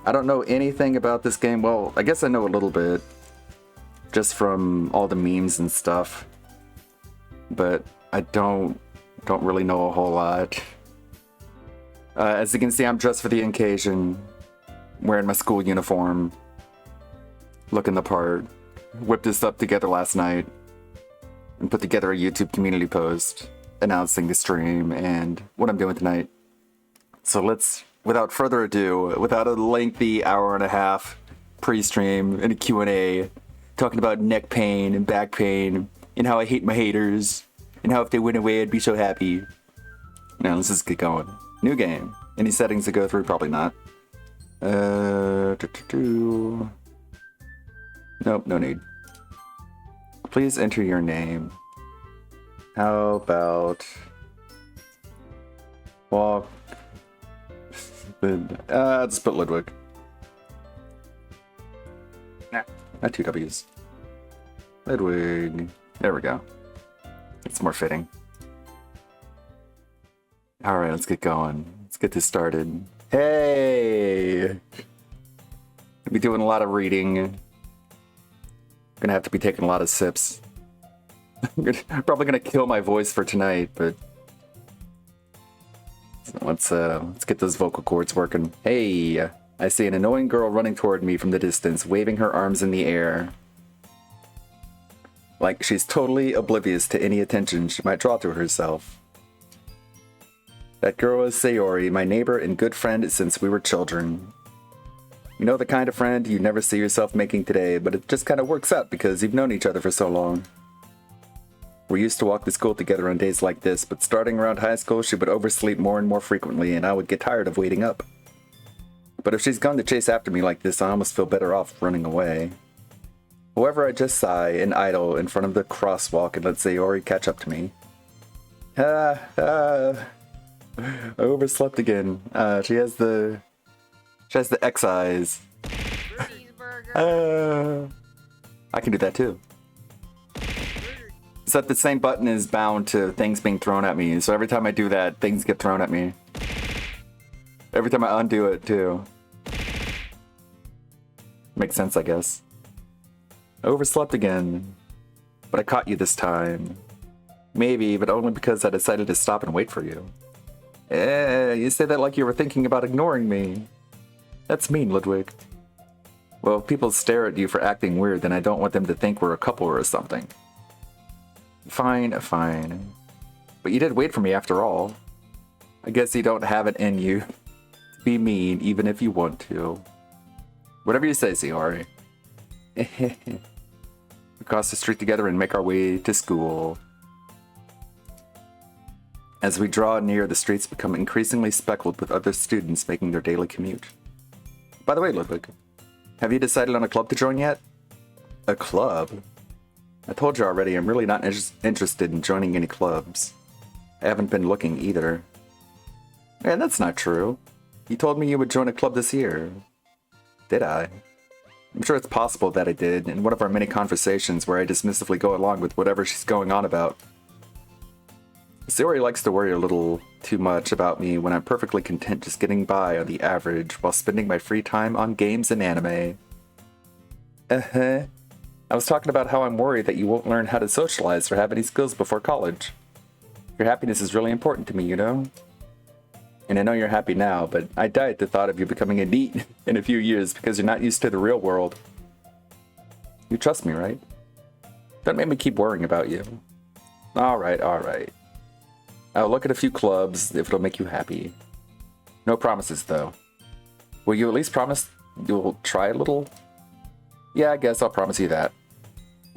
I don't know anything about this game. Well, I guess I know a little bit. Just from all the memes and stuff. But I don't really know a whole lot. As you can see, I'm dressed for the occasion. Wearing my school uniform. Looking the part. Whipped this up together last night. And put together a YouTube community post. Announcing the stream and what I'm doing tonight. So let's, without further ado, without a lengthy hour and a half pre-stream and a Q&A, talking about neck pain and back pain and how I hate my haters and how if they went away I'd be so happy. Now let's just get going. New game. Any settings to go through? Probably not. Nope, no need. Please enter your name. How about walk? Just put Ludwig. Nah, not two W's. Ludwig. There we go. It's more fitting. Alright, let's get going. Let's get this started. Hey! I'll be doing a lot of reading. Gonna have to be taking a lot of sips. I'm probably gonna kill my voice for tonight, but so let's get those vocal cords working. Hey! I see an annoying girl running toward me from the distance, waving her arms in the air. Like she's totally oblivious to any attention she might draw to herself. That girl is Sayori, my neighbor and good friend since we were children. You know, the kind of friend you never see yourself making today, but it just kind of works out because you've known each other for so long. We used to walk to school together on days like this, but starting around high school, she would oversleep more and more frequently, and I would get tired of waiting up. But if she's gone to chase after me like this, I almost feel better off running away. However, I just sigh and idle in front of the crosswalk and let Sayori catch up to me. I overslept again. She has the X eyes. I can do that too. Except the same button is bound to things being thrown at me, so every time I do that, things get thrown at me. Every time I undo it too. Makes sense, I guess. I overslept again. But I caught you this time. Maybe, but only because I decided to stop and wait for you. You say that like you were thinking about ignoring me. That's mean, Ludwig. Well, if people stare at you for acting weird, then I don't want them to think we're a couple or something. Fine, fine. But you did wait for me after all. I guess you don't have it in you to be mean, even if you want to. Whatever you say, Sayori. We cross the street together and make our way to school. As we draw near, the streets become increasingly speckled with other students making their daily commute. By the way, Ludwig, have you decided on a club to join yet? A club? I told you already, I'm really not interested in joining any clubs. I haven't been looking either. Man, that's not true. You told me you would join a club this year. Did I? I'm sure it's possible that I did, in one of our many conversations where I dismissively go along with whatever she's going on about. Sayori likes to worry a little too much about me when I'm perfectly content just getting by on the average while spending my free time on games and anime. I was talking about how I'm worried that you won't learn how to socialize or have any skills before college. Your happiness is really important to me, you know? And I know you're happy now, but I die at the thought of you becoming a NEET in a few years because you're not used to the real world. You trust me, right? Don't make me keep worrying about you. Alright. I'll look at a few clubs if it'll make you happy. No promises, though. Will you at least promise you'll try a little? Yeah, I guess I'll promise you that.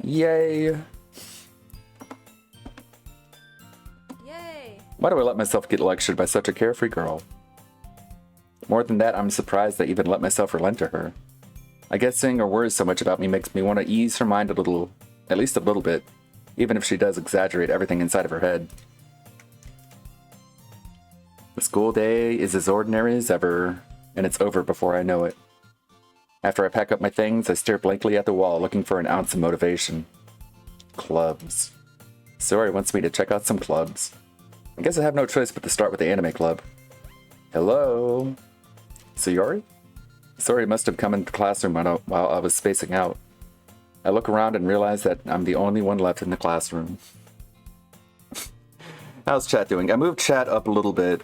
Yay! Why do I let myself get lectured by such a carefree girl? More than that, I'm surprised I even let myself relent to her. I guess seeing her worry so much about me makes me want to ease her mind a little, at least a little bit, even if she does exaggerate everything inside of her head. The school day is as ordinary as ever, and it's over before I know it. After I pack up my things, I stare blankly at the wall looking for an ounce of motivation. Clubs. Sayori wants me to check out some clubs. I guess I have no choice but to start with the anime club. Hello? Sayori? Sorry, must have come into the classroom while I was spacing out. I look around and realize that I'm the only one left in the classroom. How's chat doing? I moved chat up a little bit.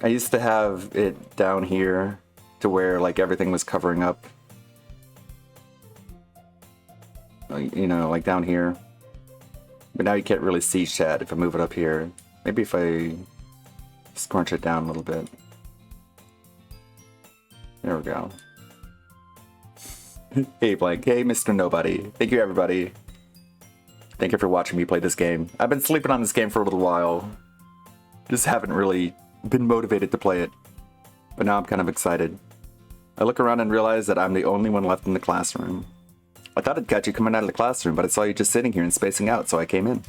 I used to have it down here to where like everything was covering up. You know, like down here. But now you can't really see chat if I move it up here. Maybe if I scrunch it down a little bit. There we go. Hey Blank, hey Mr. Nobody. Thank you everybody. Thank you for watching me play this game. I've been sleeping on this game for a little while. Just haven't really been motivated to play it. But now I'm kind of excited. I look around and realize that I'm the only one left in the classroom. I thought I'd catch you coming out of the classroom, but I saw you just sitting here and spacing out, so I came in.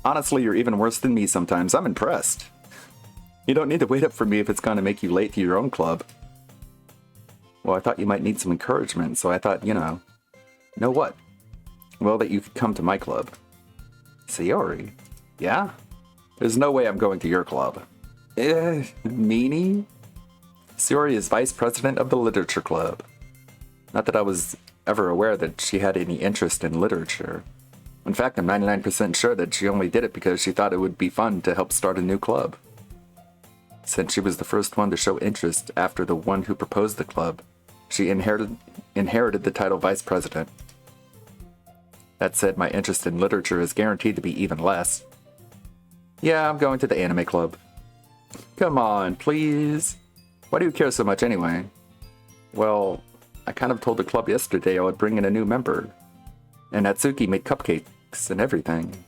Honestly, you're even worse than me sometimes. I'm impressed. You don't need to wait up for me if it's going to make you late to your own club. Well, I thought you might need some encouragement, so I thought, you know what? Well, that you could come to my club. Sayori? Yeah? There's no way I'm going to your club. Meanie? Sayori is vice president of the literature club. Not that I was ever aware that she had any interest in literature. In fact, I'm 99% sure that she only did it because she thought it would be fun to help start a new club. Since she was the first one to show interest after the one who proposed the club, she inherited the title vice president. That said, my interest in literature is guaranteed to be even less. Yeah, I'm going to the anime club. Come on, please. Why do you care so much anyway? Well, I kind of told the club yesterday I would bring in a new member. And Natsuki made cupcakes and everything.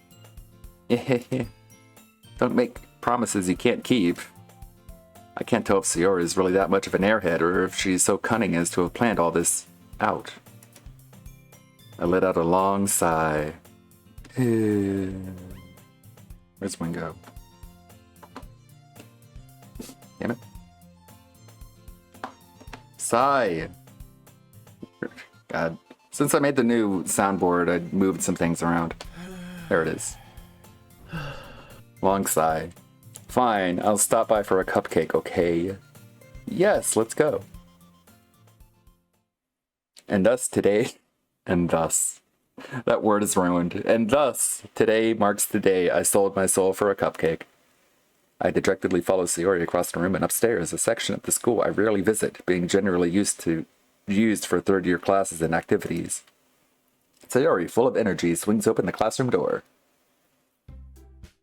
Don't make promises you can't keep. I can't tell if Sayori is really that much of an airhead or if she's so cunning as to have planned all this out. I let out a long sigh. Where's Wingo? Damn it. Sigh. God. Since I made the new soundboard, I moved some things around. There it is. Long sigh. Fine, I'll stop by for a cupcake, okay? Yes, let's go. And thus today, and thus, that word is ruined. And thus, today marks the day I sold my soul for a cupcake. I dejectedly follow Sayori across the room and upstairs, a section of the school I rarely visit, being generally used for third-year classes and activities. Sayori, full of energy, swings open the classroom door.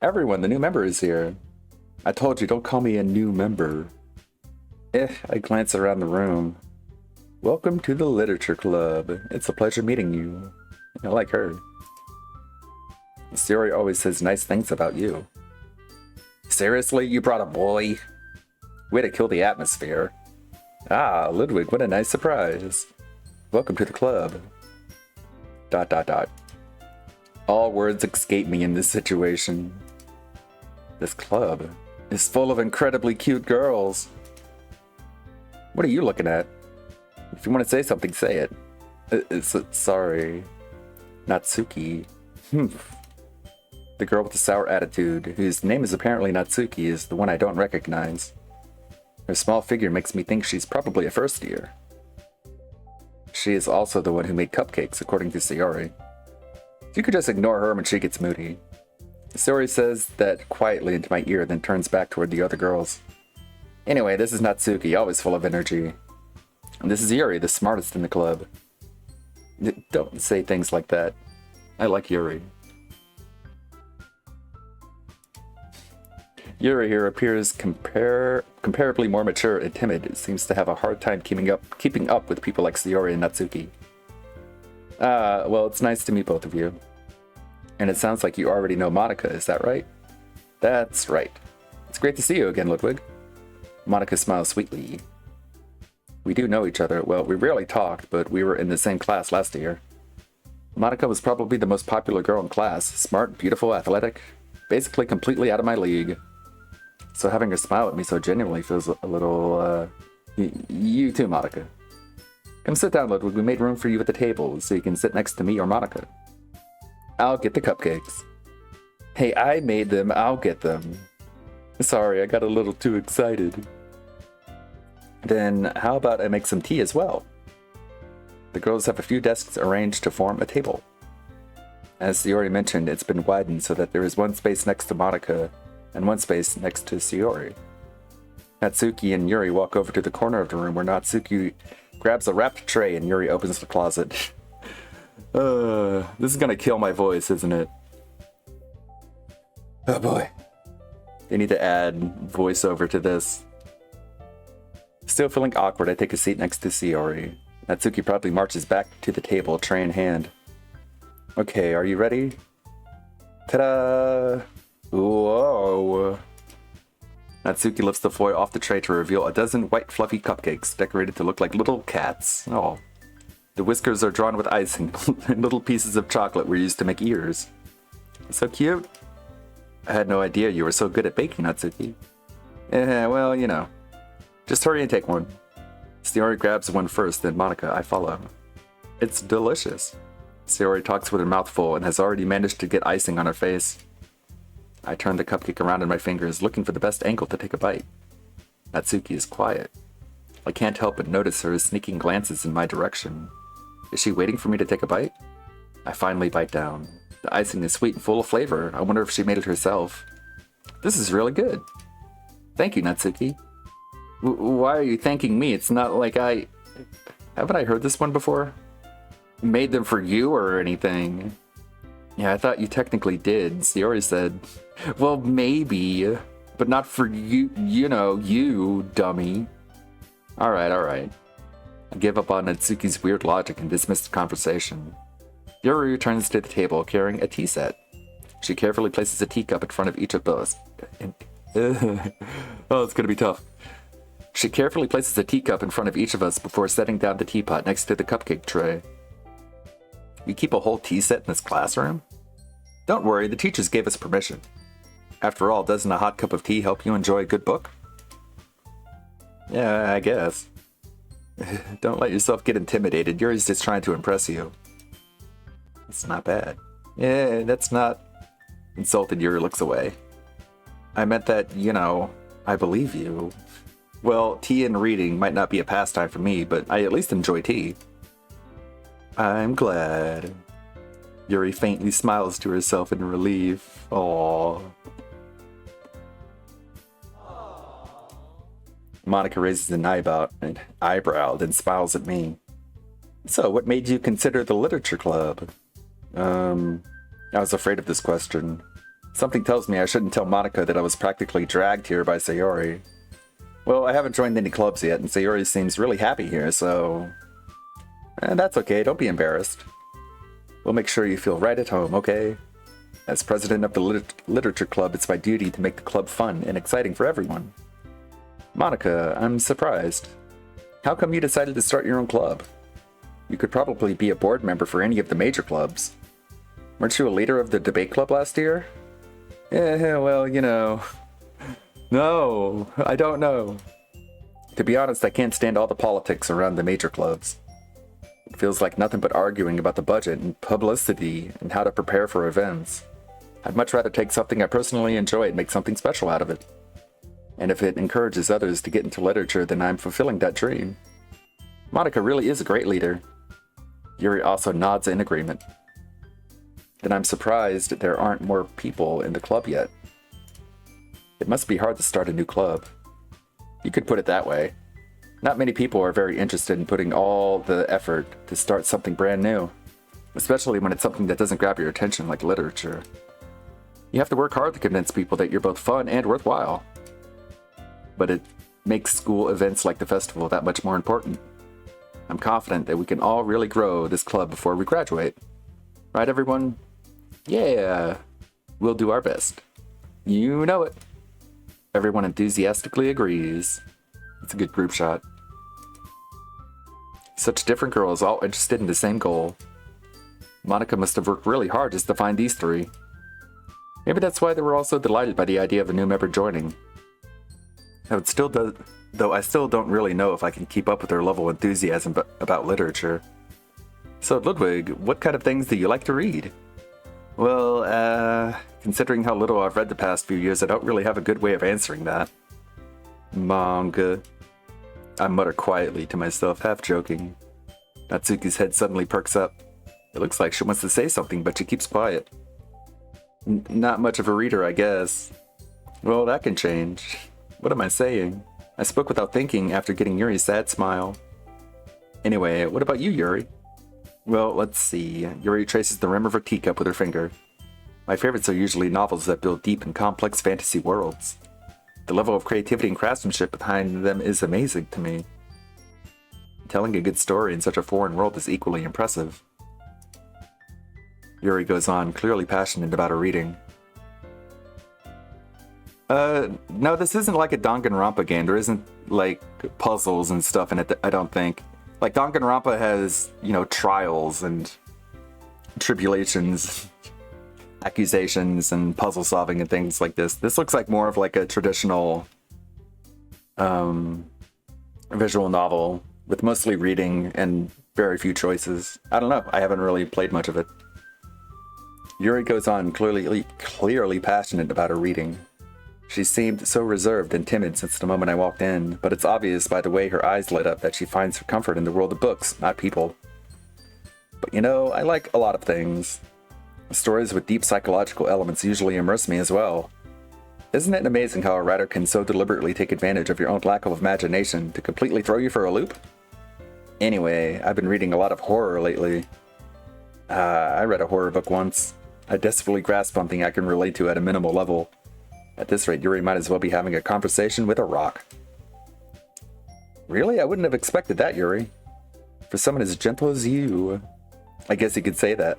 Everyone, the new member is here. I told you, don't call me a new member. I glance around the room. Welcome to the literature club. It's a pleasure meeting you. I like her. Sayori always says nice things about you. Seriously, you brought a boy? Way to kill the atmosphere. Ah, Ludwig, what a nice surprise. Welcome to the club. ... All words escape me in this situation. This club is full of incredibly cute girls. What are you looking at? If you want to say something, say it. Sorry. Natsuki. The girl with the sour attitude, whose name is apparently Natsuki, is the one I don't recognize. Her small figure makes me think she's probably a first year. She is also the one who made cupcakes, according to Sayori. You could just ignore her when she gets moody. Sayori says that quietly into my ear, then turns back toward the other girls. Anyway, this is Natsuki, always full of energy. And this is Yuri, the smartest in the club. Don't say things like that. I like Yuri. Yuri here appears comparably more mature and timid. It seems to have a hard time keeping up with people like Sayori and Natsuki. Well, it's nice to meet both of you. And it sounds like you already know Monica, is that right? That's right. It's great to see you again, Ludwig. Monica smiles sweetly. We do know each other. Well, we rarely talked, but we were in the same class last year. Monica was probably the most popular girl in class. Smart, beautiful, athletic. Basically completely out of my league. So having her smile at me so genuinely feels a little, You too, Monica. Come sit down, Ludwig. We made room for you at the table, so you can sit next to me or Monica. I'll get the cupcakes. Hey, I made them. I'll get them. Sorry, I got a little too excited. Then how about I make some tea as well? The girls have a few desks arranged to form a table. As Sayori mentioned, it's been widened so that there is one space next to Monica and one space next to Sayori. Natsuki and Yuri walk over to the corner of the room where Natsuki grabs a wrapped tray and Yuri opens the closet. This is gonna kill my voice, isn't it? Oh boy. They need to add voiceover to this. Still feeling awkward, I take a seat next to Sayori. Natsuki proudly marches back to the table, tray in hand. Okay, are you ready? Ta-da! Whoa! Natsuki lifts the foil off the tray to reveal a dozen white fluffy cupcakes decorated to look like little cats. Oh. The whiskers are drawn with icing, and little pieces of chocolate were used to make ears. So cute. I had no idea you were so good at baking, Natsuki. Well, you know. Just hurry and take one. Sayori grabs one first, then Monica, I follow. It's delicious. Sayori talks with her mouth full and has already managed to get icing on her face. I turn the cupcake around in my fingers, looking for the best angle to take a bite. Natsuki is quiet. I can't help but notice her sneaking glances in my direction. Is she waiting for me to take a bite? I finally bite down. The icing is sweet and full of flavor. I wonder if she made it herself. This is really good. Thank you, Natsuki. Why are you thanking me? It's not like I... Haven't I heard this one before? Made them for you or anything? Yeah, I thought you technically did. Sayori said, well, maybe, but not for you, you know, you, dummy. Alright. I give up on Natsuki's weird logic and dismiss the conversation. Yuri returns to the table carrying a tea set. She carefully places a teacup in front of each of us. Oh, it's gonna be tough. She carefully places a teacup in front of each of us before setting down the teapot next to the cupcake tray. You keep a whole tea set in this classroom? Don't worry, the teachers gave us permission. After all, doesn't a hot cup of tea help you enjoy a good book? Yeah, I guess. Don't let yourself get intimidated. Yuri's just trying to impress you. It's not bad. Yeah, that's not... Insulted, Yuri looks away. I meant that, you know, I believe you. Well, tea and reading might not be a pastime for me, but I at least enjoy tea. I'm glad. Yuri faintly smiles to herself in relief. Aww. Monica raises an eyebrow, then smiles at me. So, what made you consider the literature club? I was afraid of this question. Something tells me I shouldn't tell Monica that I was practically dragged here by Sayori. Well, I haven't joined any clubs yet, and Sayori seems really happy here, so... that's okay, don't be embarrassed. We'll make sure you feel right at home, okay? As president of the literature club, it's my duty to make the club fun and exciting for everyone. Monica, I'm surprised. How come you decided to start your own club? You could probably be a board member for any of the major clubs. Weren't you a leader of the debate club last year? Yeah, well, you know... No, I don't know. To be honest, I can't stand all the politics around the major clubs. It feels like nothing but arguing about the budget and publicity and how to prepare for events. I'd much rather take something I personally enjoy and make something special out of it. And if it encourages others to get into literature, then I'm fulfilling that dream. Monica really is a great leader. Yuri also nods in agreement. Then I'm surprised there aren't more people in the club yet. It must be hard to start a new club. You could put it that way. Not many people are very interested in putting all the effort to start something brand new, especially when it's something that doesn't grab your attention like literature. You have to work hard to convince people that you're both fun and worthwhile. But it makes school events like the festival that much more important. I'm confident that we can all really grow this club before we graduate. Right, everyone? Yeah, we'll do our best. You know it. Everyone enthusiastically agrees. It's a good group shot. Such different girls, all interested in the same goal. Monica must have worked really hard just to find these three. Maybe that's why they were all so delighted by the idea of a new member joining. Though I still don't really know if I can keep up with their level of enthusiasm about literature. So, Ludwig, what kind of things do you like to read? Well, considering how little I've read the past few years, I don't really have a good way of answering that. Manga. I mutter quietly to myself, half joking. Natsuki's head suddenly perks up. It looks like she wants to say something, but she keeps quiet. Not much of a reader, I guess. Well, that can change. What am I saying? I spoke without thinking after getting Yuri's sad smile. Anyway, what about you, Yuri? Well, let's see. Yuri traces the rim of her teacup with her finger. My favorites are usually novels that build deep and complex fantasy worlds. The level of creativity and craftsmanship behind them is amazing to me. Telling a good story in such a foreign world is equally impressive. Yuri goes on, clearly passionate about her reading. No, this isn't like a Danganronpa game. There isn't, like, puzzles and stuff in it, I don't think. Like, Danganronpa has, you know, trials and tribulations, accusations, and puzzle solving and things like this. This looks like more of like a traditional visual novel with mostly reading and very few choices. I don't know. I haven't really played much of it. Yuri goes on, clearly passionate about her reading. She seemed so reserved and timid since the moment I walked in, but it's obvious by the way her eyes lit up that she finds her comfort in the world of books, not people. But you know, I like a lot of things. Stories with deep psychological elements usually immerse me as well. Isn't it amazing how a writer can so deliberately take advantage of your own lack of imagination to completely throw you for a loop? Anyway, I've been reading a lot of horror lately. I read a horror book once. I desperately grasped something I can relate to at a minimal level. At this rate, Yuri might as well be having a conversation with a rock. Really? I wouldn't have expected that, Yuri. For someone as gentle as you. I guess you could say that.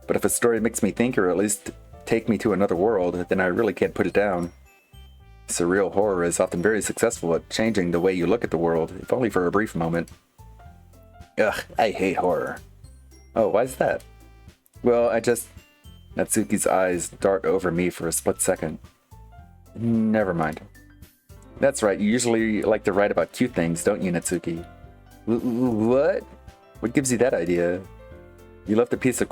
But if a story makes me think or at least take me to another world, then I really can't put it down. Surreal horror is often very successful at changing the way you look at the world, if only for a brief moment. Ugh, I hate horror. Oh, why's that? Well, Natsuki's eyes dart over me for a split second. Never mind. That's right, you usually like to write about cute things, don't you, Natsuki? What? What gives you that idea? You left a piece of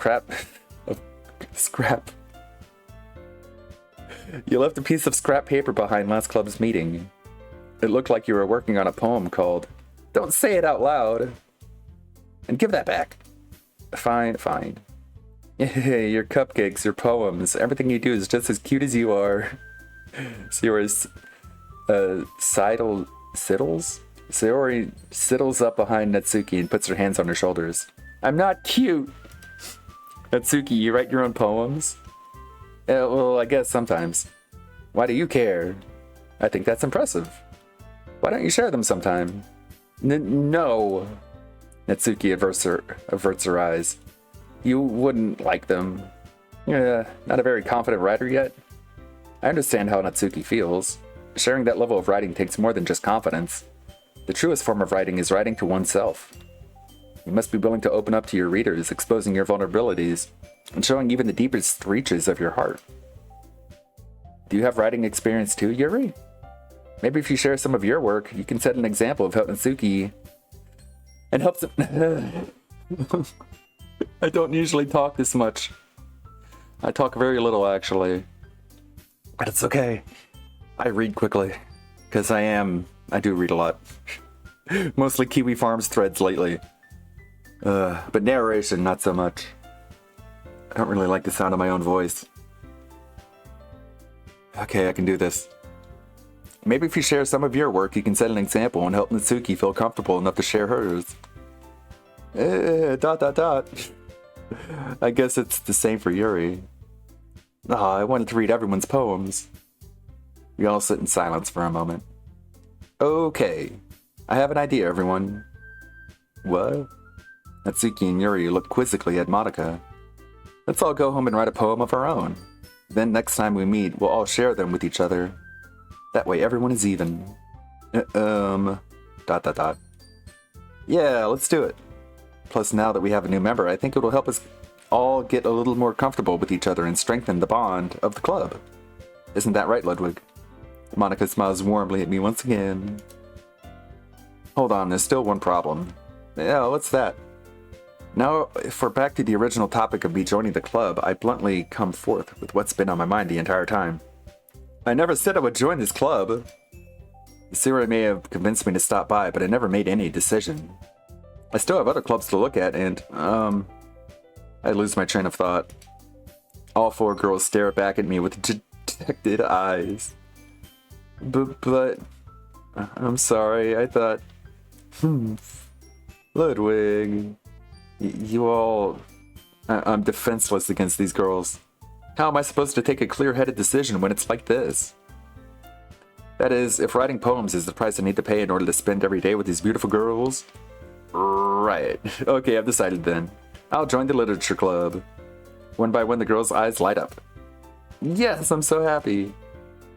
scrap. You left a piece of scrap paper behind last club's meeting. It looked like you were working on a poem called Don't Say It Out Loud. And give that back. Fine. Your cupcakes, your poems, everything you do is just as cute as you are. Sayori sidles up behind Natsuki and puts her hands on her shoulders. I'm not cute! Natsuki, you write your own poems? Well, I guess sometimes. Why do you care? I think that's impressive. Why don't you share them sometime? No. Natsuki averts her eyes. You wouldn't like them. You're not a very confident writer yet? I understand how Natsuki feels. Sharing that level of writing takes more than just confidence. The truest form of writing is writing to oneself. You must be willing to open up to your readers, exposing your vulnerabilities, and showing even the deepest reaches of your heart. Do you have writing experience too, Yuri? Maybe if you share some of your work, you can set an example of how Natsuki and helps him. I don't usually talk this much. I talk very little, actually. But it's okay. I read quickly. Because I do read a lot. Mostly Kiwi Farms threads lately. But narration, not so much. I don't really like the sound of my own voice. Okay, I can do this. Maybe if you share some of your work, you can set an example and help Natsuki feel comfortable enough to share hers. I guess it's the same for Yuri. I wanted to read everyone's poems. We all sit in silence for a moment. Okay, I have an idea, everyone. What? Natsuki and Yuri look quizzically at Monika. Let's all go home and write a poem of our own. Then next time we meet, we'll all share them with each other. That way everyone is even. Yeah, let's do it. Plus, now that we have a new member, I think it will help us all get a little more comfortable with each other and strengthen the bond of the club. Isn't that right, Ludwig? Monika smiles warmly at me once again. Hold on, there's still one problem. Yeah, what's that? Now, if we're back to the original topic of me joining the club, I bluntly come forth with what's been on my mind the entire time. I never said I would join this club. Sayori may have convinced me to stop by, but I never made any decision. I still have other clubs to look at, and, I lose my train of thought. All 4 girls stare back at me with dejected eyes. But, I'm sorry, I thought, Ludwig, you all... I'm defenseless against these girls. How am I supposed to take a clear-headed decision when it's like this? That is, if writing poems is the price I need to pay in order to spend every day with these beautiful girls? Right. Okay, I've decided then. I'll join the literature club. One by one, the girls' eyes light up. Yes, I'm so happy.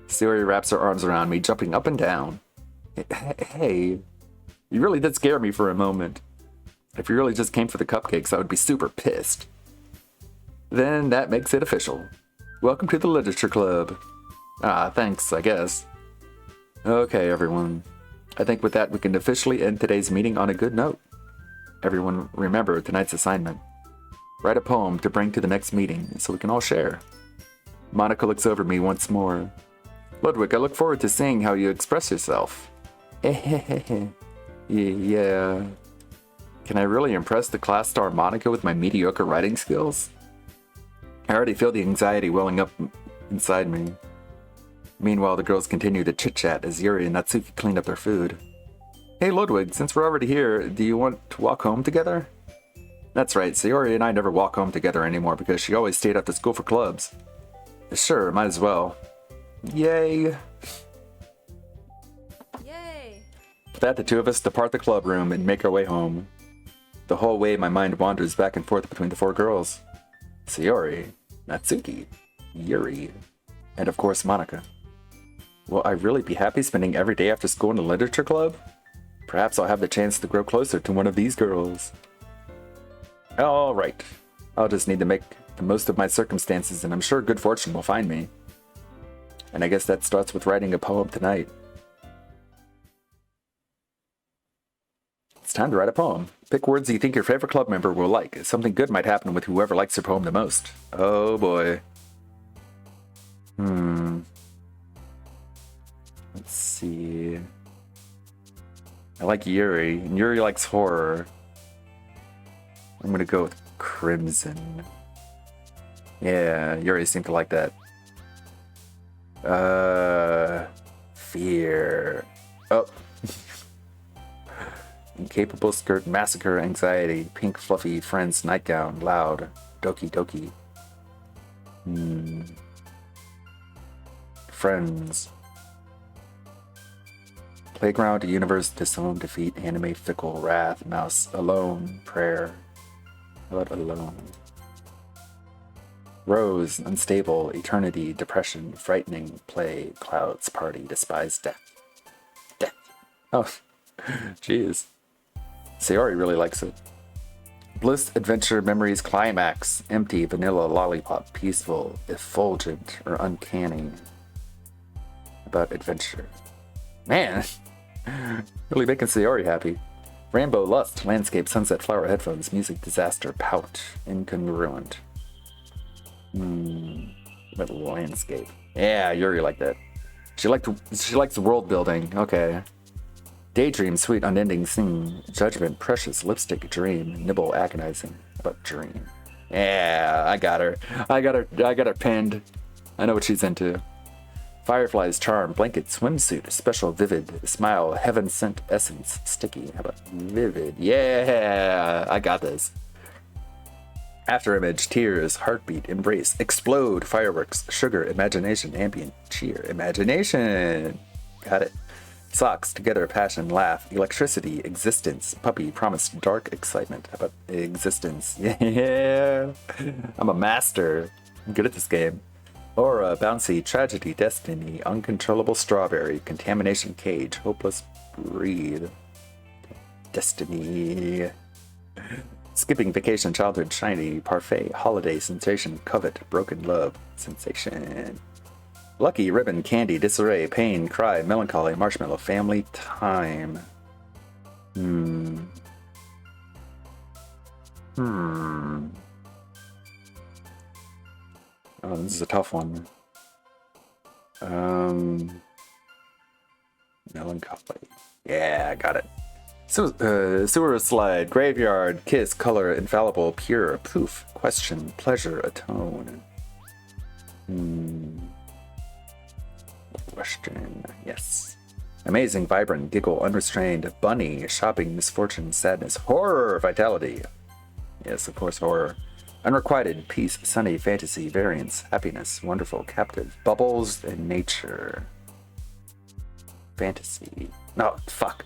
Sayori wraps her arms around me, jumping up and down. Hey, you really did scare me for a moment. If you really just came for the cupcakes, I would be super pissed. Then that makes it official. Welcome to the literature club. Ah, thanks, I guess. Okay, everyone. I think with that, we can officially end today's meeting on a good note. Everyone, remember tonight's assignment. Write a poem to bring to the next meeting so we can all share. Monica looks over me once more. Ludwig, I look forward to seeing how you express yourself. Yeah. Can I really impress the class star Monica with my mediocre writing skills? I already feel the anxiety welling up inside me. Meanwhile, the girls continue to chit-chat as Yuri and Natsuki clean up their food. Hey Ludwig, since we're already here, do you want to walk home together? That's right, Sayori and I never walk home together anymore because she always stayed after school for clubs. Sure, might as well. Yay! Yay! With that, the 2 of us depart the club room and make our way home. The whole way, my mind wanders back and forth between the 4 girls. Sayori, Natsuki, Yuri, and of course Monica. Will I really be happy spending every day after school in the literature club? Perhaps I'll have the chance to grow closer to one of these girls. Alright, I'll just need to make the most of my circumstances and I'm sure good fortune will find me. And I guess that starts with writing a poem tonight. It's time to write a poem. Pick words you think your favorite club member will like. Something good might happen with whoever likes your poem the most. Oh boy. Let's see. I like Yuri, and Yuri likes horror. I'm gonna go with Crimson. Yeah, Yuri seemed to like that. Fear. Oh. Incapable skirt, massacre, anxiety, pink fluffy friend's nightgown, loud, Doki Doki. Friends. Playground, universe, disown, defeat, anime, fickle, wrath, mouse, alone, prayer. How about alone? Rose, unstable, eternity, depression, frightening, play, clouds, party, despise, death. Death. Oh, jeez. Sayori really likes it. Bliss, adventure, memories, climax, empty, vanilla, lollipop, peaceful, effulgent, or uncanny. About adventure. Man, really making Sayori happy. Rainbow, lust, landscape, sunset, flower, headphones, music, disaster, pouch, incongruent. But landscape. Yeah, Yuri liked that. She likes world building. Okay. Daydream, sweet, unending scene. Judgment, precious, lipstick, dream. Nibble, agonizing. About dream. Yeah, I got her. I got her pinned. I know what she's into. Fireflies, charm, blanket, swimsuit, special, vivid, smile, heaven sent essence, sticky. How about vivid? Yeah, I got this. After image, tears, heartbeat, embrace, explode, fireworks, sugar, imagination, ambient, cheer, imagination. Got it. Socks, together, passion, laugh, electricity, existence, puppy, promise, dark, excitement. How about existence? Yeah, I'm a master. I'm good at this game. Aura, bouncy, tragedy, destiny, uncontrollable strawberry, contamination, cage, hopeless, breathe. Destiny. Skipping, vacation, childhood, shiny, parfait, holiday, sensation, covet, broken love, sensation. Lucky, ribbon, candy, disarray, pain, cry, melancholy, marshmallow, family, time. Oh, this is a tough one. No, Melancholy. Yeah, I got it. So, sewer slide, graveyard, kiss, color, infallible, pure, poof, question, pleasure, atone. Question, yes. Amazing, vibrant, giggle, unrestrained, bunny, shopping, misfortune, sadness, horror, vitality. Yes, of course, horror. Unrequited, peace, sunny, fantasy, variance, happiness, wonderful, captive, bubbles, and nature. Fantasy. No, fuck.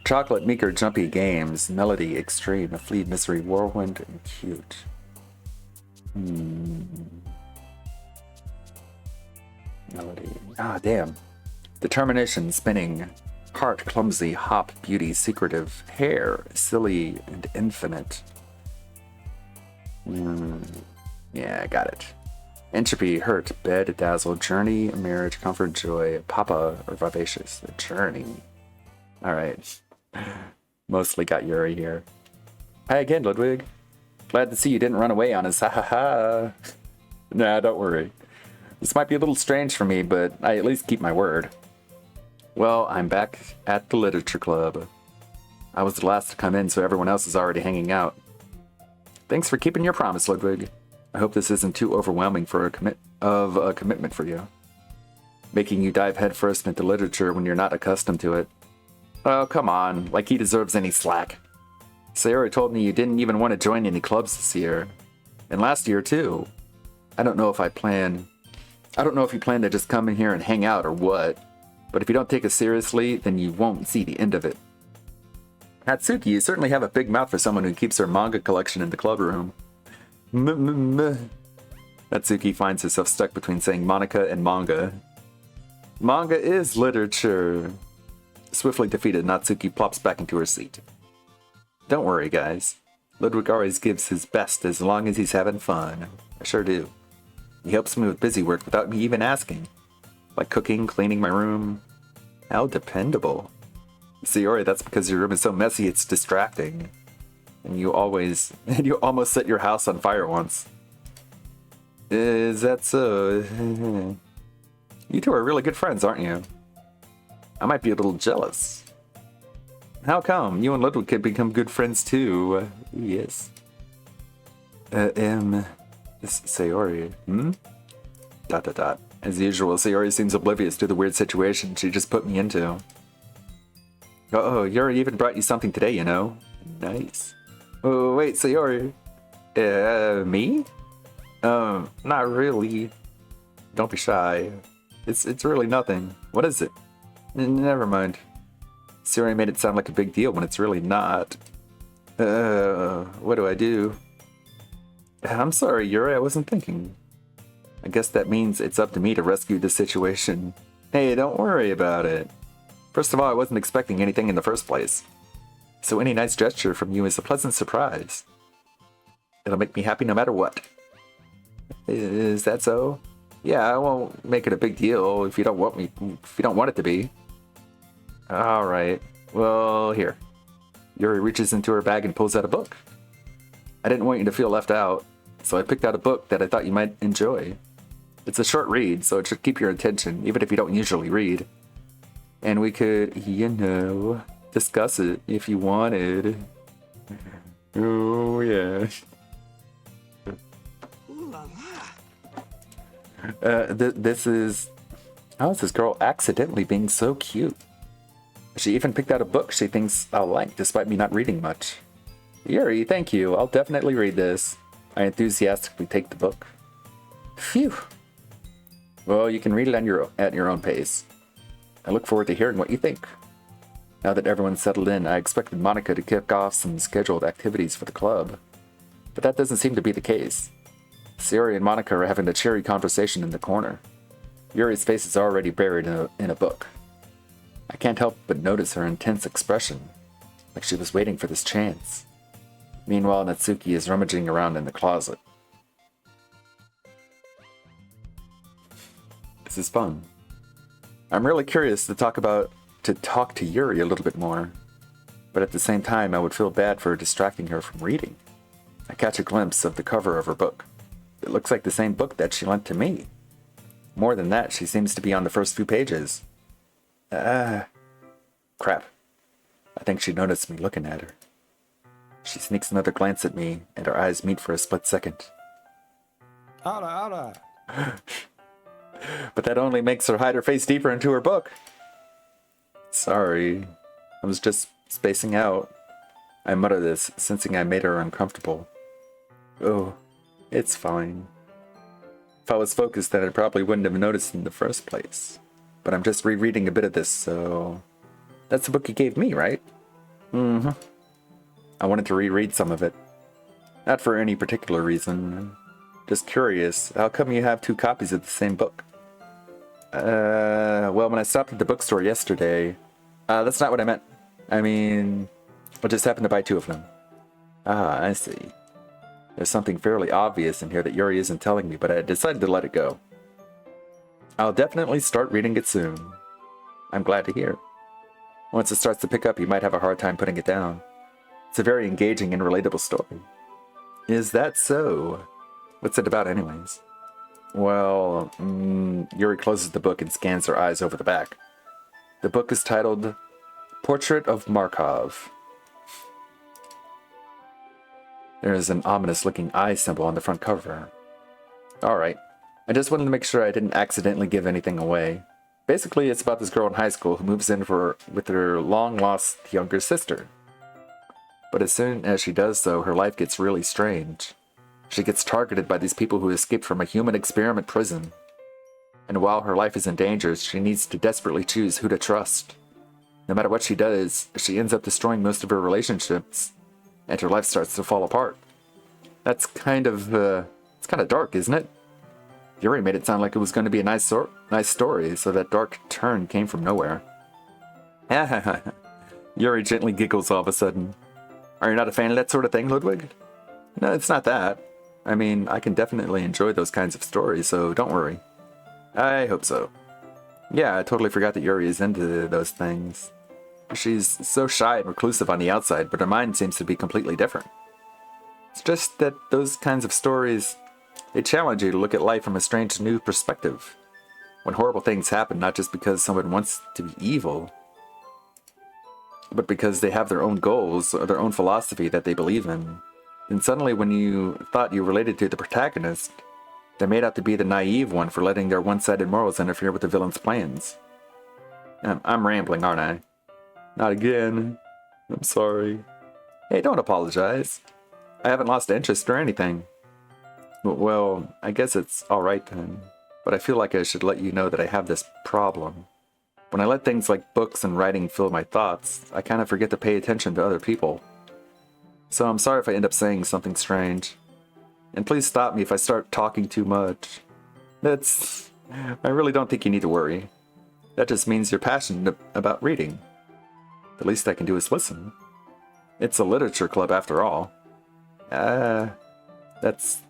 Chocolate, meeker, jumpy, games, melody, extreme, fleet, misery, whirlwind, and cute. Melody. Ah, damn. Determination, spinning. Heart, clumsy, hop, beauty, secretive. Hair, silly, and infinite. Yeah, I got it. Entropy, hurt, bed, dazzle, journey, marriage, comfort, joy, papa, or vivacious. The journey. Alright. Mostly got Yuri here. Hi again, Ludwig. Glad to see you didn't run away on us. Ha ha ha. Nah, don't worry. This might be a little strange for me, but I at least keep my word. Well, I'm back at the literature club. I was the last to come in, so everyone else is already hanging out. Thanks for keeping your promise, Ludwig. I hope this isn't too overwhelming for a commitment for you. Making you dive headfirst into literature when you're not accustomed to it. Oh, come on, like he deserves any slack. Sayori told me you didn't even want to join any clubs this year. And last year, too. I don't know if you plan to just come in here and hang out or what. But if you don't take it seriously, then you won't see the end of it. Hatsuki, you certainly have a big mouth for someone who keeps her manga collection in the club room. Natsuki finds herself stuck between saying Monica and manga. Manga is literature. Swiftly defeated, Natsuki plops back into her seat. Don't worry, guys. Ludwig always gives his best as long as he's having fun. I sure do. He helps me with busy work without me even asking. Like cooking, cleaning my room. How dependable. Sayori, that's because your room is so messy it's distracting. And you almost set your house on fire once. Is that so? You two are really good friends, aren't you? I might be a little jealous. How come? You and Ludwig could become good friends too. Yes. Sayori. Dot. As usual, Sayori seems oblivious to the weird situation she just put me into. Oh, Yuri even brought you something today, you know. Nice. Oh, wait, Sayori. Me? Not really. Don't be shy. It's really nothing. What is it? Never mind. Sayori made it sound like a big deal when it's really not. What do I do? I'm sorry, Yuri, I wasn't thinking. I guess that means it's up to me to rescue the situation. Hey, don't worry about it. First of all, I wasn't expecting anything in the first place. So any nice gesture from you is a pleasant surprise. It'll make me happy no matter what. Is that so? Yeah, I won't make it a big deal if you don't want it to be. Alright, well, here. Yuri reaches into her bag and pulls out a book. I didn't want you to feel left out, so I picked out a book that I thought you might enjoy. It's a short read, so it should keep your attention, even if you don't usually read. And we could, discuss it if you wanted. Oh, yeah. This is... How is this girl accidentally being so cute? She even picked out a book she thinks I'll like, despite me not reading much. Yuri, thank you. I'll definitely read this. I enthusiastically take the book. Phew. Well, you can read it at your own pace. I look forward to hearing what you think. Now that everyone's settled in, I expected Monica to kick off some scheduled activities for the club. But that doesn't seem to be the case. Sayori and Monica are having a cheery conversation in the corner. Yuri's face is already buried in a book. I can't help but notice her intense expression, like she was waiting for this chance. Meanwhile, Natsuki is rummaging around in the closet. This is fun. I'm really curious to talk to Yuri a little bit more, but at the same time I would feel bad for distracting her from reading. I catch a glimpse of the cover of her book. It looks like the same book that she lent to me. More than that, she seems to be on the first few pages. Crap. I think she noticed me looking at her. She sneaks another glance at me, and our eyes meet for a split second. Ara. But that only makes her hide her face deeper into her book. Sorry. I was just spacing out. I mutter this, sensing I made her uncomfortable. Oh, it's fine. If I was focused, then I probably wouldn't have noticed in the first place. But I'm just rereading a bit of this, so... That's the book you gave me, right? Mm-hmm. I wanted to reread some of it. Not for any particular reason. Just curious, how come you have 2 copies of the same book? Well, when I stopped at the bookstore yesterday... that's not what I meant. I mean... I just happened to buy 2 of them. Ah, I see. There's something fairly obvious in here that Yuri isn't telling me, but I decided to let it go. I'll definitely start reading it soon. I'm glad to hear. Once it starts to pick up, you might have a hard time putting it down. It's a very engaging and relatable story. Is that so? What's it about anyways? Well, Yuri closes the book and scans her eyes over the back. The book is titled Portrait of Markov. There is an ominous-looking eye symbol on the front cover. Alright, I just wanted to make sure I didn't accidentally give anything away. Basically, it's about this girl in high school who moves in with her long-lost younger sister. But as soon as she does so, her life gets really strange. She gets targeted by these people who escaped from a human experiment prison. And while her life is in danger, she needs to desperately choose who to trust. No matter what she does, she ends up destroying most of her relationships, and her life starts to fall apart. That's kind of, it's kind of dark, isn't it? Yuri made it sound like it was going to be a nice story, so that dark turn came from nowhere. Yuri gently giggles all of a sudden. Are you not a fan of that sort of thing, Ludwig? No, it's not that. I mean, I can definitely enjoy those kinds of stories, so don't worry. I hope so. Yeah, I totally forgot that Yuri is into those things. She's so shy and reclusive on the outside, but her mind seems to be completely different. It's just that those kinds of stories, they challenge you to look at life from a strange new perspective. When horrible things happen, not just because someone wants to be evil, but because they have their own goals or their own philosophy that they believe in. Then suddenly when you thought you related to the protagonist, they made out to be the naive one for letting their one-sided morals interfere with the villain's plans. I'm rambling, aren't I? Not again. I'm sorry. Hey, don't apologize. I haven't lost interest or anything. Well, I guess it's alright then. But I feel like I should let you know that I have this problem. When I let things like books and writing fill my thoughts, I kind of forget to pay attention to other people. So I'm sorry if I end up saying something strange. And please stop me if I start talking too much. I really don't think you need to worry. That just means you're passionate about reading. The least I can do is listen. It's a literature club after all. That's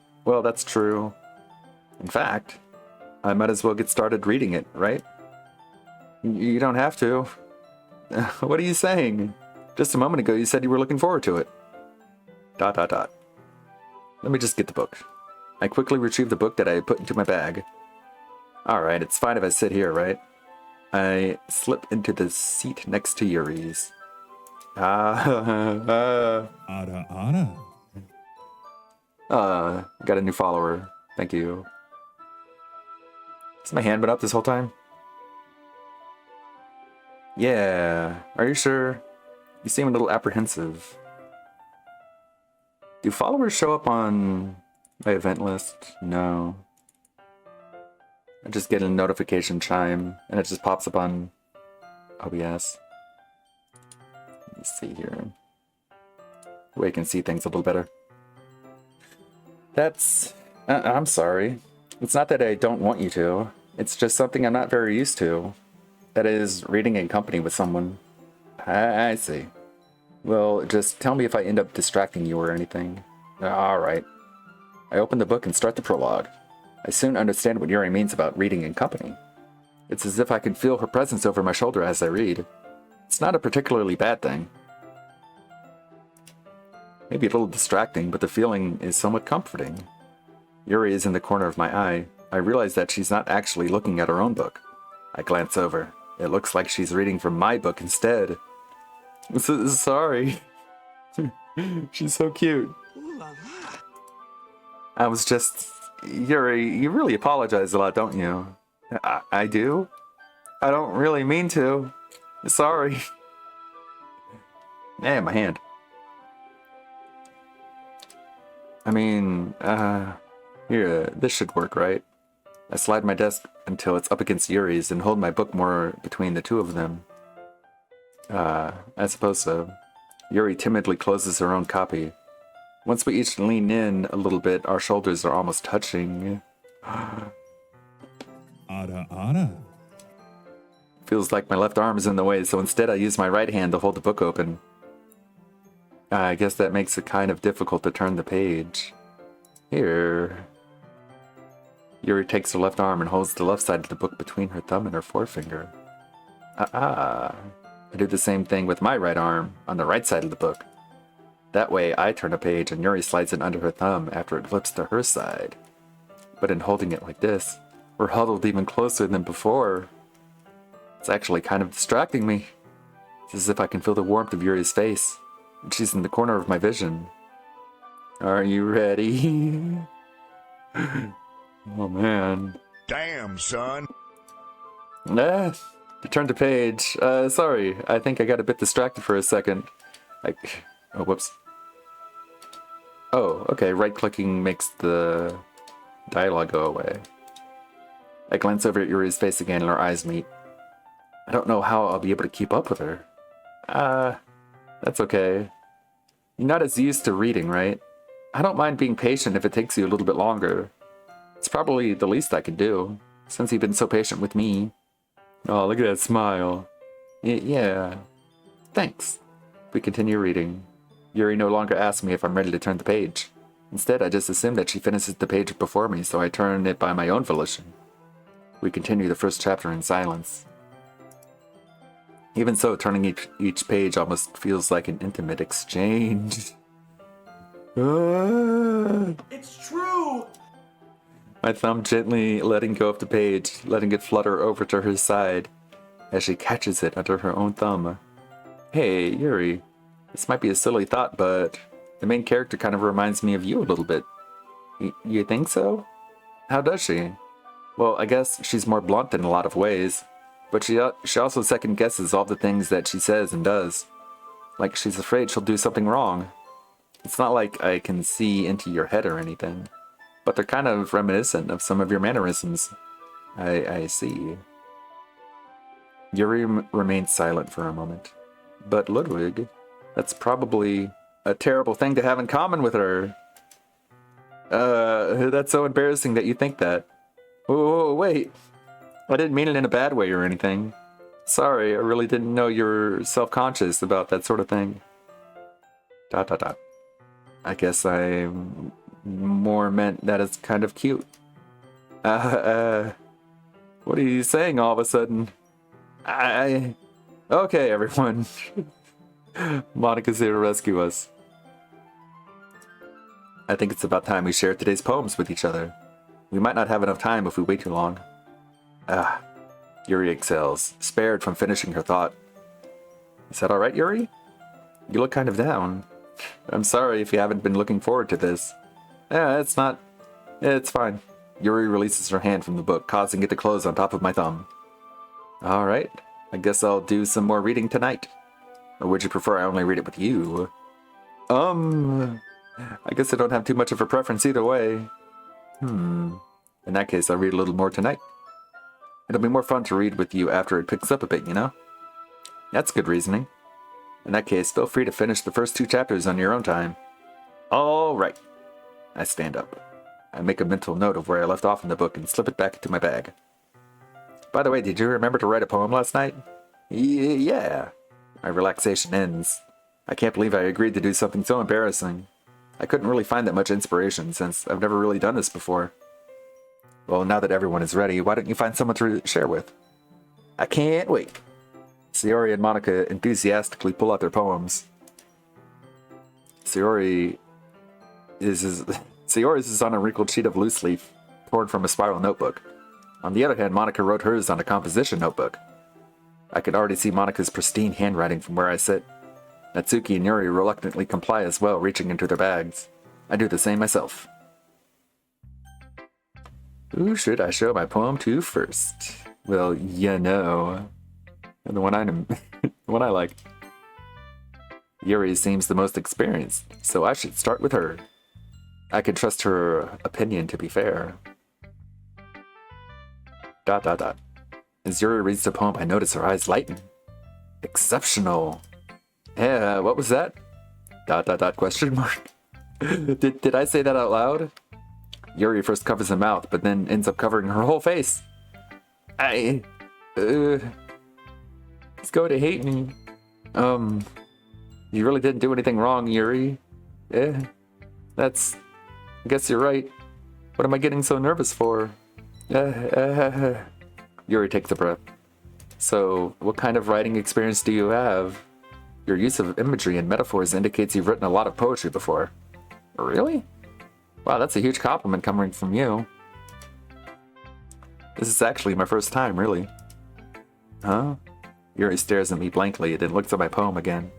true. In fact, I might as well get started reading it, right? You don't have to. What are you saying? Just a moment ago you said you were looking forward to it. ... Let me just get the book. I quickly retrieve the book that I put into my bag. Alright, it's fine if I sit here, right? I slip into the seat next to Yuri's. Ara. Got a new follower. Thank you. Has my hand been up this whole time? Yeah. Are you sure? You seem a little apprehensive. Do followers show up on my event list? No. I just get a notification chime, and it just pops up on OBS. Let me see here. The way I can see things a little better. That's... I'm sorry. It's not that I don't want you to. It's just something I'm not very used to. That is, reading in company with someone. I see. Well, just tell me if I end up distracting you or anything. Alright. I open the book and start the prologue. I soon understand what Yuri means about reading in company. It's as if I can feel her presence over my shoulder as I read. It's not a particularly bad thing. Maybe a little distracting, but the feeling is somewhat comforting. Yuri is in the corner of my eye. I realize that she's not actually looking at her own book. I glance over. It looks like she's reading from my book instead. Sorry. She's so cute. I was just... Yuri, you really apologize a lot, don't you? I do? I don't really mean to. Sorry. Man, my hand. I mean, here, this should work, right? I slide my desk until it's up against Yuri's and hold my book more between the two of them. I suppose so. Yuri timidly closes her own copy. Once we each lean in a little bit, our shoulders are almost touching. Ara. Feels like my left arm is in the way, so instead I use my right hand to hold the book open. I guess that makes it kind of difficult to turn the page. Here. Yuri takes her left arm and holds the left side of the book between her thumb and her forefinger. I do the same thing with my right arm on the right side of the book. That way I turn a page and Yuri slides it under her thumb after it flips to her side. But in holding it like this, we're huddled even closer than before. It's actually kind of distracting me. It's as if I can feel the warmth of Yuri's face. And she's in the corner of my vision. Are you ready? Oh man. Damn, son. To turn the page. Sorry, I think I got a bit distracted for a second. Oh, whoops. Oh, okay, right-clicking makes the dialogue go away. I glance over at Yuri's face again and our eyes meet. I don't know how I'll be able to keep up with her. That's okay. You're not as used to reading, right? I don't mind being patient if it takes you a little bit longer. It's probably the least I can do, since you've been so patient with me. Oh, look at that smile. Yeah. Thanks. We continue reading. Yuri no longer asks me if I'm ready to turn the page. Instead, I just assume that she finishes the page before me, so I turn it by my own volition. We continue the first chapter in silence. Even so, turning each page almost feels like an intimate exchange. It's true! My thumb gently letting go of the page, letting it flutter over to her side, as she catches it under her own thumb. Hey, Yuri. This might be a silly thought, but the main character kind of reminds me of you a little bit. You think so? How does she? Well, I guess she's more blunt in a lot of ways, but she also second guesses all the things that she says and does. Like she's afraid she'll do something wrong. It's not like I can see into your head or anything, but they're kind of reminiscent of some of your mannerisms. I see. Yuri remains silent for a moment. But Ludwig, that's probably a terrible thing to have in common with her. That's so embarrassing that you think that. Whoa, wait. I didn't mean it in a bad way or anything. Sorry, I really didn't know you were self-conscious about that sort of thing. ... I guess I more meant that it's kind of cute. What are you saying all of a sudden? Okay, everyone. Monica's here to rescue us. I think it's about time we share today's poems with each other. We might not have enough time if we wait too long. Yuri exhales, spared from finishing her thought. Is that alright, Yuri? You look kind of down. I'm sorry if you haven't been looking forward to this. It's fine. Yuri releases her hand from the book, causing it to close on top of my thumb. Alright, I guess I'll do some more reading tonight. Or would you prefer I only read it with you? I guess I don't have too much of a preference either way. In that case, I'll read a little more tonight. It'll be more fun to read with you after it picks up a bit, you know? That's good reasoning. In that case, feel free to finish the first 2 chapters on your own time. All right. I stand up. I make a mental note of where I left off in the book and slip it back into my bag. By the way, did you remember to write a poem last night? Yeah. My relaxation ends. I can't believe I agreed to do something so embarrassing. I couldn't really find that much inspiration since I've never really done this before. Well, now that everyone is ready, why don't you find someone to share with? I can't wait. Sayori and Monica enthusiastically pull out their poems. Sayori's is on a wrinkled sheet of loose leaf, torn from a spiral notebook. On the other hand, Monica wrote hers on a composition notebook. I could already see Monika's pristine handwriting from where I sit. Natsuki and Yuri reluctantly comply as well, reaching into their bags. I do the same myself. Who should I show my poem to first? Well, you know, the one the one I like. Yuri seems the most experienced, so I should start with her. I can trust her opinion to be fair. ... As Yuri reads the poem, I notice her eyes lighten. Exceptional. Yeah, what was that? ... question mark. Did I say that out loud? Yuri first covers her mouth, but then ends up covering her whole face. He's going to hate me. You really didn't do anything wrong, Yuri. I guess you're right. What am I getting so nervous for? Yuri takes a breath. So, what kind of writing experience do you have? Your use of imagery and metaphors indicates you've written a lot of poetry before. Really? Wow, that's a huge compliment coming from you. This is actually my first time, really. Huh? Yuri stares at me blankly, then looks at my poem again.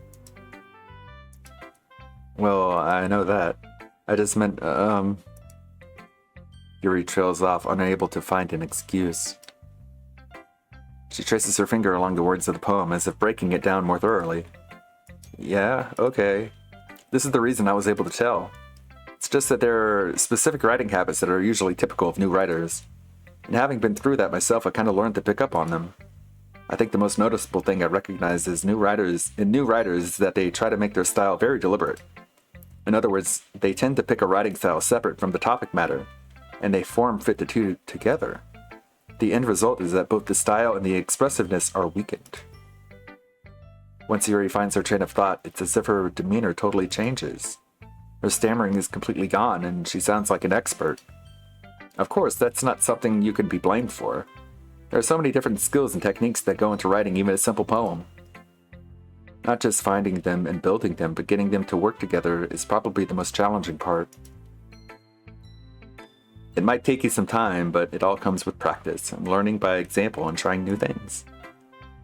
Well, I know that. I just meant, Yuri trails off, unable to find an excuse. She traces her finger along the words of the poem, as if breaking it down more thoroughly. Yeah, okay. This is the reason I was able to tell. It's just that there are specific writing habits that are usually typical of new writers. And having been through that myself, I kind of learned to pick up on them. I think the most noticeable thing I recognize in new writers is that they try to make their style very deliberate. In other words, they tend to pick a writing style separate from the topic matter, and they fit the two together. The end result is that both the style and the expressiveness are weakened. Once Yuri finds her train of thought, it's as if her demeanor totally changes. Her stammering is completely gone, and she sounds like an expert. Of course, that's not something you can be blamed for. There are so many different skills and techniques that go into writing even a simple poem. Not just finding them and building them, but getting them to work together is probably the most challenging part. It might take you some time, but it all comes with practice and learning by example and trying new things.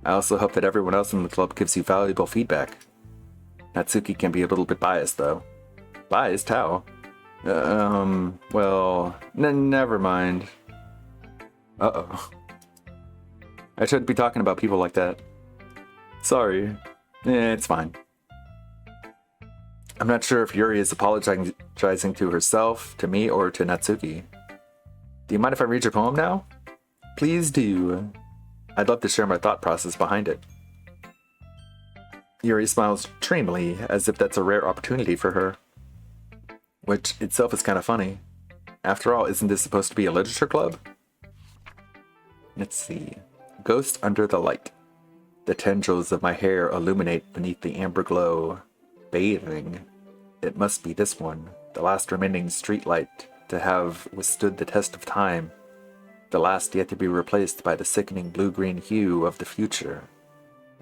I also hope that everyone else in the club gives you valuable feedback. Natsuki can be a little bit biased, though. Biased? How? Well, never mind. Uh-oh. I shouldn't be talking about people like that. Sorry. It's fine. I'm not sure if Yuri is apologizing to herself, to me, or to Natsuki. Do you mind if I read your poem now? Please do. I'd love to share my thought process behind it. Yuri smiles dreamily, as if that's a rare opportunity for her. Which itself is kind of funny. After all, isn't this supposed to be a literature club? Let's see. Ghost under the light. The tendrils of my hair illuminate beneath the amber glow. Bathing. It must be this one, the last remaining streetlight to have withstood the test of time. The last yet to be replaced by the sickening blue-green hue of the future.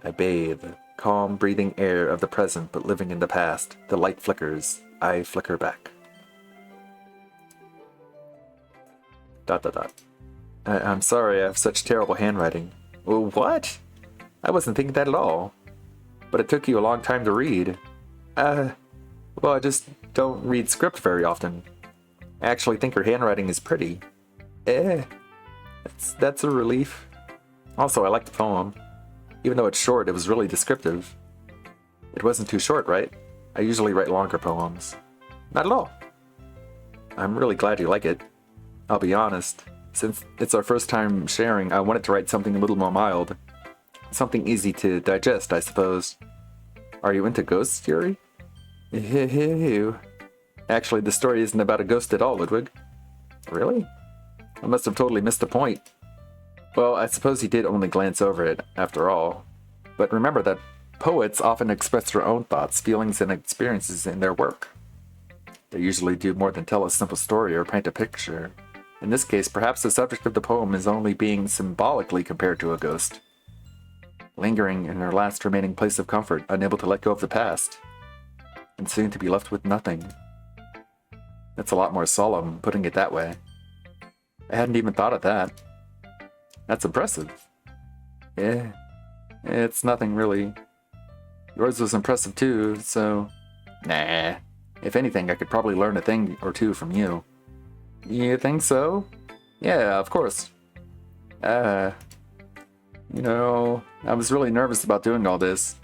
I bathe, calm breathing air of the present but living in the past. The light flickers, I flicker back. ... I'm sorry I have such terrible handwriting. What? I wasn't thinking that at all. But it took you a long time to read. Well, I just don't read script very often. I actually think your handwriting is pretty. That's a relief. Also, I like the poem. Even though it's short, it was really descriptive. It wasn't too short, right? I usually write longer poems. Not at all. I'm really glad you like it. I'll be honest. Since it's our first time sharing, I wanted to write something a little more mild. Something easy to digest, I suppose. Are you into ghosts, Yuri? Actually, the story isn't about a ghost at all, Ludwig. Really? I must have totally missed the point. Well, I suppose he did only glance over it, after all. But remember that poets often express their own thoughts, feelings, and experiences in their work. They usually do more than tell a simple story or paint a picture. In this case, perhaps the subject of the poem is only being symbolically compared to a ghost. Lingering in her last remaining place of comfort, unable to let go of the past. And soon to be left with nothing. That's a lot more solemn, putting it that way. I hadn't even thought of that. That's impressive. Yeah. It's nothing really. Yours was impressive too, so... Nah. If anything, I could probably learn a thing or two from you. You think so? Yeah, of course. You know, I was really nervous about doing all this,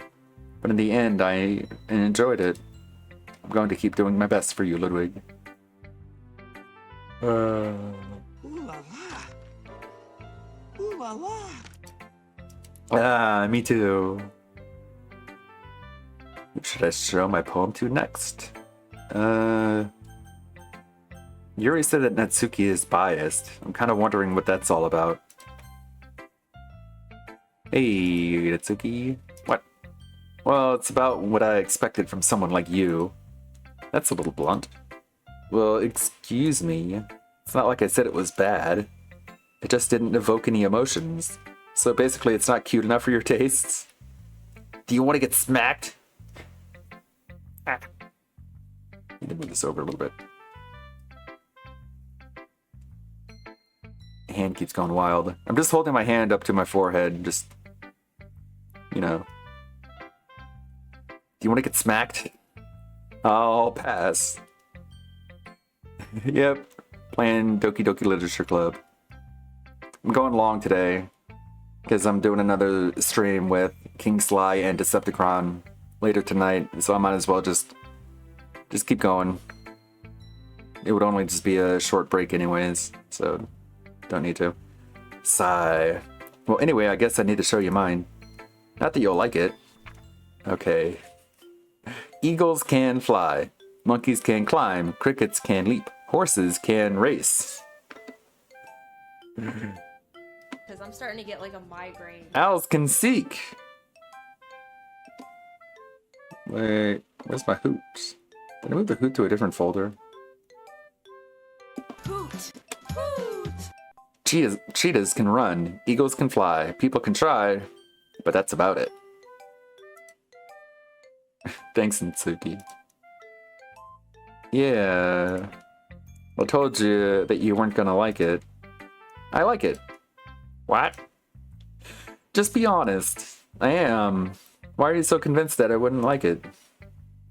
but in the end, I enjoyed it. I'm going to keep doing my best for you, Ludwig. Ooh la la. Ooh la la. Me too. Who should I show my poem to next? Yuri said that Natsuki is biased. I'm kind of wondering what that's all about. Hey, Natsuki. What? Well, it's about what I expected from someone like you. That's a little blunt. Well, excuse me. It's not like I said it was bad. It just didn't evoke any emotions. So basically, it's not cute enough for your tastes. Do you want to get smacked? Ah. Need to move this over a little bit. Hand keeps going wild. I'm just holding my hand up to my forehead, just, you know. Do you want to get smacked? I'll pass. Yep, playing Doki Doki Literature Club. I'm going long today, because I'm doing another stream with King Sly and Decepticon later tonight, so I might as well just keep going. It would only just be a short break anyways, so don't need to. Sigh. Well, anyway, I guess I need to show you mine. Not that you'll like it. Okay. Eagles can fly. Monkeys can climb. Crickets can leap. Horses can race. Because I'm starting to get like a migraine. Owls can seek. Wait, where's my hoots? Did I move the hoot to a different folder? Hoot! Hoot! Cheetahs can run. Eagles can fly. People can try. But that's about it. Thanks, Natsuki. Yeah. I told you that you weren't gonna like it. I like it. What? Just be honest. I am. Why are you so convinced that I wouldn't like it?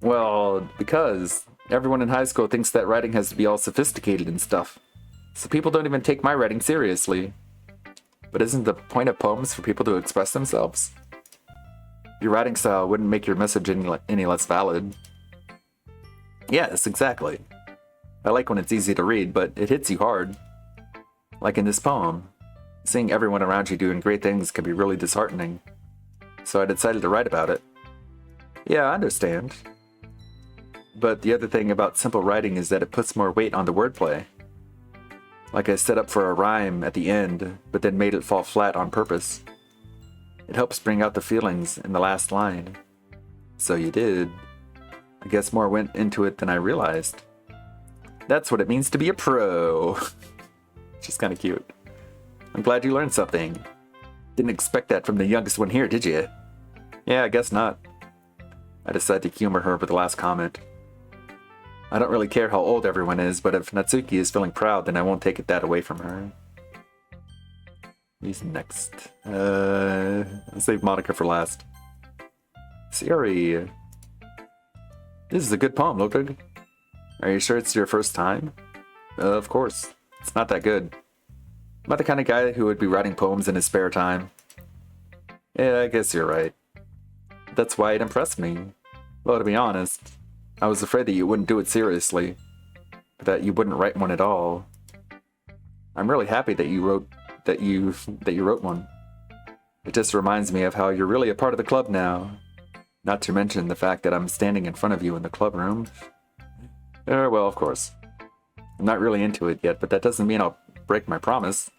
Well, because everyone in high school thinks that writing has to be all sophisticated and stuff. So people don't even take my writing seriously. But isn't the point of poems for people to express themselves? Your writing style wouldn't make your message any less valid. Yes, exactly. I like when it's easy to read, but it hits you hard. Like in this poem. Seeing everyone around you doing great things can be really disheartening. So I decided to write about it. Yeah, I understand. But the other thing about simple writing is that it puts more weight on the wordplay. Like I set up for a rhyme at the end, but then made it fall flat on purpose. It helps bring out the feelings in the last line. So you did. I guess more went into it than I realized. That's what it means to be a pro. Just kind of cute. I'm glad you learned something. Didn't expect that from the youngest one here, did you? Yeah, I guess not. I decided to humor her with the last comment. I don't really care how old everyone is, but if Natsuki is feeling proud, then I won't take that away from her. Who's next? I'll save Monica for last. Siri. This is a good poem, Ludwig. Are you sure it's your first time? Of course. It's not that good. I'm not the kind of guy who would be writing poems in his spare time. Yeah, I guess you're right. That's why it impressed me. Well, to be honest, I was afraid that you wouldn't do it seriously. That you wouldn't write one at all. I'm really happy that you wrote one. It just reminds me of how you're really a part of the club now. Not to mention the fact that I'm standing in front of you in the club room. Well, of course. I'm not really into it yet, but that doesn't mean I'll break my promise.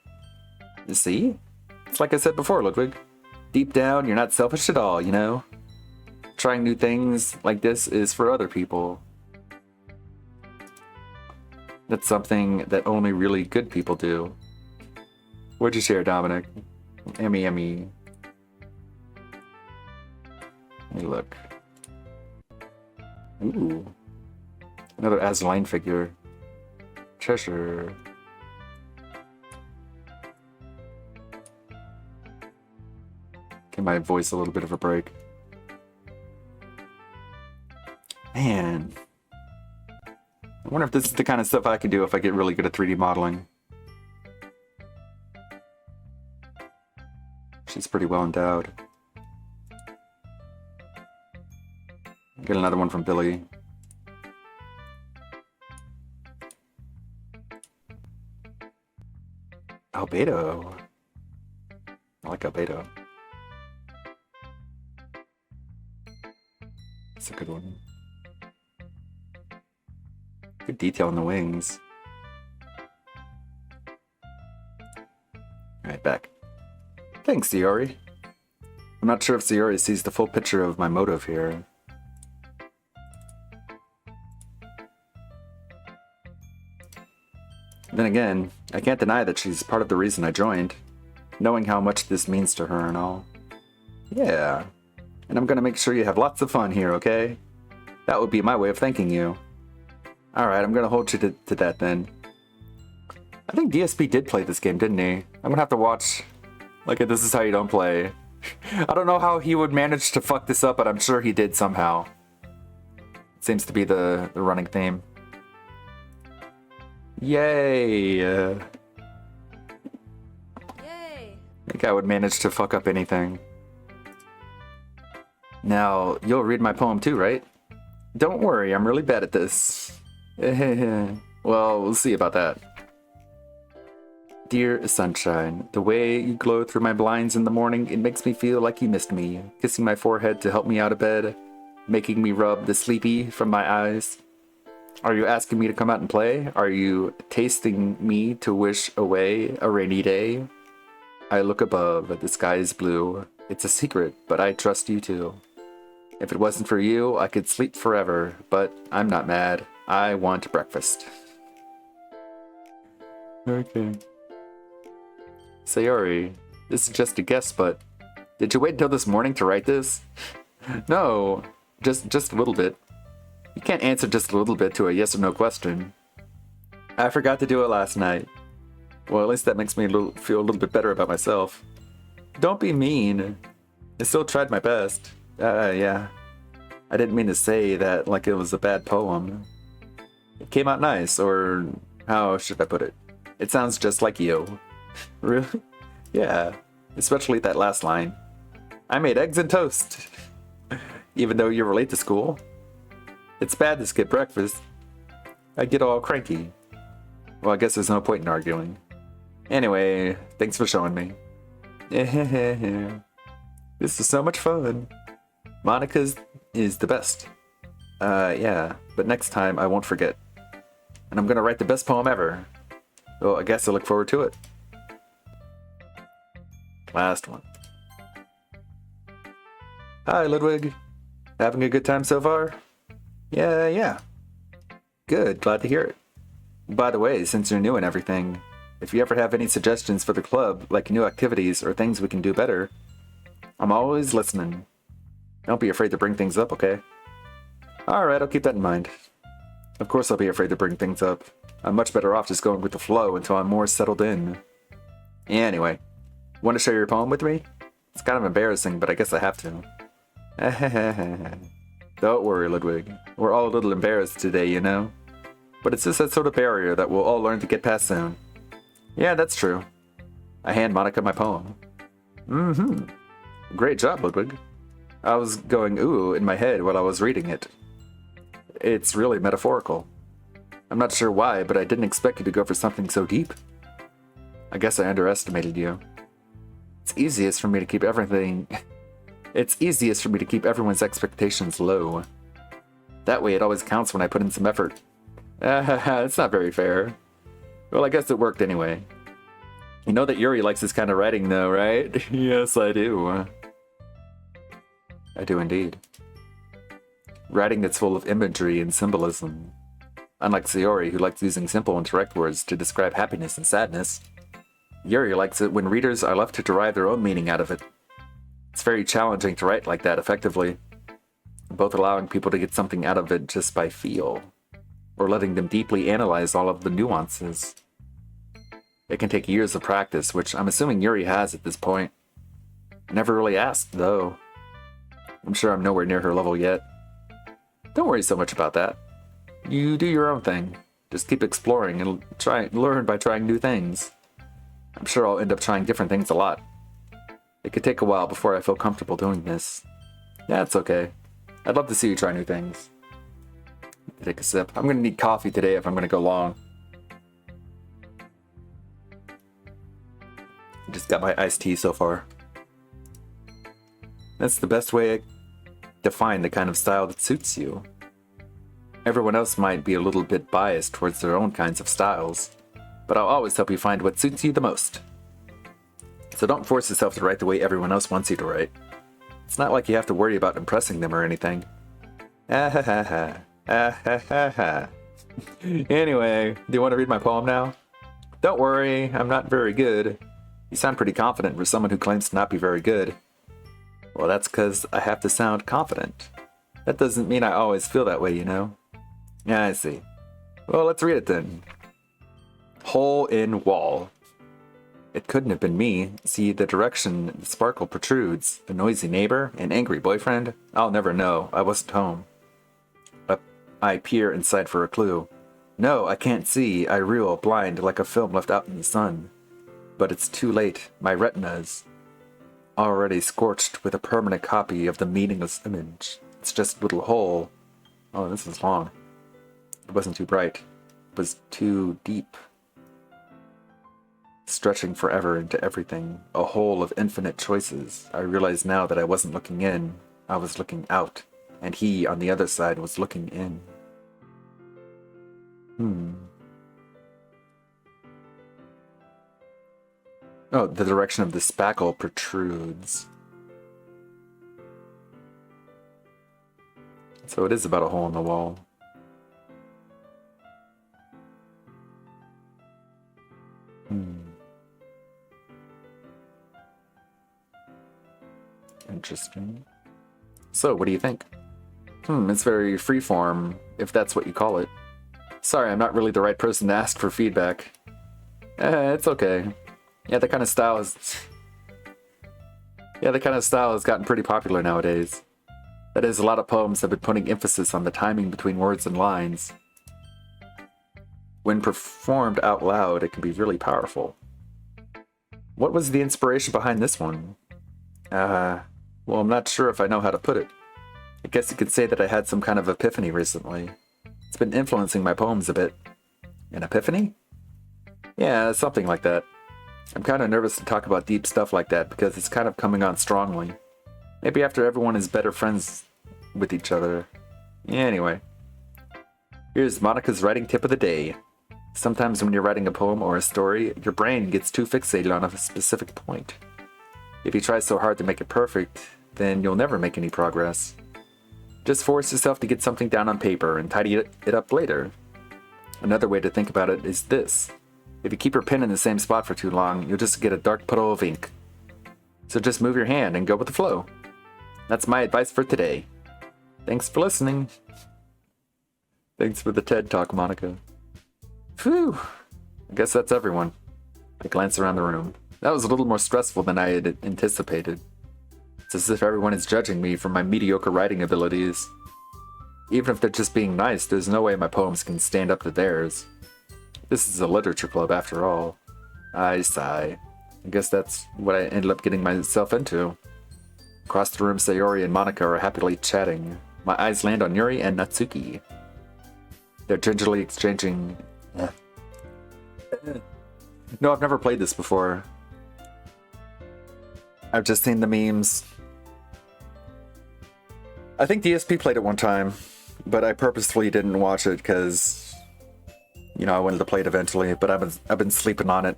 You see? It's like I said before, Ludwig. Deep down, you're not selfish at all, you know? Trying new things like this is for other people. That's something that only really good people do. What'd you share, Dominic? Emmy. Let me look. Ooh. Another Azline figure. Treasure. Can my voice a little bit of a break. Man. I wonder if this is the kind of stuff I could do if I get really good at 3D modeling. She's pretty well endowed. Get another one from Billy. Albedo. I like Albedo. It's a good one. Good detail in the wings. Alright, back. Thanks, Sayori. I'm not sure if Sayori sees the full picture of my motive here. Then again, I can't deny that she's part of the reason I joined, knowing how much this means to her and all. Yeah, and I'm gonna make sure you have lots of fun here, okay? That would be my way of thanking you. Alright, I'm gonna hold you to that then. I think DSP did play this game, didn't he? I'm gonna have to watch. Like, this is how you don't play. I don't know how he would manage to fuck this up, but I'm sure he did somehow. It seems to be the running theme. Yay! Yay! I think I would manage to fuck up anything. Now, you'll read my poem too, right? Don't worry, I'm really bad at this. Well, we'll see about that. Dear sunshine, the way you glow through my blinds in the morning, it makes me feel like you missed me, kissing my forehead to help me out of bed, making me rub the sleepy from my eyes. Are you asking me to come out and play? Are you tasting me to wish away a rainy day? I look above, the sky is blue. It's a secret, but I trust you too. If it wasn't for you, I could sleep forever, but I'm not mad. I want breakfast. Okay. Sayori, this is just a guess, but did you wait until this morning to write this? No, just a little bit. You can't answer just a little bit to a yes or no question. I forgot to do it last night. Well, at least that makes me feel a little bit better about myself. Don't be mean. I still tried my best. Yeah. I didn't mean to say that like it was a bad poem. It came out nice, or how should I put it? It sounds just like you. Really? Yeah, especially that last line. I made eggs and toast. Even though you were late to school. It's bad to skip breakfast. I get all cranky. Well, I guess there's no point in arguing. Anyway, thanks for showing me. This is so much fun. Monica's is the best. Yeah, but next time I won't forget. And I'm gonna write the best poem ever. Well, I guess I look forward to it. Last one. Hi, Ludwig. Having a good time so far? Yeah. Good, glad to hear it. By the way, since you're new and everything, if you ever have any suggestions for the club, like new activities or things we can do better, I'm always listening. Don't be afraid to bring things up, okay? Alright, I'll keep that in mind. Of course I'll be afraid to bring things up. I'm much better off just going with the flow until I'm more settled in. Anyway, want to share your poem with me? It's kind of embarrassing, but I guess I have to. Don't worry, Ludwig. We're all a little embarrassed today, you know? But it's just that sort of barrier that we'll all learn to get past soon. Yeah, that's true. I hand Monica my poem. Great job, Ludwig. I was going ooh in my head while I was reading it. It's really metaphorical. I'm not sure why, but I didn't expect you to go for something so deep. I guess I underestimated you. It's easiest for me to keep everyone's expectations low. That way it always counts when I put in some effort. It's not very fair. Well, I guess it worked anyway. You know that Yuri likes this kind of writing though, right? Yes, I do. I do indeed. Writing that's full of imagery and symbolism. Unlike Sayori, who likes using simple and direct words to describe happiness and sadness, Yuri likes it when readers are left to derive their own meaning out of it. It's very challenging to write like that effectively, both allowing people to get something out of it just by feel, or letting them deeply analyze all of the nuances. It can take years of practice, which I'm assuming Yuri has at this point. I never really asked, though. I'm sure I'm nowhere near her level yet. Don't worry so much about that. You do your own thing. Just keep exploring and learn by trying new things. I'm sure I'll end up trying different things a lot. It could take a while before I feel comfortable doing this. Yeah, it's okay. I'd love to see you try new things. Take a sip. I'm gonna need coffee today if I'm gonna go long. Just got my iced tea so far. That's the best way to find the kind of style that suits you. Everyone else might be a little bit biased towards their own kinds of styles, but I'll always help you find what suits you the most. So don't force yourself to write the way everyone else wants you to write. It's not like you have to worry about impressing them or anything. Ah ha ha ha. Ah ha ha ha. Anyway, do you want to read my poem now? Don't worry, I'm not very good. You sound pretty confident for someone who claims to not be very good. Well, that's because I have to sound confident. That doesn't mean I always feel that way, you know? Yeah, I see. Well, let's read it then. Hole in wall. It couldn't have been me. See, the direction the sparkle protrudes. A noisy neighbor? An angry boyfriend? I'll never know. I wasn't home. I peer inside for a clue. No, I can't see. I reel, blind, like a film left out in the sun. But it's too late. My retina's already scorched with a permanent copy of the meaningless image. It's just a little hole. Oh, this is long. It wasn't too bright. It was too deep. Stretching forever into everything. A hole of infinite choices. I realize now that I wasn't looking in. I was looking out. And he, on the other side, was looking in. Oh, the direction of the spackle protrudes. So it is about a hole in the wall. Interesting. So, what do you think? It's very freeform, if that's what you call it. Sorry, I'm not really the right person to ask for feedback. It's okay. Yeah, that kind of style has gotten pretty popular nowadays. That is, a lot of poems have been putting emphasis on the timing between words and lines. When performed out loud, it can be really powerful. What was the inspiration behind this one? Well, I'm not sure if I know how to put it. I guess you could say that I had some kind of epiphany recently. It's been influencing my poems a bit. An epiphany? Yeah, something like that. I'm kind of nervous to talk about deep stuff like that because it's kind of coming on strongly. Maybe after everyone is better friends with each other. Yeah, anyway. Here's Monica's writing tip of the day. Sometimes when you're writing a poem or a story, your brain gets too fixated on a specific point. If you try so hard to make it perfect, then you'll never make any progress. Just force yourself to get something down on paper and tidy it up later. Another way to think about it is this. If you keep your pen in the same spot for too long, you'll just get a dark puddle of ink. So just move your hand and go with the flow. That's my advice for today. Thanks for listening. Thanks for the TED Talk, Monica. Phew. I guess that's everyone. I glance around the room. That was a little more stressful than I had anticipated. It's as if everyone is judging me for my mediocre writing abilities. Even if they're just being nice, there's no way my poems can stand up to theirs. This is a literature club after all. I sigh. I guess that's what I ended up getting myself into. Across the room, Sayori and Monica are happily chatting. My eyes land on Yuri and Natsuki. They're gingerly exchanging... No, I've never played this before. I've just seen the memes. I think DSP played it one time, but I purposefully didn't watch it because, you know, I wanted to play it eventually, but I've been sleeping on it.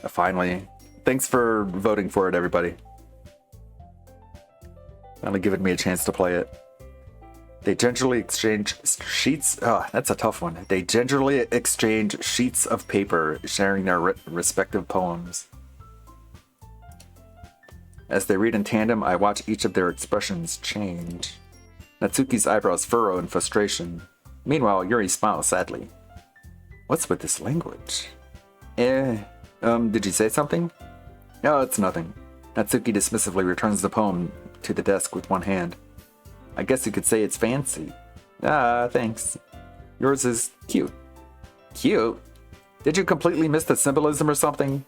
Finally. Thanks for voting for it, everybody. Finally giving me a chance to play it. They gingerly exchange sheets... Oh, that's a tough one. They gingerly exchange sheets of paper, sharing their respective poems. As they read in tandem, I watch each of their expressions change. Natsuki's eyebrows furrow in frustration. Meanwhile, Yuri smiles sadly. What's with this language? Did you say something? No, it's nothing. Natsuki dismissively returns the poem to the desk with one hand. I guess you could say it's fancy. Ah, thanks. Yours is cute. Cute? Did you completely miss the symbolism or something?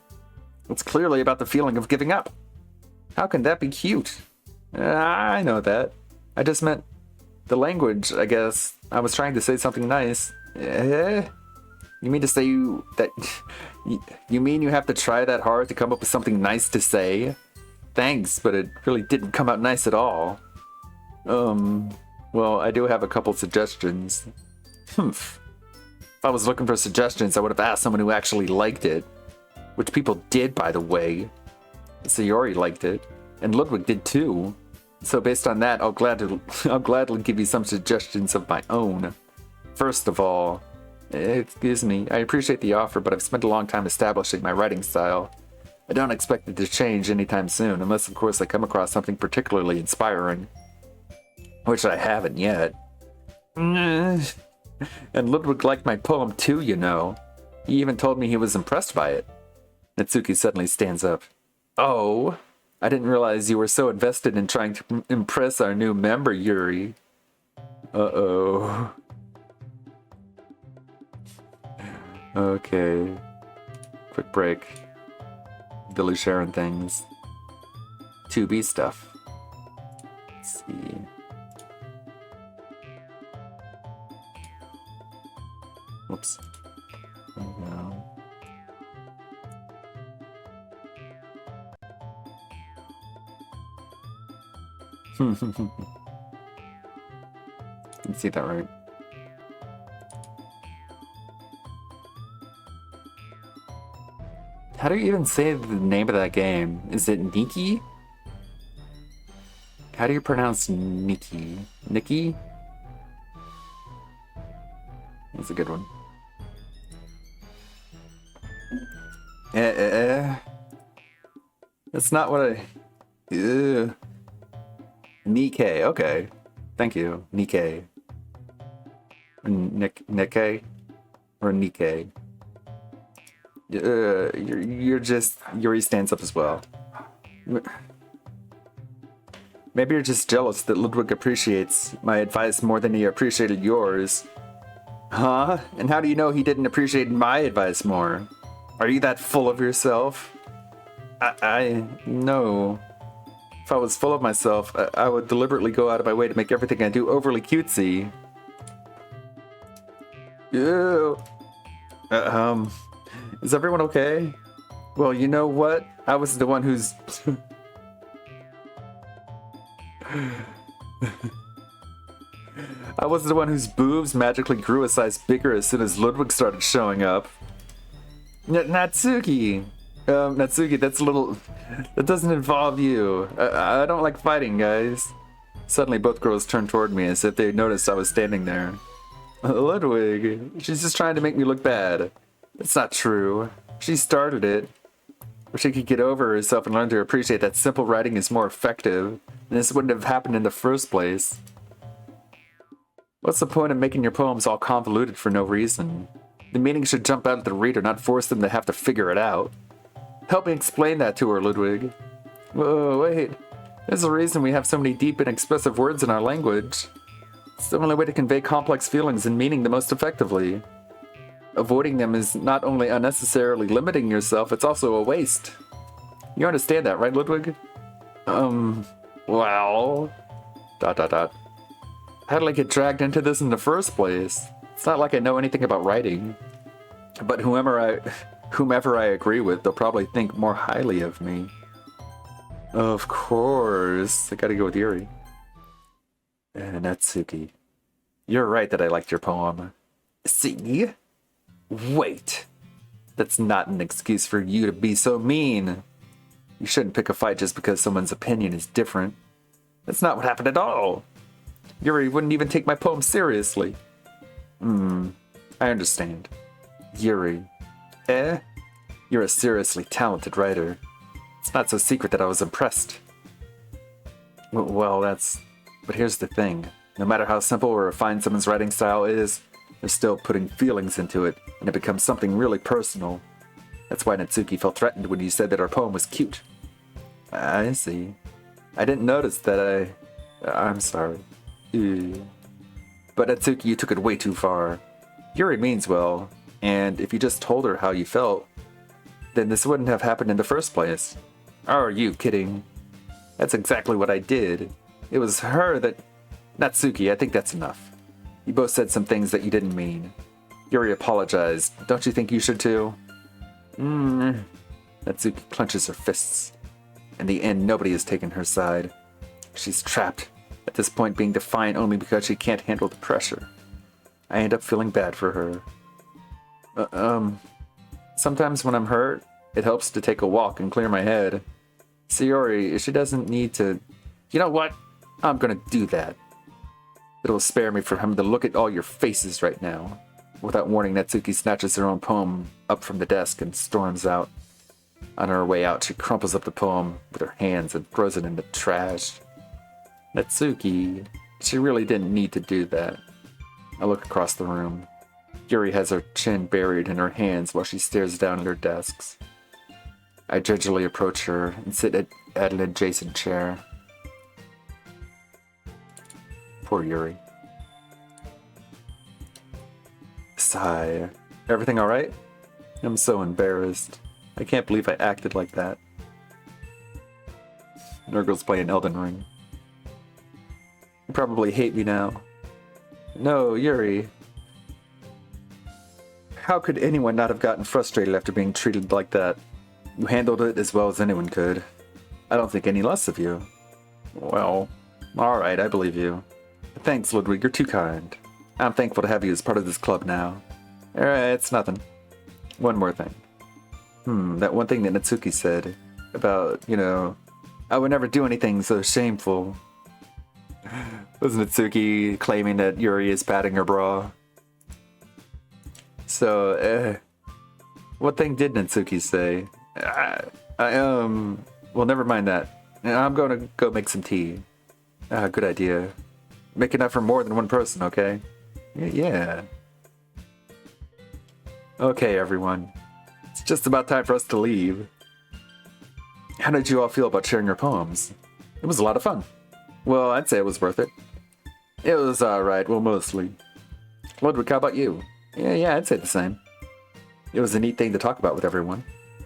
It's clearly about the feeling of giving up. How can that be cute? I know that. I just meant the language, I guess. I was trying to say something nice. You mean to say you mean you have to try that hard to come up with something nice to say? Thanks, but it really didn't come out nice at all. Well, I do have a couple suggestions. If I was looking for suggestions, I would have asked someone who actually liked it. Which people did, by the way. Sayori liked it, and Ludwig did too. So based on that, I'll gladly give you some suggestions of my own. First of all, excuse me, I appreciate the offer, but I've spent a long time establishing my writing style. I don't expect it to change anytime soon, unless of course I come across something particularly inspiring. Which I haven't yet. And Ludwig liked my poem too, you know. He even told me he was impressed by it. Natsuki suddenly stands up. Oh, I didn't realize you were so invested in trying to impress our new member, Yuri. Uh-oh. Okay. Quick break. Billy sharing things. 2B stuff. Let's see. Whoops. No. You can see that, right? How do you even say the name of that game? Is it Nikki? How do you pronounce Nikki? Nikki? That's a good one. That's not what I... Nikkei, okay. Thank you, Nikkei. Nikkei? Or Nikkei? You're just... Yuri stands up as well. Maybe you're just jealous that Ludwig appreciates my advice more than he appreciated yours. Huh? And how do you know he didn't appreciate my advice more? Are you that full of yourself? No. If I was full of myself, I would deliberately go out of my way to make everything I do overly cutesy. Ew. Is everyone okay? Well, you know what? I was the one who's... I was the one whose boobs magically grew a size bigger as soon as Ludwig started showing up. Natsuki! Natsuki, that's a little... That doesn't involve you. I don't like fighting, guys. Suddenly, both girls turned toward me as if they noticed I was standing there. Ludwig, she's just trying to make me look bad. It's not true. She started it. Wish she could get over herself and learn to appreciate that simple writing is more effective, and this wouldn't have happened in the first place. What's the point of making your poems all convoluted for no reason? The meaning should jump out at the reader, not force them to have to figure it out. Help me explain that to her, Ludwig. Whoa, wait. There's a reason we have so many deep and expressive words in our language. It's the only way to convey complex feelings and meaning the most effectively. Avoiding them is not only unnecessarily limiting yourself, it's also a waste. You understand that, right, Ludwig? Well... ... How did I get dragged into this in the first place? It's not like I know anything about writing. But whomever I agree with, they'll probably think more highly of me. Of course. I gotta go with Yuri. Natsuki. You're right that I liked your poem. See? Wait. That's not an excuse for you to be so mean. You shouldn't pick a fight just because someone's opinion is different. That's not what happened at all. Yuri wouldn't even take my poem seriously. I understand. Yuri. You're a seriously talented writer. It's not so secret that I was impressed. Well, but here's the thing. No matter how simple or refined someone's writing style is, they're still putting feelings into it, and it becomes something really personal. That's why Natsuki felt threatened when you said that our poem was cute. I see. I didn't notice that I'm sorry. But Natsuki, you took it way too far. Yuri means well, and if you just told her how you felt, then this wouldn't have happened in the first place. Are you kidding? That's exactly what I did. It was her that... Natsuki, I think that's enough. You both said some things that you didn't mean. Yuri apologized. Don't you think you should too? Natsuki clenches her fists. In the end, nobody has taken her side. She's trapped, at this point being defiant only because she can't handle the pressure. I end up feeling bad for her. Sometimes when I'm hurt, it helps to take a walk and clear my head. Sayori, she doesn't need to... You know what? I'm gonna do that. It'll spare me from having to look at all your faces right now. Without warning, Natsuki snatches her own poem up from the desk and storms out. On her way out, she crumples up the poem with her hands and throws it in the trash. Natsuki, she really didn't need to do that. I look across the room. Yuri has her chin buried in her hands while she stares down at her desks. I gingerly approach her and sit at an adjacent chair. Poor Yuri. Sigh. Everything alright? I'm so embarrassed. I can't believe I acted like that. Nurgle's playing Elden Ring. You probably hate me now. No, Yuri. How could anyone not have gotten frustrated after being treated like that? You handled it as well as anyone could. I don't think any less of you. Well, alright, I believe you. Thanks, Ludwig, you're too kind. I'm thankful to have you as part of this club now. It's nothing. One more thing. That one thing that Natsuki said about, I would never do anything so shameful. Was Natsuki claiming that Yuri is patting her bra? So, what thing did Natsuki say? Well, never mind that. I'm going to go make some tea. Good idea. Make enough for more than one person, okay? Yeah. Okay, everyone. It's just about time for us to leave. How did you all feel about sharing your poems? It was a lot of fun. Well, I'd say it was worth it. It was alright, well, mostly. Ludwig, how about you? Yeah, I'd say the same. It was a neat thing to talk about with everyone.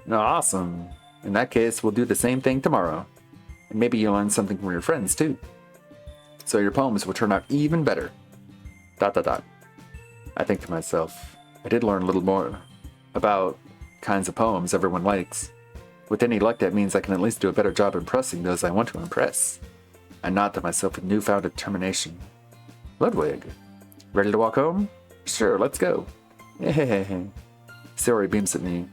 Awesome. In that case, we'll do the same thing tomorrow. And maybe you'll learn something from your friends, too. So your poems will turn out even better. ... I think to myself, I did learn a little more about kinds of poems everyone likes. With any luck, that means I can at least do a better job impressing those I want to impress. I nod to myself with newfound determination. Ludwig, ready to walk home? Sure, let's go. Sayori beams at me.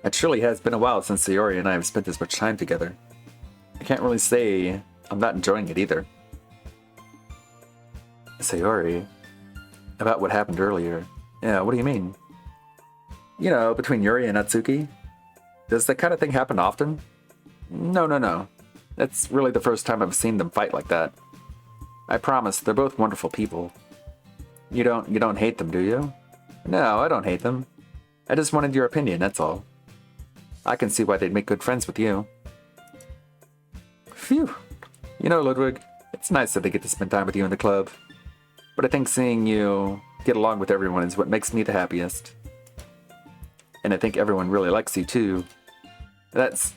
It surely has been a while since Sayori and I have spent this much time together. I can't really say I'm not enjoying it either. Sayori, about what happened earlier. Yeah, what do you mean? Between Yuri and Natsuki? Does that kind of thing happen often? No. That's really the first time I've seen them fight like that. I promise, they're both wonderful people. You don't hate them, do you? No, I don't hate them. I just wanted your opinion, that's all. I can see why they'd make good friends with you. Phew. Ludwig, it's nice that they get to spend time with you in the club. But I think seeing you get along with everyone is what makes me the happiest. And I think everyone really likes you too. That's...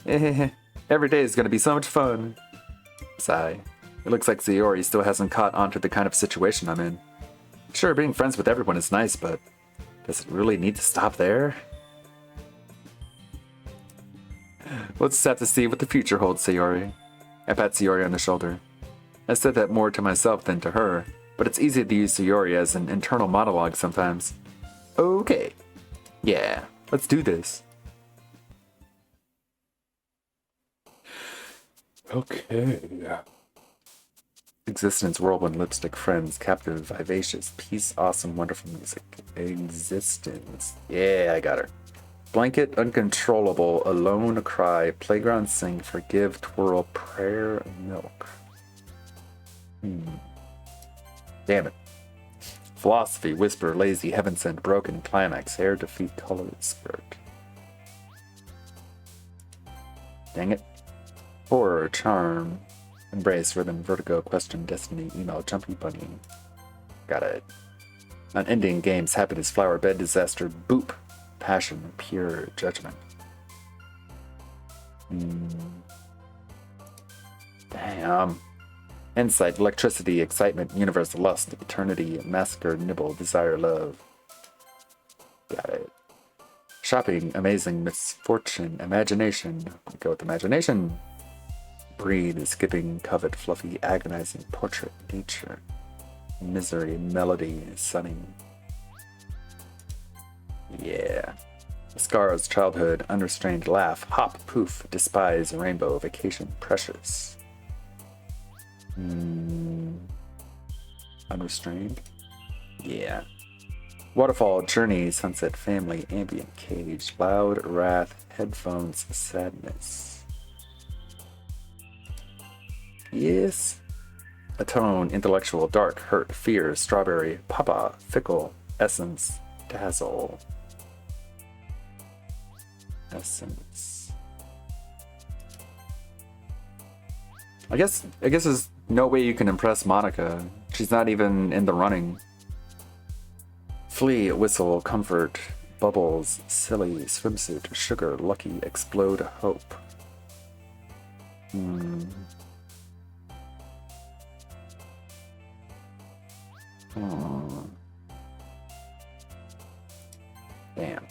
every day is going to be so much fun. Sigh. It looks like Sayori still hasn't caught on to the kind of situation I'm in. Sure, being friends with everyone is nice, but does it really need to stop there? We'll just have to see what the future holds, Sayori. I pat Sayori on the shoulder. I said that more to myself than to her, but it's easy to use Sayori as an internal monologue sometimes. Okay. Yeah, let's do this. Okay. Existence, whirlwind, lipstick, friends, captive, vivacious, peace, awesome, wonderful music. Existence. Yeah, I got her. Blanket, uncontrollable, alone, cry, playground, sing, forgive, twirl, prayer, milk. Damn it. Philosophy, whisper, lazy, heaven sent, broken, climax, hair, defeat, color, skirt. Dang it. Horror, charm, embrace, rhythm, vertigo, question, destiny, email, jumpy bunny. Got it. Unending, games, happiness, flower, bed, disaster, boop, passion, pure judgment. Damn. Insight, electricity, excitement, universe, lust, eternity, massacre, nibble, desire, love. Got it. Shopping, amazing, misfortune, imagination. Go with imagination. Breathe, skipping, covet, fluffy, agonizing, portrait, nature. Misery, melody, sunny. Yeah. Scars, childhood, unrestrained, laugh, hop, poof, despise, rainbow, vacation, precious. Unrestrained? Yeah. Waterfall, journey, sunset, family, ambient, cage, loud, wrath, headphones, sadness. Yes. Atone, intellectual, dark, hurt, fear, strawberry, papa, fickle, essence, dazzle. Essence. I guess there's no way you can impress Monica. She's not even in the running. Flee, whistle, comfort, bubbles, silly, swimsuit, sugar, lucky, explode, hope. Damn.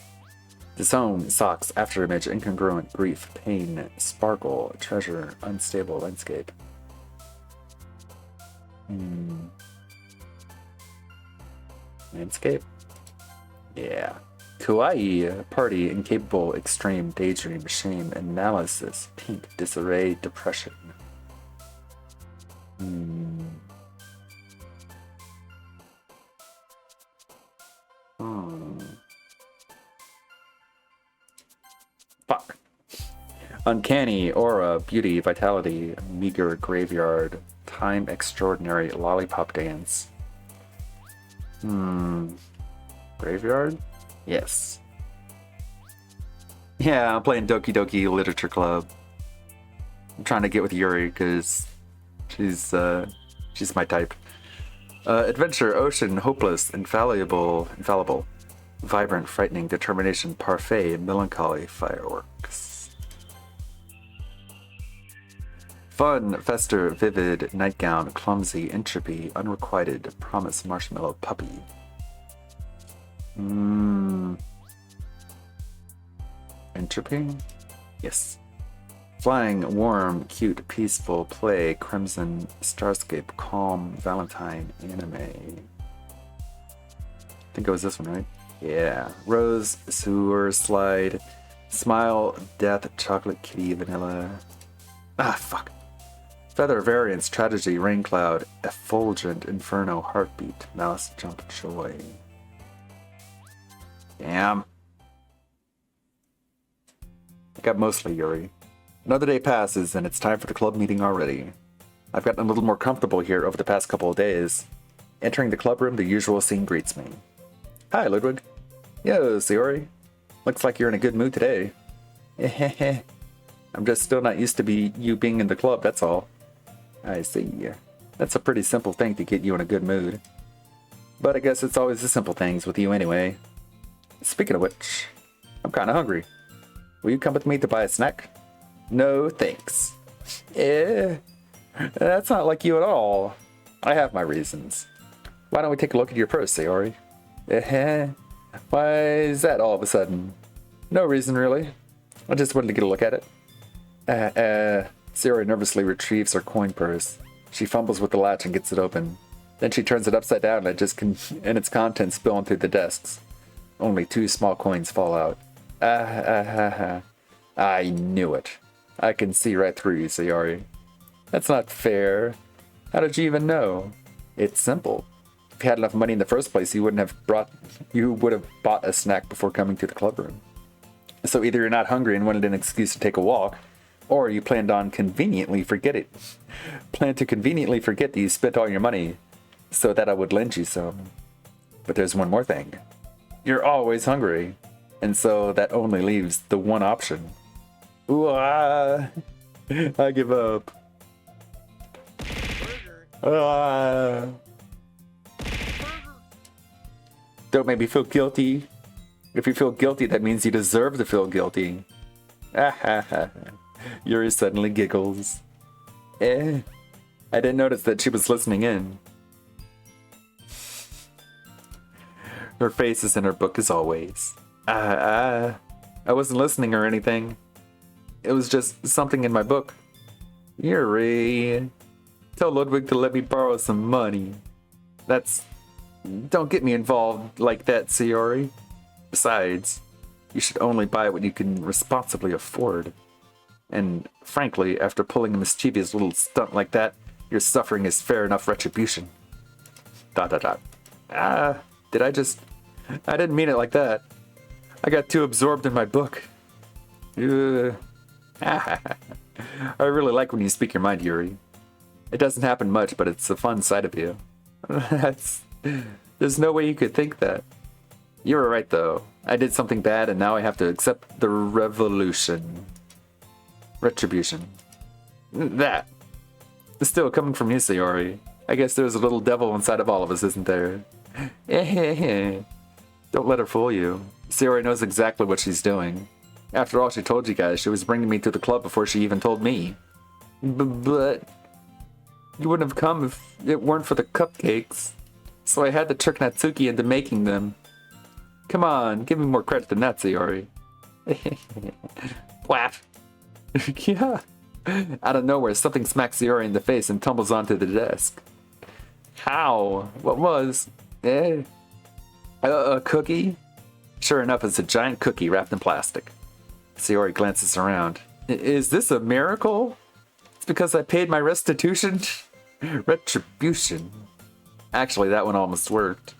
Disown, socks, afterimage, incongruent, grief, pain, sparkle, treasure, unstable, landscape. Landscape? Yeah. Kawaii, party, incapable, extreme, daydream, shame, analysis, pink, disarray, depression. Fuck. Uncanny, aura, beauty, vitality, meager, graveyard, time, extraordinary, lollipop dance. Graveyard? Yes. Yeah, I'm playing Doki Doki Literature Club. I'm trying to get with Yuri because she's my type. Adventure, ocean, hopeless, infallible, vibrant, frightening, determination, parfait, melancholy, fireworks. Fun, fester, vivid, nightgown, clumsy, entropy, unrequited, promise, marshmallow, puppy. Entropy? Yes. Flying, warm, cute, peaceful, play, crimson, starscape, calm, valentine, anime. I think it was this one, right? Yeah. Rose, sewer, slide, smile, death, chocolate, kitty, vanilla. Ah, fuck. Feather, variance, tragedy, rain cloud, effulgent, inferno, heartbeat, mouse, jump, joy. Damn. I got mostly Yuri. Another day passes and it's time for the club meeting already. I've gotten a little more comfortable here over the past couple of days. Entering the club room, the usual scene greets me. Hi, Ludwig. Yo, Sayori. Looks like you're in a good mood today. I'm just still not used to you being in the club, that's all. I see. That's a pretty simple thing to get you in a good mood. But I guess it's always the simple things with you anyway. Speaking of which, I'm kinda hungry. Will you come with me to buy a snack? No, thanks. That's not like you at all. I have my reasons. Why don't we take a look at your purse, Sayori? Why is that all of a sudden? No reason, really. I just wanted to get a look at it. Sayori nervously retrieves her coin purse. She fumbles with the latch and gets it open. Then she turns it upside down and its contents spill onto the desks. Only 2 small coins fall out. I knew it. I can see right through you, Sayori. That's not fair. How did you even know? It's simple. If you had enough money in the first place, you would have bought a snack before coming to the club room. So either you're not hungry and wanted an excuse to take a walk, or you planned to conveniently forget that you spent all your money so that I would lend you some. But there's one more thing. You're always hungry, and so that only leaves the one option. Ooh, I give up. Ah. Don't make me feel guilty. If you feel guilty, that means you deserve to feel guilty. Yuri suddenly giggles. I didn't notice that she was listening in. Her face is in her book as always. I wasn't listening or anything. It was just something in my book. Yuri, tell Ludwig to let me borrow some money. Don't get me involved like that, Sayori. Besides, you should only buy what you can responsibly afford. And frankly, after pulling a mischievous little stunt like that, your suffering is fair enough retribution. ... Did I didn't mean it like that. I got too absorbed in my book. I really like when you speak your mind, Yuri. It doesn't happen much, but it's a fun side of you. There's no way you could think that. You were right, though. I did something bad, and now I have to accept the retribution. That. Still, coming from you, Sayori. I guess there's a little devil inside of all of us, isn't there? Don't let her fool you. Sayori knows exactly what she's doing. After all, she told you guys she was bringing me to the club before she even told me. But you wouldn't have come if it weren't for the cupcakes. So I had to trick Natsuki into making them. Come on, give me more credit than that, Sayori. Whap. Yeah. Out of nowhere, something smacks Sayori in the face and tumbles onto the desk. How? What was? A cookie? Sure enough, it's a giant cookie wrapped in plastic. Sayori glances around. Is this a miracle? It's because I paid my restitution? Retribution. Actually, that one almost worked.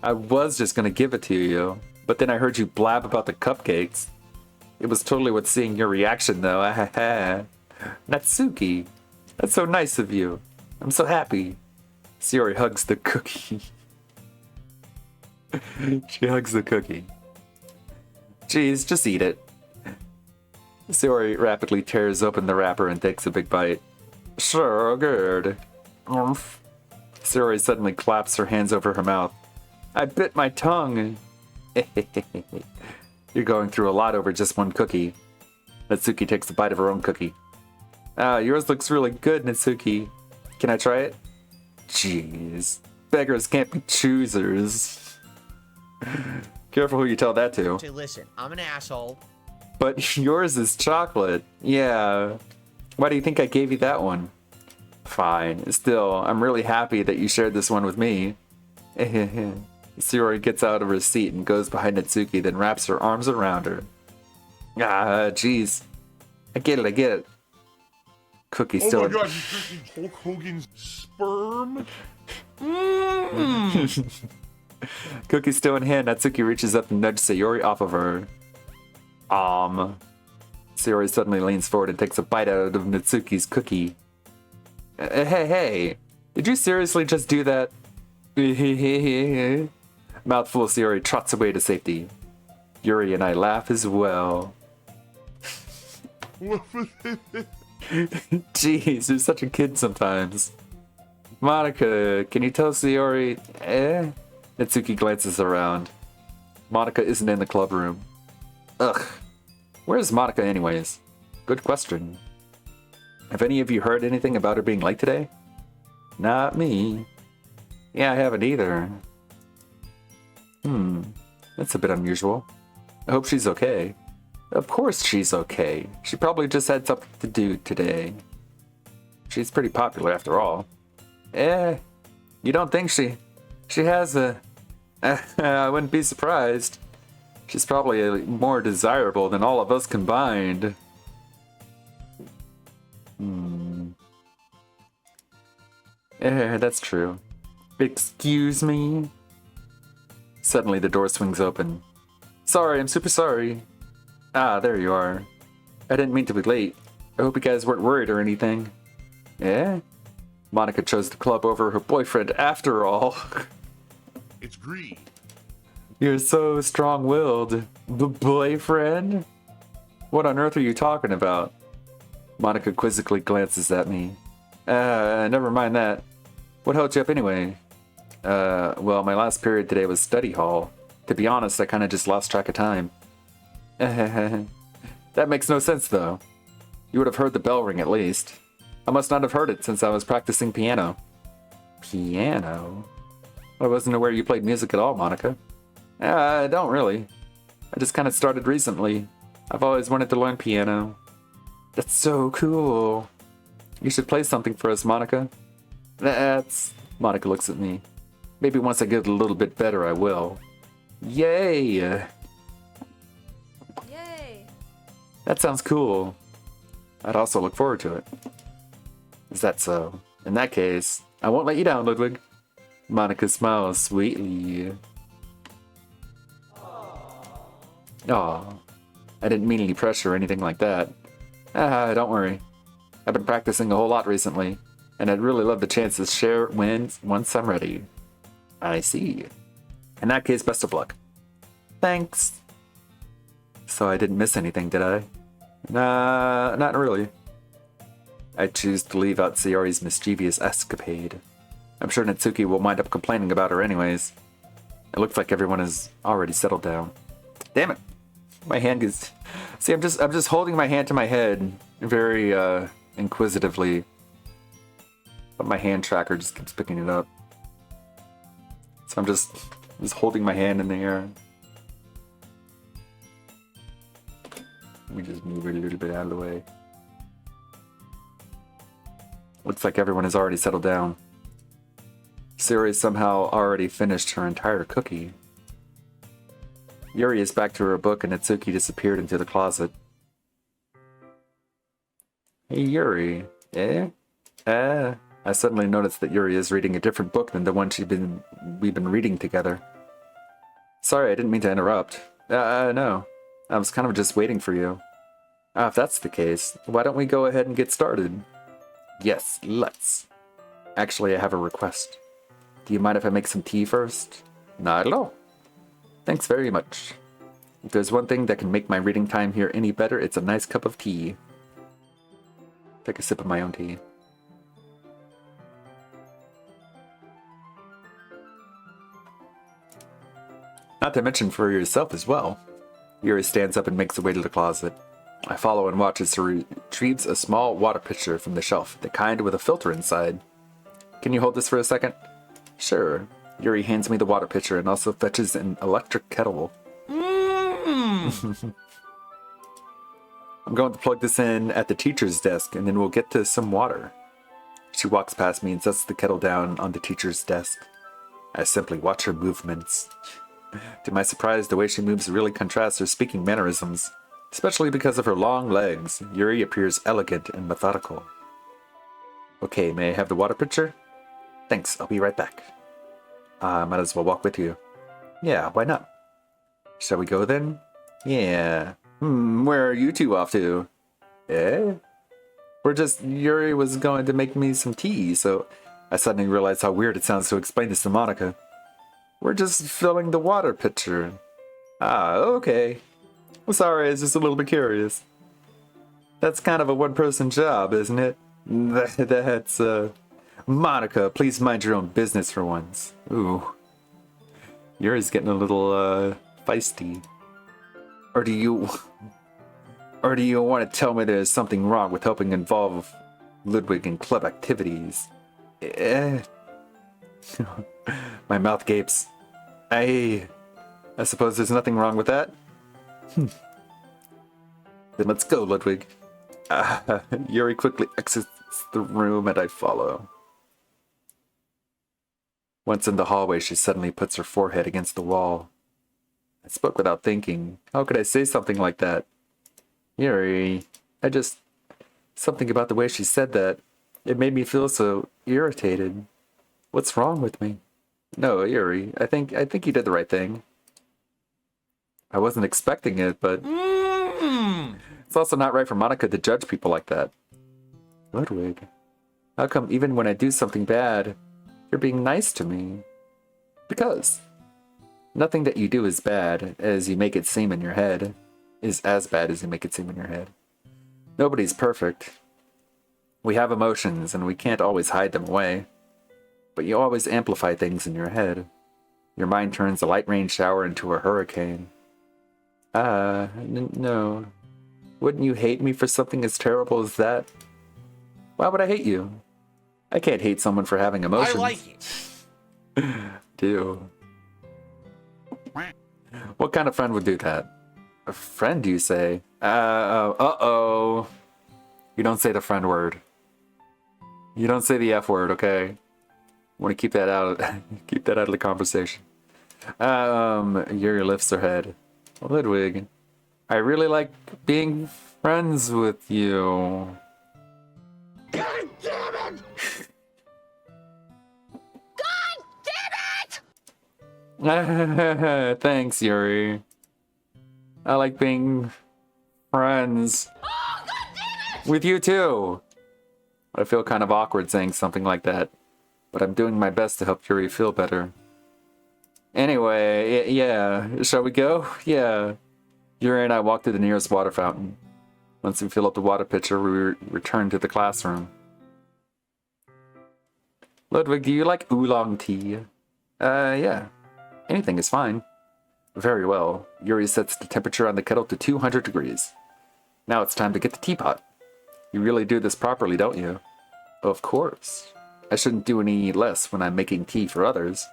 I was just gonna give it to you, but then I heard you blab about the cupcakes. It was totally worth seeing your reaction, though. Natsuki, that's so nice of you. I'm so happy. Sayori hugs the cookie. She hugs the cookie. Jeez, just eat it. Sayori rapidly tears open the wrapper and takes a big bite. Sure, good. Sayori suddenly claps her hands over her mouth. I bit my tongue. You're going through a lot over just one cookie. Natsuki takes a bite of her own cookie. Yours looks really good, Natsuki. Can I try it? Jeez. Beggars can't be choosers. Careful who you tell that to. Hey, listen, I'm an asshole. But yours is chocolate. Yeah. Why do you think I gave you that one? Fine. Still, I'm really happy that you shared this one with me. Sayori gets out of her seat and goes behind Natsuki, then wraps her arms around her. Jeez. I get it. Cookie still... Oh my god, you're drinking Hulk Hogan's sperm? Cookie still in hand, Natsuki reaches up and nudges Sayori off of her. Sayori suddenly leans forward and takes a bite out of Natsuki's cookie. Hey, did you seriously just do that? Mouthful of Sayori trots away to safety. Yuri and I laugh as well. Jeez, you're such a kid sometimes. Monica, can you tell Sayori? Natsuki glances around. Monica isn't in the club room. Ugh. Where's Monica anyways? Good question. Have any of you heard anything about her being late today? Not me. Yeah, I haven't either. That's a bit unusual. I hope she's okay. Of course she's okay. She probably just had something to do today. She's pretty popular after all. You don't think she has a... I wouldn't be surprised. She's probably more desirable than all of us combined. That's true. Excuse me? Suddenly the door swings open. Sorry, I'm super sorry. There you are. I didn't mean to be late. I hope you guys weren't worried or anything. Monica chose the club over her boyfriend after all. It's greed. You're so strong-willed. The boyfriend? What on earth are you talking about? Monica quizzically glances at me. Never mind that. What held you up anyway? Well, my last period today was study hall. To be honest, I kind of just lost track of time. That makes no sense, though. You would have heard the bell ring at least. I must not have heard it since I was practicing piano. Piano? I wasn't aware you played music at all, Monica. I don't really. I just kind of started recently. I've always wanted to learn piano. That's so cool. You should play something for us, Monica. That's... Monica looks at me. Maybe once I get a little bit better, I will. Yay! Yay! That sounds cool. I'd also look forward to it. Is that so? In that case, I won't let you down, Ludwig. Monica smiles sweetly. Aw. I didn't mean any pressure or anything like that. Don't worry. I've been practicing a whole lot recently, and I'd really love the chance to share wins once I'm ready. I see. In that case, best of luck. Thanks. So I didn't miss anything, did I? Nah, not really. I choose to leave out Sayori's mischievous escapade. I'm sure Natsuki will wind up complaining about her anyways. It looks like everyone has already settled down. Damn it! My hand is... See, I'm just holding my hand to my head very inquisitively. But my hand tracker just keeps picking it up. So I'm just holding my hand in the air. Let me just move it a little bit out of the way. Looks like everyone has already settled down. Sayori somehow already finished her entire cookie. Yuri is back to her book and Natsuki disappeared into the closet. Hey Yuri, eh? I suddenly noticed that Yuri is reading a different book than the one we've been reading together. Sorry, I didn't mean to interrupt. No. I was kind of just waiting for you. If that's the case, why don't we go ahead and get started? Yes, let's. Actually, I have a request. Do you mind if I make some tea first? Not at all. Thanks very much. If there's one thing that can make my reading time here any better, it's a nice cup of tea. Take a sip of my own tea. Not to mention for yourself as well. Yuri stands up and makes her way to the closet. I follow and watch as she retrieves a small water pitcher from the shelf, the kind with a filter inside. Can you hold this for a second? Sure. Yuri hands me the water pitcher and also fetches an electric kettle. I'm going to plug this in at the teacher's desk and then we'll get to some water. She walks past me and sets the kettle down on the teacher's desk. I simply watch her movements. To my surprise, the way she moves really contrasts her speaking mannerisms. Especially because of her long legs, Yuri appears elegant and methodical. Okay, may I have the water pitcher? Thanks, I'll be right back. Might as well walk with you. Yeah, why not? Shall we go then? Yeah. Where are you two off to? Eh? Yuri was going to make me some tea, so I suddenly realized how weird it sounds to explain this to Monica. We're just filling the water pitcher. Okay. I'm sorry, I was just a little bit curious. That's kind of a one-person job, isn't it? That's, Monica, please mind your own business for once. Ooh. Yuri's getting a little, feisty. Or do you want to tell me there's something wrong with helping involve Ludwig in club activities? My mouth gapes. I suppose there's nothing wrong with that? Then let's go, Ludwig. Yuri quickly exits the room and I follow. Once in the hallway, she suddenly puts her forehead against the wall. I spoke without thinking. How could I say something like that? Yuri, something about the way she said that. It made me feel so irritated. What's wrong with me? No, Yuri, I think you did the right thing. I wasn't expecting it, but... It's also not right for Monica to judge people like that. Ludwig, how come even when I do something bad, you're being nice to me? Because nothing that you do is bad, as you make it seem in your head. is as bad as you make it seem in your head. Nobody's perfect. We have emotions, and we can't always hide them away. But you always amplify things in your head. Your mind turns a light rain shower into a hurricane. No. Wouldn't you hate me for something as terrible as that? Why would I hate you? I can't hate someone for having emotions. I like it. Do. What kind of friend would do that? A friend, you say? Uh-oh. You don't say the friend word. You don't say the F word, okay? Want to keep that out of the conversation. Yuri lifts her head. Ludwig, I really like being friends with you. God damn it! Thanks, Yuri. I like being friends with you too. I feel kind of awkward saying something like that, but I'm doing my best to help Yuri feel better. Anyway, yeah, shall we go? Yeah. Yuri and I walk to the nearest water fountain. Once we fill up the water pitcher, we return to the classroom. Ludwig, do you like oolong tea? Yeah. Anything is fine. Very well. Yuri sets the temperature on the kettle to 200 degrees. Now it's time to get the teapot. You really do this properly, don't you? Of course. I shouldn't do any less when I'm making tea for others.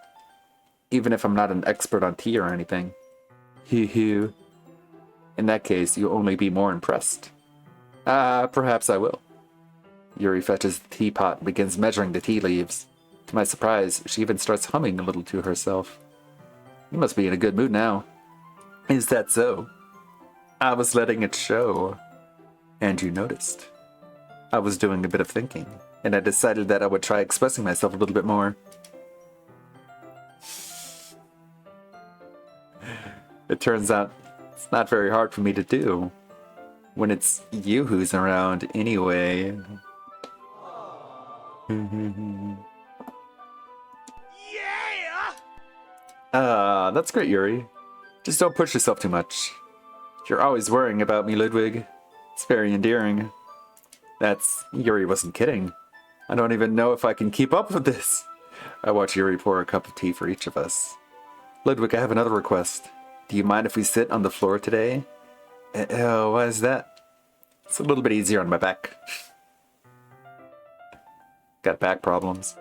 Even if I'm not an expert on tea or anything. Hee. In that case, you'll only be more impressed. Perhaps I will. Yuri fetches the teapot and begins measuring the tea leaves. To my surprise, she even starts humming a little to herself. You must be in a good mood now. Is that so? I was letting it show. And you noticed. I was doing a bit of thinking, and I decided that I would try expressing myself a little bit more. It turns out it's not very hard for me to do. When it's you who's around anyway. That's great, Yuri. Just don't push yourself too much. You're always worrying about me, Ludwig. It's very endearing. Yuri wasn't kidding. I don't even know if I can keep up with this. I watch Yuri pour a cup of tea for each of us. Ludwig, I have another request. Do you mind if we sit on the floor today? Why is that? It's a little bit easier on my back. Got back problems.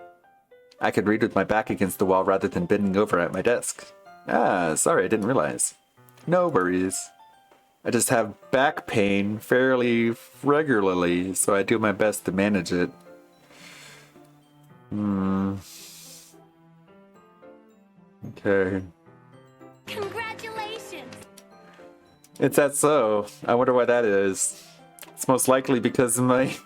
I could read with my back against the wall rather than bending over at my desk. Sorry, I didn't realize. No worries. I just have back pain fairly regularly, so I do my best to manage it. Okay. Congratulations! It's that so. I wonder why that is. It's most likely because of my...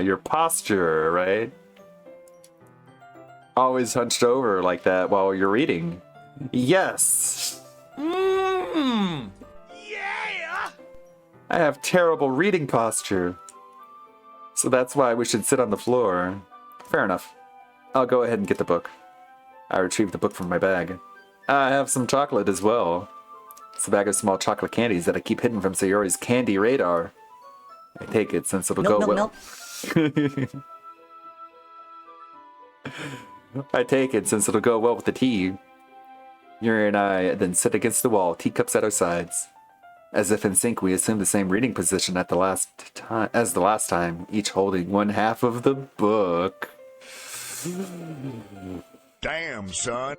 your posture, right? Always hunched over like that while you're reading. Yes! Yeah! I have terrible reading posture. So that's why we should sit on the floor. Fair enough. I'll go ahead and get the book. I retrieve the book from my bag. I have some chocolate as well. It's a bag of small chocolate candies that I keep hidden from Sayori's candy radar. I take it since it'll go well. I take it since it'll go well with the tea. Yuri and I then sit against the wall, teacups at our sides. As if in sync, we assume the same reading position as the last time, each holding one half of the book. Damn, son.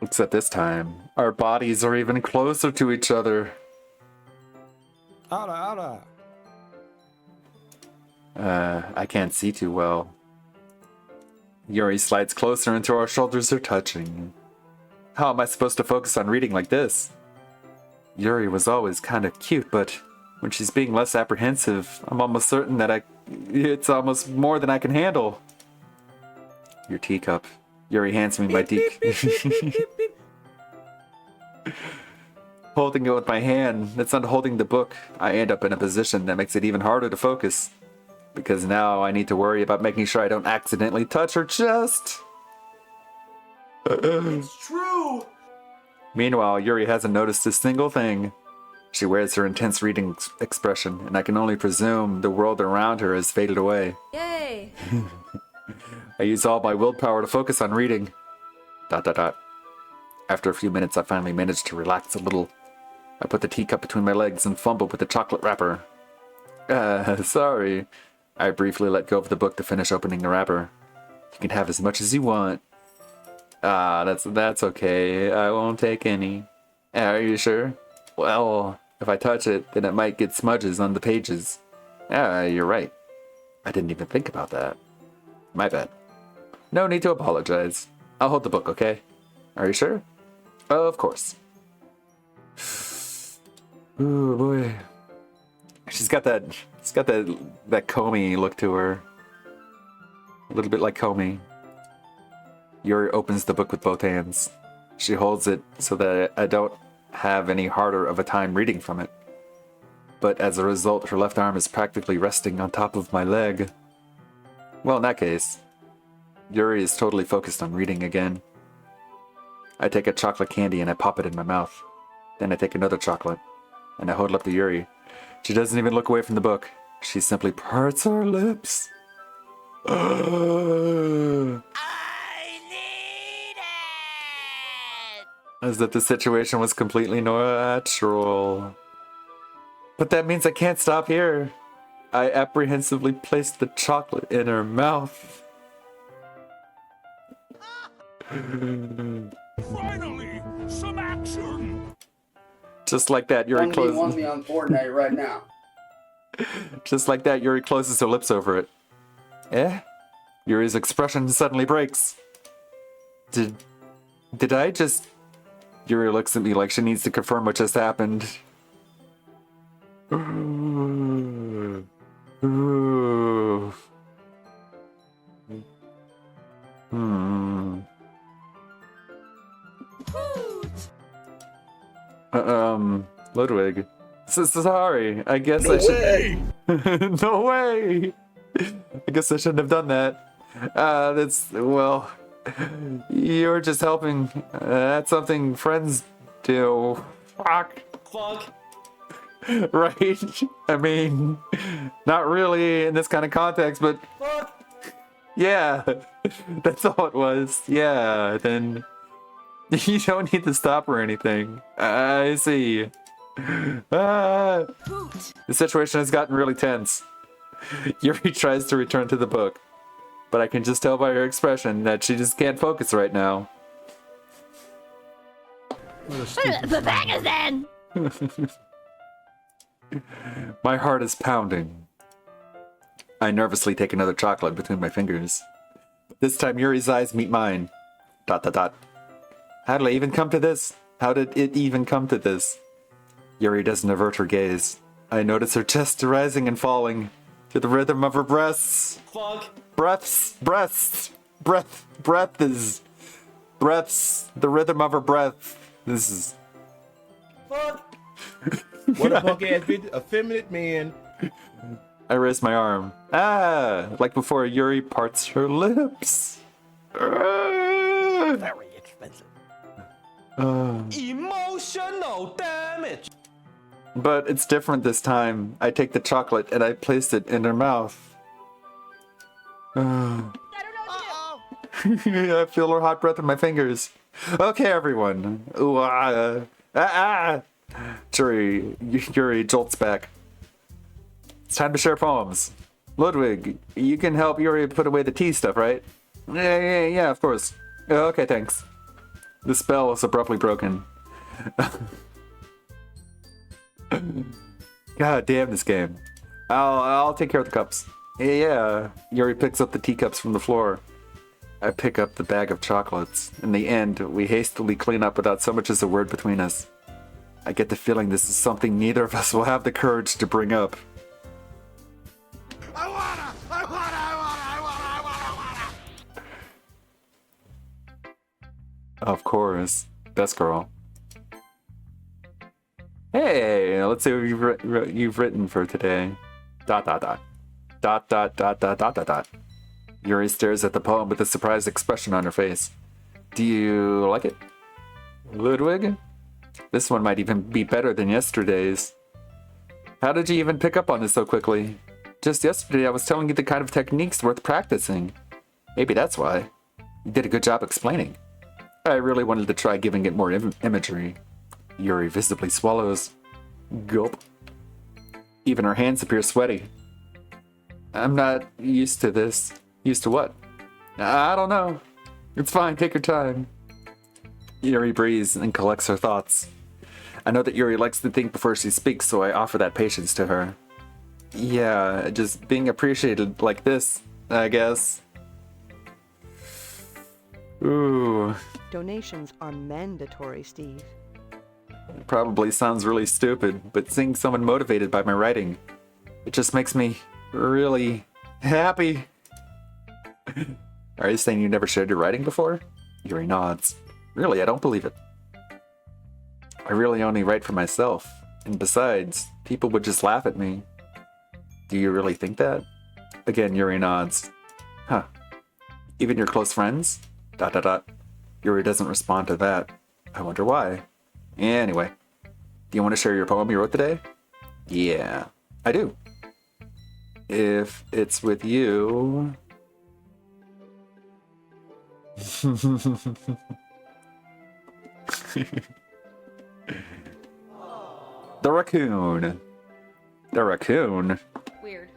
Except this time, our bodies are even closer to each other. I can't see too well. Yuri slides closer until our shoulders are touching. How am I supposed to focus on reading like this? Yuri was always kind of cute, but when she's being less apprehensive, I'm almost certain that it's almost more than I can handle. Your teacup. Yuri hands me my Holding it with my hand, that's not holding the book. I end up in a position that makes it even harder to focus. because now I need to worry about making sure I don't accidentally touch her chest. It's true! Meanwhile, Yuri hasn't noticed a single thing. She wears her intense reading expression, and I can only presume the world around her has faded away. Yay! I use all my willpower to focus on reading. ... After a few minutes, I finally managed to relax a little. I put the teacup between my legs and fumbled with the chocolate wrapper. Sorry. I briefly let go of the book to finish opening the wrapper. You can have as much as you want. That's okay. I won't take any. Are you sure? Well, if I touch it, then it might get smudges on the pages. You're right. I didn't even think about that. My bad. No need to apologize. I'll hold the book, okay? Are you sure? Of course. Ooh, boy. She's got that Comey look to her. A little bit like Comey. Yuri opens the book with both hands. She holds it so that I don't have any harder of a time reading from it. But as a result, her left arm is practically resting on top of my leg. Well, in that case, Yuri is totally focused on reading again. I take a chocolate candy and I pop it in my mouth. Then I take another chocolate and I hold it up to Yuri. She doesn't even look away from the book. She simply parts her lips. I need it! As if the situation was completely natural. But that means I can't stop here. I apprehensively placed the chocolate in her mouth. Finally, some action! Just like that, Yuri Somebody closes. wants me on Fortnite right now. Just like that, Yuri closes her lips over it. Eh? Yuri's expression suddenly breaks. Did I just... Yuri looks at me like she needs to confirm what just happened. Ooh. Hmm. Ludwig. Sorry, I guess I should... No way! I guess I shouldn't have done that. Well... You're just helping. That's something friends do. Fuck. Right? I mean, not really in this kind of context, but... Yeah. That's all it was. Yeah, then... You don't need to stop or anything. I see. The situation has gotten really tense. Yuri tries to return to the book, but I can just tell by her expression that she just can't focus right now. The bag is in! My heart is pounding. I nervously take another chocolate between my fingers. This time Yuri's eyes meet mine. ... How did I even come to this? How did it even come to this? Yuri doesn't avert her gaze. I notice her chest rising and falling to the rhythm of her breaths. Breaths, the rhythm of her breath. This is... What a punk ass bitch, effeminate man. I raise my arm. Like before Yuri parts her lips. Very expensive. Emotional damage. But it's different this time. I take the chocolate and I place it in her mouth. I don't know what to do. I feel her hot breath in my fingers. Okay, everyone. Ooh, Yuri jolts back. It's time to share poems. Ludwig, you can help Yuri put away the tea stuff, right? Yeah, of course. Okay, thanks. The spell is abruptly broken. God damn this game. I'll take care of the cups. Yeah. Yuri picks up the teacups from the floor. I pick up the bag of chocolates. In the end, we hastily clean up without so much as a word between us. I get the feeling this is something neither of us will have the courage to bring up. I wanna! Of course. Best girl. Hey, let's see what you've written for today. ... Dot dot dot dot dot dot dot. Yuri stares at the poem with a surprised expression on her face. Do you like it? Ludwig? This one might even be better than yesterday's. How did you even pick up on this so quickly? Just yesterday I was telling you the kind of techniques worth practicing. Maybe that's why. You did a good job explaining. I really wanted to try giving it more imagery. Yuri visibly swallows. Gulp. Even her hands appear sweaty. I'm not used to this. Used to what? I don't know. It's fine, take your time. Yuri breathes and collects her thoughts. I know that Yuri likes to think before she speaks, so I offer that patience to her. Yeah, just being appreciated like this, I guess. Ooh. Donations are mandatory, Steve. It probably sounds really stupid, but seeing someone motivated by my writing, it just makes me really happy. Are you saying you never shared your writing before? Yuri nods. Really, I don't believe it. I really only write for myself. And besides, people would just laugh at me. Do you really think that? Again, Yuri nods. Huh. Even your close friends? ... Yuri doesn't respond to that. I wonder why. Anyway, do you want to share your poem you wrote today? Yeah, I do. If it's with you... The raccoon. The raccoon. Weird.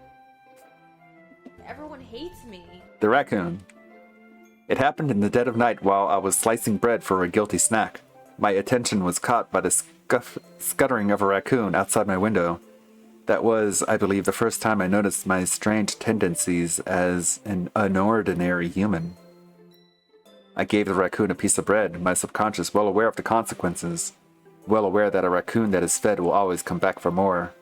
Everyone hates me. The raccoon. It happened in the dead of night while I was slicing bread for a guilty snack. My attention was caught by the scuttering of a raccoon outside my window. That was, I believe, the first time I noticed my strange tendencies as an unordinary human. I gave the raccoon a piece of bread, my subconscious well aware of the consequences. Well aware that a raccoon that is fed will always come back for more.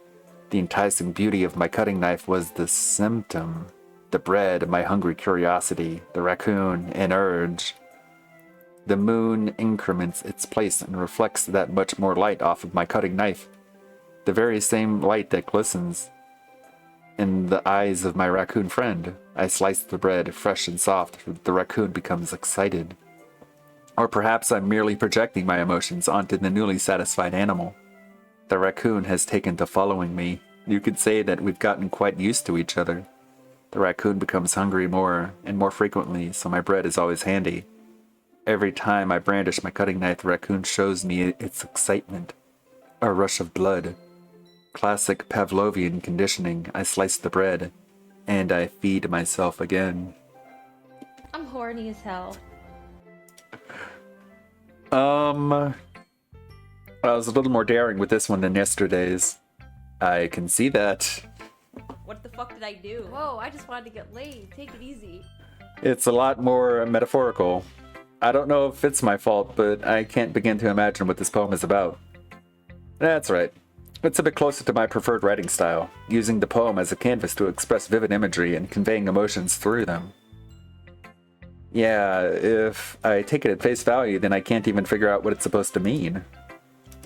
The enticing beauty of my cutting knife was the symptom. The bread, my hungry curiosity. The raccoon, an urge. The moon increments its place and reflects that much more light off of my cutting knife. The very same light that glistens in the eyes of my raccoon friend. I slice the bread, fresh and soft. The raccoon becomes excited. Or perhaps I'm merely projecting my emotions onto the newly satisfied animal. The raccoon has taken to following me. You could say that we've gotten quite used to each other. The raccoon becomes hungry more and more frequently, so my bread is always handy. Every time I brandish my cutting knife, the raccoon shows me its excitement. A rush of blood. Classic Pavlovian conditioning. I slice the bread, and I feed myself again. I'm horny as hell. I was a little more daring with this one than yesterday's. I can see that. What the fuck did I do? Whoa, I just wanted to get laid. Take it easy. It's a lot more metaphorical. I don't know if it's my fault, but I can't begin to imagine what this poem is about. That's right. It's a bit closer to my preferred writing style, using the poem as a canvas to express vivid imagery and conveying emotions through them. Yeah, if I take it at face value, then I can't even figure out what it's supposed to mean.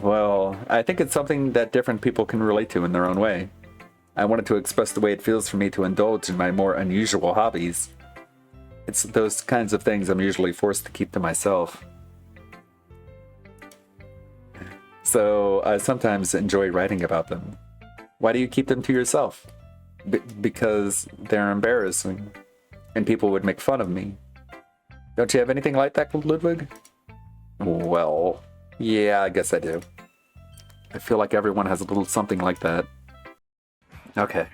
Well, I think it's something that different people can relate to in their own way. I wanted to express the way it feels for me to indulge in my more unusual hobbies. It's those kinds of things I'm usually forced to keep to myself. So I sometimes enjoy writing about them. Why do you keep them to yourself? Because they're embarrassing, and people would make fun of me. Don't you have anything like that, Ludwig? Well, yeah, I guess I do. I feel like everyone has a little something like that. Okay.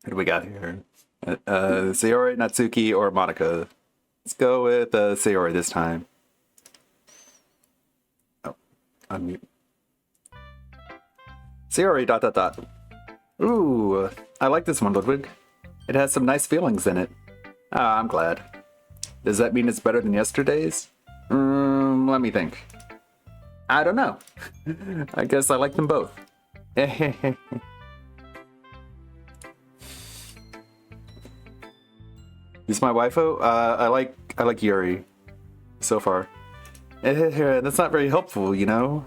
Who do we got here? Sayori, Natsuki, or Monica? Let's go with Sayori this time. Oh, unmute. Sayori, ... Ooh, I like this one, Ludwig. It has some nice feelings in it. Ah, I'm glad. Does that mean it's better than yesterday's? Let me think. I don't know. I guess I like them both. Who's my waifu? I like Yuri. So far. That's not very helpful, you know?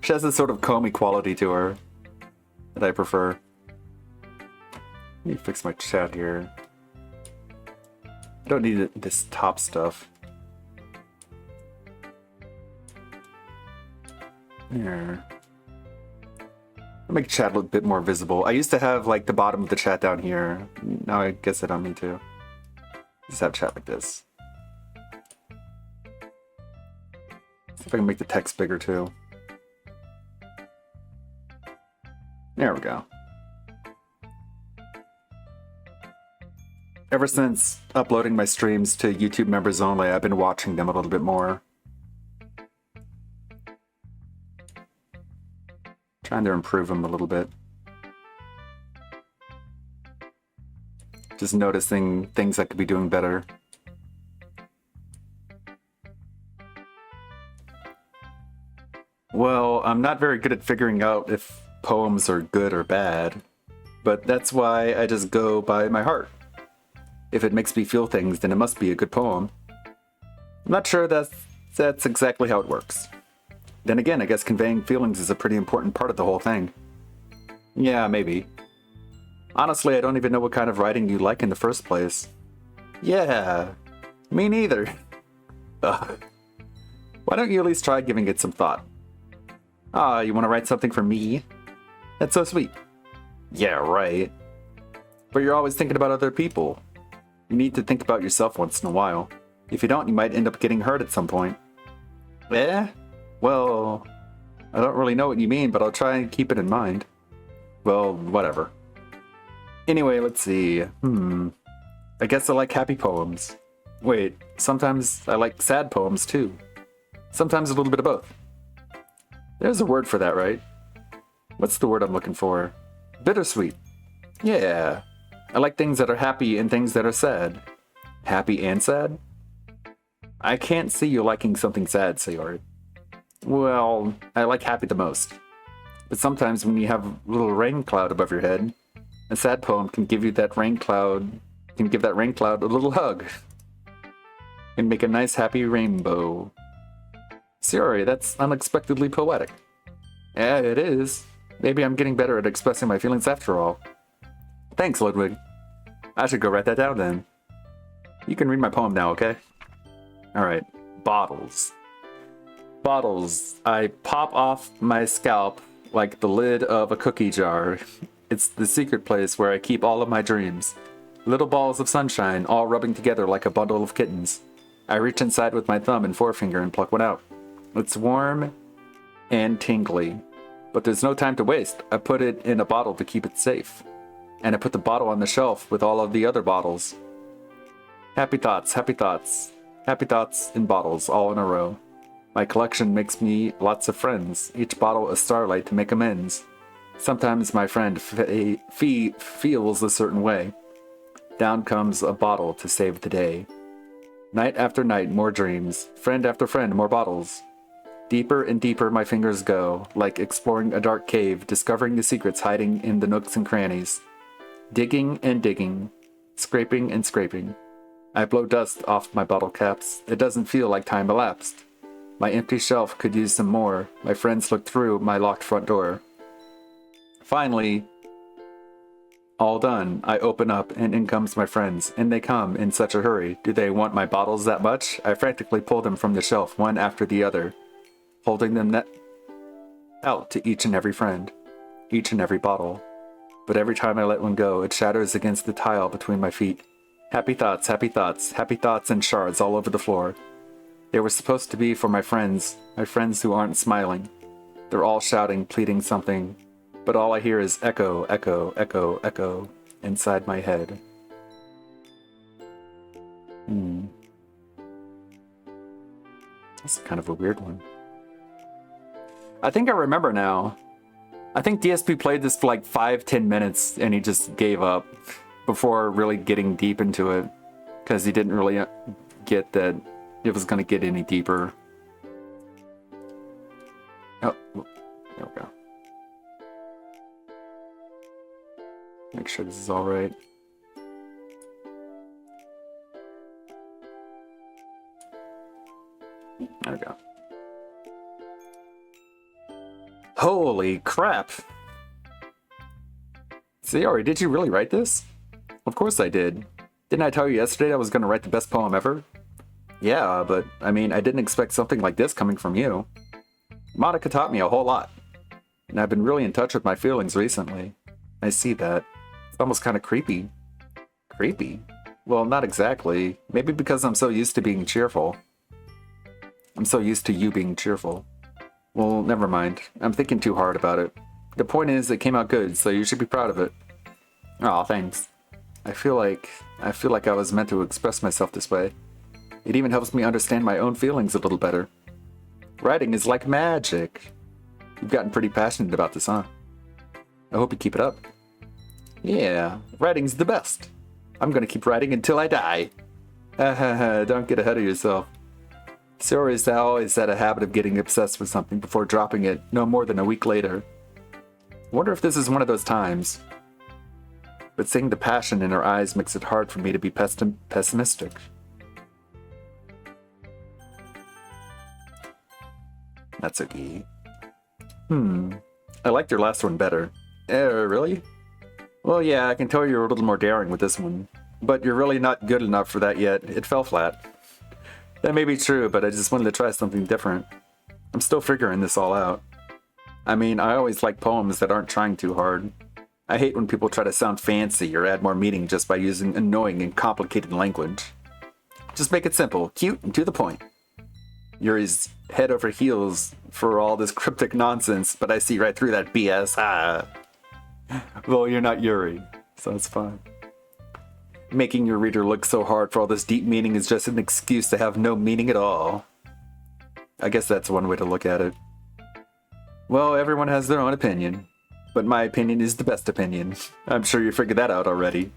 She has this sort of comey quality to her that I prefer. Let me fix my chat here. I don't need this top stuff. There. I'll make chat a little bit more visible. I used to have like the bottom of the chat down here. Now I guess I don't need to. Just have chat like this. See if I can make the text bigger too. There we go. Ever since uploading my streams to YouTube members only, I've been watching them a little bit more. Trying to improve them a little bit. Just noticing things I could be doing better. Well, I'm not very good at figuring out if poems are good or bad, but that's why I just go by my heart. If it makes me feel things, then it must be a good poem. I'm not sure that's exactly how it works. Then again, I guess conveying feelings is a pretty important part of the whole thing. Yeah, maybe. Honestly, I don't even know what kind of writing you like in the first place. Yeah, me neither. Ugh. Why don't you at least try giving it some thought? Ah, you want to write something for me? That's so sweet. Yeah, right. But you're always thinking about other people. You need to think about yourself once in a while. If you don't, you might end up getting hurt at some point. Eh? Well, I don't really know what you mean, but I'll try and keep it in mind. Well, whatever. Anyway, let's see. I guess I like happy poems. Wait, sometimes I like sad poems too. Sometimes a little bit of both. There's a word for that, right? What's the word I'm looking for? Bittersweet. Yeah. I like things that are happy and things that are sad. Happy and sad? I can't see you liking something sad, Sayori. Well, I like happy the most. But sometimes when you have a little rain cloud above your head, a sad poem can give you that rain cloud, can give that rain cloud a little hug. And make a nice happy rainbow. Sayori, that's unexpectedly poetic. Yeah, it is. Maybe I'm getting better at expressing my feelings after all. Thanks, Ludwig. I should go write that down then. You can read my poem now, okay? Alright. Bottles. Bottles. I pop off my scalp like the lid of a cookie jar. It's the secret place where I keep all of my dreams. Little balls of sunshine, all rubbing together like a bundle of kittens. I reach inside with my thumb and forefinger and pluck one out. It's warm and tingly. But there's no time to waste. I put it in a bottle to keep it safe. And I put the bottle on the shelf with all of the other bottles. Happy thoughts, happy thoughts. Happy thoughts in bottles, all in a row. My collection makes me lots of friends, each bottle a starlight to make amends. Sometimes my friend feels a certain way. Down comes a bottle to save the day. Night after night, more dreams. Friend after friend, more bottles. Deeper and deeper my fingers go, like exploring a dark cave, discovering the secrets hiding in the nooks and crannies. Digging and digging, scraping and scraping. I blow dust off my bottle caps. It doesn't feel like time elapsed. My empty shelf could use some more. My friends look through my locked front door. Finally, all done. I open up and in comes my friends, and they come in such a hurry. Do they want my bottles that much? I frantically pull them from the shelf, one after the other, holding them out to each and every friend, each and every bottle. But every time I let one go, it shatters against the tile between my feet. Happy thoughts, happy thoughts, happy thoughts and shards all over the floor. They were supposed to be for my friends who aren't smiling. They're all shouting, pleading something, but all I hear is echo, echo, echo, echo inside my head. That's kind of a weird one. I think I remember now. I think DSP played this for like 5-10 minutes and he just gave up before really getting deep into it because he didn't really get that it was going to get any deeper. Oh, there we go. Make sure this is all right. There we go. Holy crap! Sayori, did you really write this? Of course I did. Didn't I tell you yesterday I was going to write the best poem ever? Yeah, but I mean, I didn't expect something like this coming from you. Monica taught me a whole lot. And I've been really in touch with my feelings recently. I see that. It's almost kind of creepy. Creepy? Well, not exactly. Maybe because I'm so used to being cheerful. I'm so used to you being cheerful. Well, never mind. I'm thinking too hard about it. The point is, it came out good, so you should be proud of it. Aw, thanks. I feel like I was meant to express myself this way. It even helps me understand my own feelings a little better. Writing is like magic. You've gotten pretty passionate about this, huh? I hope you keep it up. Yeah, writing's the best. I'm gonna keep writing until I die. Don't get ahead of yourself. Sorry's always had a habit of getting obsessed with something before dropping it no more than a week later. I wonder if this is one of those times. But seeing the passion in her eyes makes it hard for me to be pessimistic. That's okay. I liked your last one better. Really? Well, yeah, I can tell you're a little more daring with this one. But you're really not good enough for that yet. It fell flat. That may be true, but I just wanted to try something different. I'm still figuring this all out. I mean, I always like poems that aren't trying too hard. I hate when people try to sound fancy or add more meaning just by using annoying and complicated language. Just make it simple, cute, and to the point. Yuri's head over heels for all this cryptic nonsense, but I see right through that BS. Well, you're not Yuri, so it's fine. Making your reader look so hard for all this deep meaning is just an excuse to have no meaning at all. I guess that's one way to look at it. Well, everyone has their own opinion, but my opinion is the best opinion. I'm sure you figured that out already.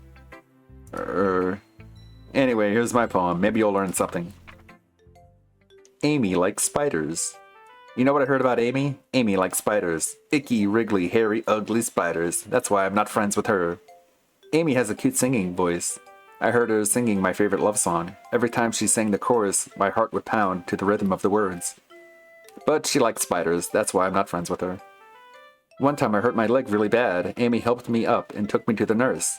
Anyway, here's my poem. Maybe you'll learn something. Amy likes spiders. You know what I heard about Amy? Amy likes spiders. Icky, wriggly, hairy, ugly spiders. That's why I'm not friends with her. Amy has a cute singing voice. I heard her singing my favorite love song. Every time she sang the chorus, my heart would pound to the rhythm of the words. But she likes spiders. That's why I'm not friends with her. One time I hurt my leg really bad. Amy helped me up and took me to the nurse.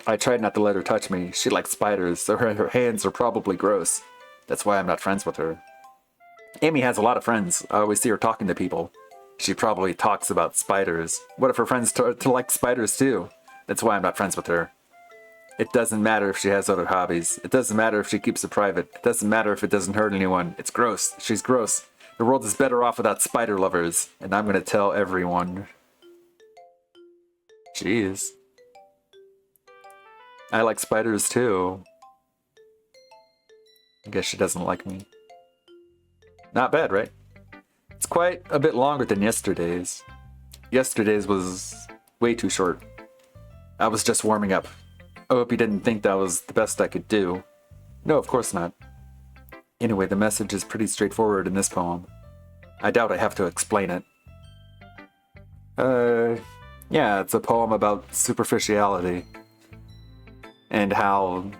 I tried not to let her touch me. She likes spiders, so her hands are probably gross. That's why I'm not friends with her. Amy has a lot of friends. I always see her talking to people. She probably talks about spiders. What if her friends to like spiders too? That's why I'm not friends with her. It doesn't matter if she has other hobbies. It doesn't matter if she keeps it private. It doesn't matter if it doesn't hurt anyone. It's gross. She's gross. The world is better off without spider lovers. And I'm gonna tell everyone. Jeez. I like spiders too. I guess she doesn't like me. Not bad, right? It's quite a bit longer than yesterday's. Yesterday's was way too short. I was just warming up. I hope you didn't think that was the best I could do. No, of course not. Anyway, the message is pretty straightforward in this poem. I doubt I have to explain it. Yeah, it's a poem about superficiality. And how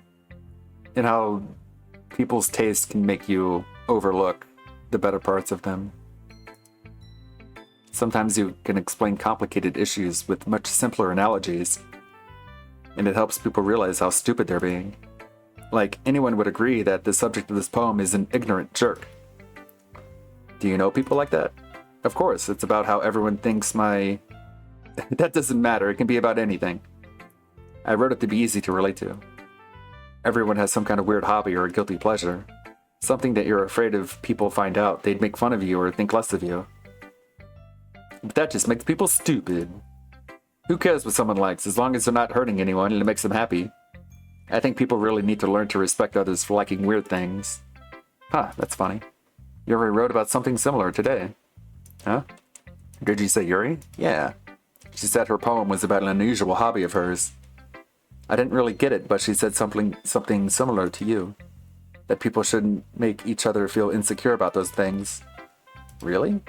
people's taste can make you overlook the better parts of them. Sometimes you can explain complicated issues with much simpler analogies, and it helps people realize how stupid they're being. Like, anyone would agree that the subject of this poem is an ignorant jerk. Do you know people like that? Of course, it's about how everyone thinks my... That doesn't matter, it can be about anything. I wrote it to be easy to relate to. Everyone has some kind of weird hobby or a guilty pleasure. Something that you're afraid if people find out, they'd make fun of you or think less of you. But that just makes people stupid. Who cares what someone likes, as long as they're not hurting anyone and it makes them happy? I think people really need to learn to respect others for liking weird things. Huh, that's funny. Yuri wrote about something similar today. Huh? Did you say Yuri? Yeah. She said her poem was about an unusual hobby of hers. I didn't really get it, but she said something similar to you. That people shouldn't make each other feel insecure about those things. Really?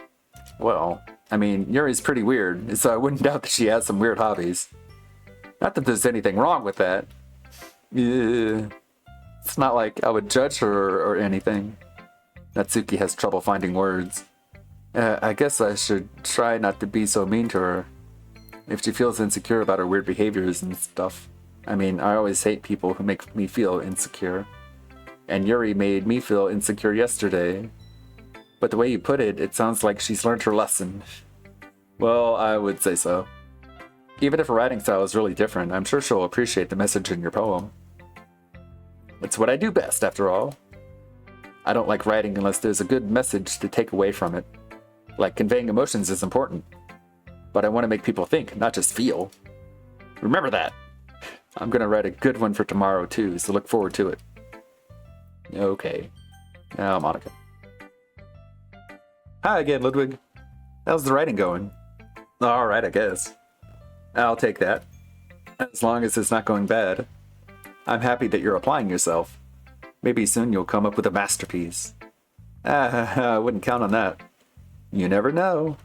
Well, I mean, Yuri's pretty weird, so I wouldn't doubt that she has some weird hobbies. Not that there's anything wrong with that. It's not like I would judge her or anything. Natsuki has trouble finding words. I guess I should try not to be so mean to her. If she feels insecure about her weird behaviors and stuff. I mean, I always hate people who make me feel insecure. And Yuri made me feel insecure yesterday. But the way you put it, it sounds like she's learned her lesson. Well, I would say so. Even if her writing style is really different, I'm sure she'll appreciate the message in your poem. It's what I do best, after all. I don't like writing unless there's a good message to take away from it. Like, conveying emotions is important. But I want to make people think, not just feel. Remember that! I'm gonna write a good one for tomorrow, too, so look forward to it. Okay. Now, Monica. Hi again, Ludwig. How's the writing going? Alright, I guess. I'll take that. As long as it's not going bad. I'm happy that you're applying yourself. Maybe soon you'll come up with a masterpiece. I wouldn't count on that. You never know.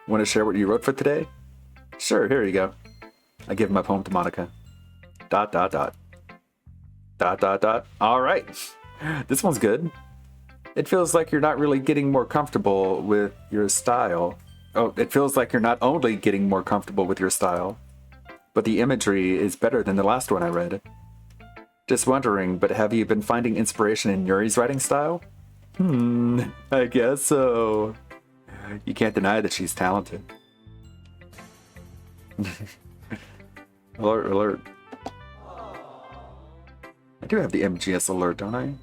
Want to share what you wrote for today? Sure, here you go. I give my poem to Monica. ... Alright. This one's good. It feels like you're not really getting more comfortable with your style. Oh, it feels like you're not only getting more comfortable with your style, but the imagery is better than the last one I read. Just wondering, but have you been finding inspiration in Yuri's writing style? I guess so. You can't deny that she's talented. Alert, alert. I do have the MGS alert, don't I?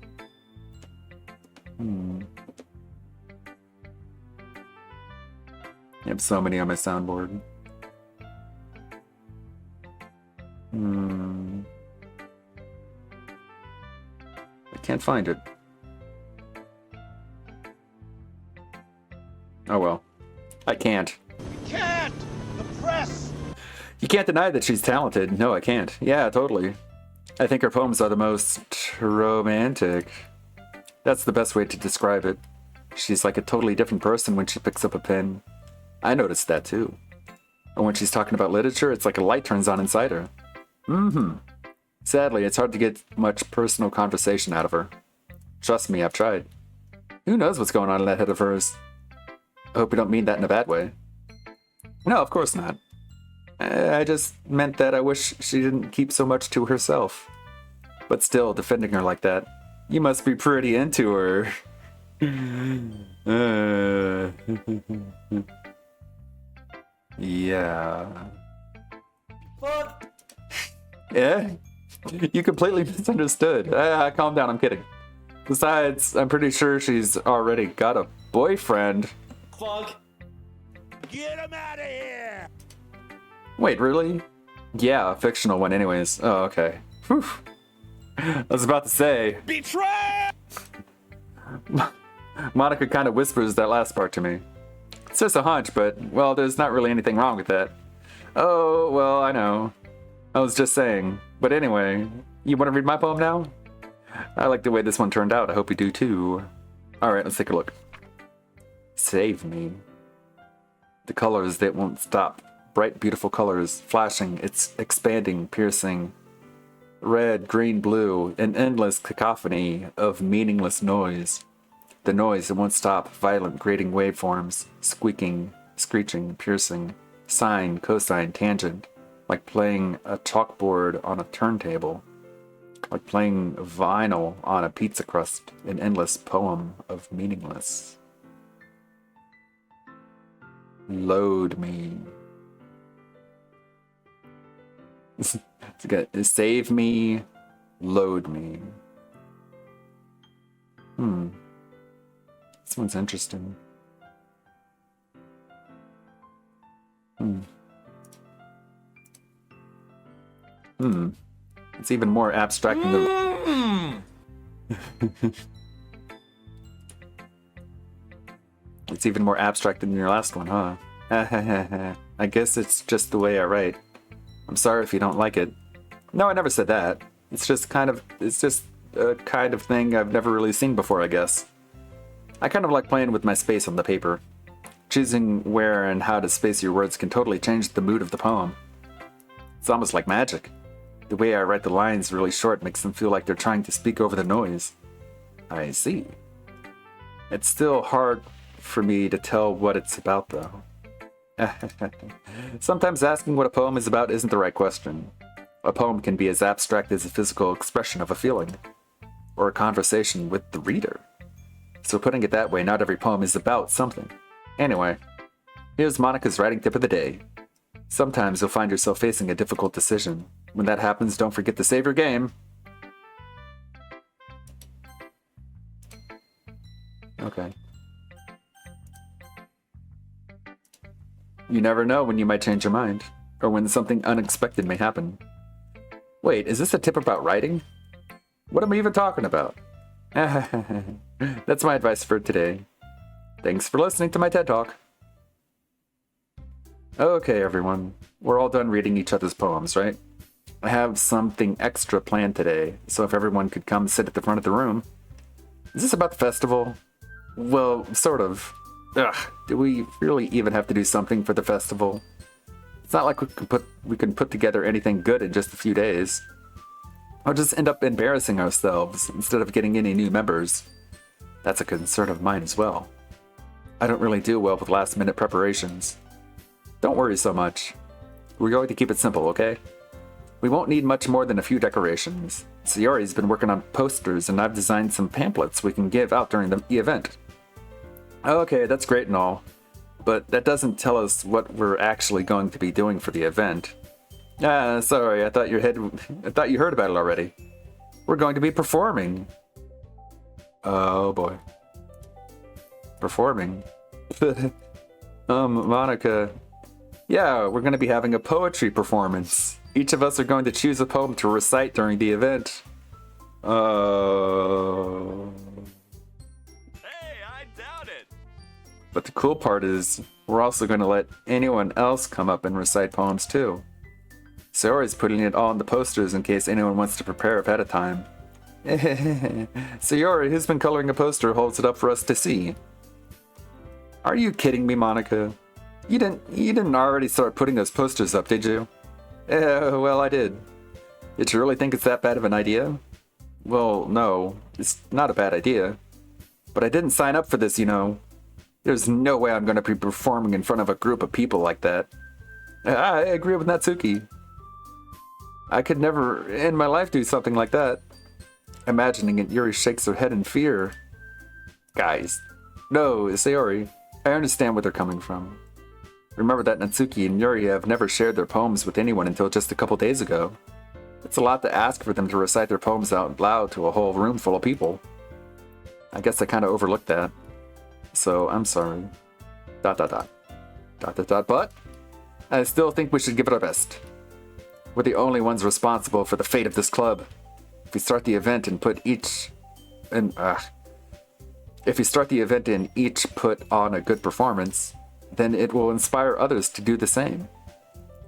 I have so many on my soundboard. I can't find it. Oh well. I can't. You can't! The press! You can't deny that she's talented. No, I can't. Yeah, totally. I think her poems are the most romantic. That's the best way to describe it. She's like a totally different person when she picks up a pen. I noticed that too. And when she's talking about literature, it's like a light turns on inside her. Sadly, it's hard to get much personal conversation out of her. Trust me, I've tried. Who knows what's going on in that head of hers? I hope you don't mean that in a bad way. No, of course not. I just meant that I wish she didn't keep so much to herself. But still, defending her like that, you must be pretty into her. Yeah. Fuck. Yeah? You completely misunderstood. Calm down, I'm kidding. Besides, I'm pretty sure she's already got a boyfriend. Fuck. Get him out of here! Wait, really? Yeah, a fictional one anyways. Oh, okay. Whew. I was about to say. Betray! Monica kind of whispers that last part to me. It's just a hunch, but, well, there's not really anything wrong with that. Oh, well, I know. I was just saying. But anyway, you want to read my poem now? I like the way this one turned out. I hope you do too. Alright, let's take a look. Save me. The colors that won't stop. Bright, beautiful colors, flashing, it's expanding, piercing. Red, green, blue, an endless cacophony of meaningless noise. The noise that won't stop, violent, grating waveforms, squeaking, screeching, piercing, sine, cosine, tangent, like playing a chalkboard on a turntable, like playing vinyl on a pizza crust, an endless poem of meaningless. Load me. It's good. Save me, load me. This one's interesting. It's even more abstract than the... It's even more abstract than your last one, huh? I guess it's just the way I write. I'm sorry if you don't like it. No, I never said that. It's just a kind of thing I've never really seen before, I guess. I kind of like playing with my space on the paper. Choosing where and how to space your words can totally change the mood of the poem. It's almost like magic. The way I write the lines really short makes them feel like they're trying to speak over the noise. I see. It's still hard for me to tell what it's about, though. Sometimes asking what a poem is about isn't the right question. A poem can be as abstract as a physical expression of a feeling, or a conversation with the reader. So putting it that way, not every poem is about something. Anyway, here's Monica's writing tip of the day. Sometimes you'll find yourself facing a difficult decision. When that happens, don't forget to save your game. Okay. You never know when you might change your mind, or when something unexpected may happen. Wait, is this a tip about writing? What am I even talking about? That's my advice for today. Thanks for listening to my TED Talk. Okay, everyone. We're all done reading each other's poems, right? I have something extra planned today, so if everyone could come sit at the front of the room. Is this about the festival? Well, sort of. Ugh, do we really even have to do something for the festival? It's not like we can put together anything good in just a few days. I'll just end up embarrassing ourselves instead of getting any new members. That's a concern of mine as well. I don't really do well with last-minute preparations. Don't worry so much. We're going to keep it simple, okay? We won't need much more than a few decorations. Sayori's been working on posters, and I've designed some pamphlets we can give out during the event. Okay, that's great and all, but that doesn't tell us what we're actually going to be doing for the event. Sorry, I thought you heard about it already. We're going to be performing. Oh boy. Performing? Monica. Yeah, we're going to be having a poetry performance. Each of us are going to choose a poem to recite during the event. Hey, I doubt it. But the cool part is, we're also going to let anyone else come up and recite poems too. Sayori's putting it all on the posters in case anyone wants to prepare ahead of time. Sayori, who's been coloring a poster, holds it up for us to see. Are you kidding me, Monica? You didn't already start putting those posters up, did you? Well, I did. Did you really think it's that bad of an idea? Well, no, it's not a bad idea. But I didn't sign up for this, you know. There's no way I'm going to be performing in front of a group of people like that. I agree with Natsuki. I could never in my life do something like that. Imagining it, Yuri shakes her head in fear. Guys. No, Sayori. I understand where they're coming from. Remember that Natsuki and Yuri have never shared their poems with anyone until just a couple days ago. It's a lot to ask for them to recite their poems out loud to a whole room full of people. I guess I kind of overlooked that. So, I'm sorry. ... But I still think we should give it our best. We're the only ones responsible for the fate of this club. If we start the event and each put on a good performance, then it will inspire others to do the same.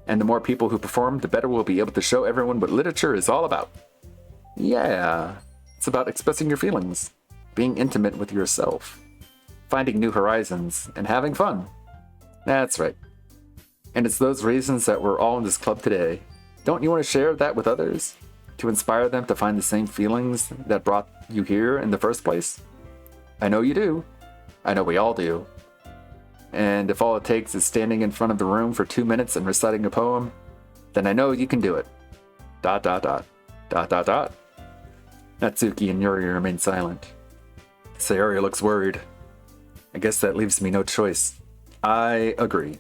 And the more people who perform, the better we'll be able to show everyone what literature is all about. Yeah, it's about expressing your feelings, being intimate with yourself, finding new horizons, and having fun. That's right. And it's those reasons that we're all in this club today. Don't you want to share that with others? To inspire them to find the same feelings that brought you here in the first place? I know you do. I know we all do. And if all it takes is standing in front of the room for 2 minutes and reciting a poem, then I know you can do it. ... Natsuki and Yuri remain silent. Sayori looks worried. I guess that leaves me no choice. I agree.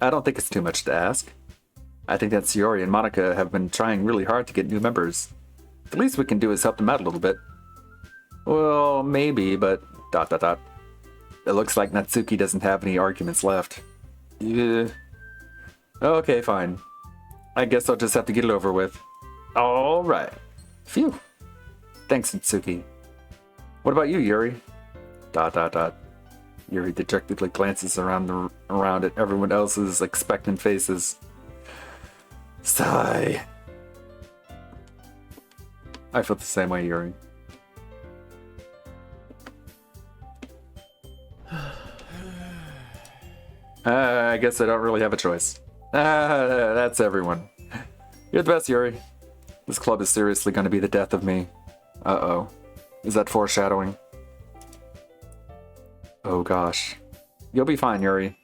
I don't think it's too much to ask. I think that Sayori and Monica have been trying really hard to get new members. The least we can do is help them out a little bit. Well, maybe, but ... It looks like Natsuki doesn't have any arguments left. Yeah. Okay, fine. I guess I'll just have to get it over with. Alright. Phew. Thanks, Natsuki. What about you, Yuri? ... Yuri dejectedly glances around at everyone else's expectant faces. Sigh. I feel the same way, Yuri. I guess I don't really have a choice. That's everyone. You're the best, Yuri. This club is seriously going to be the death of me. Uh-oh. Is that foreshadowing? Oh gosh. You'll be fine, Yuri.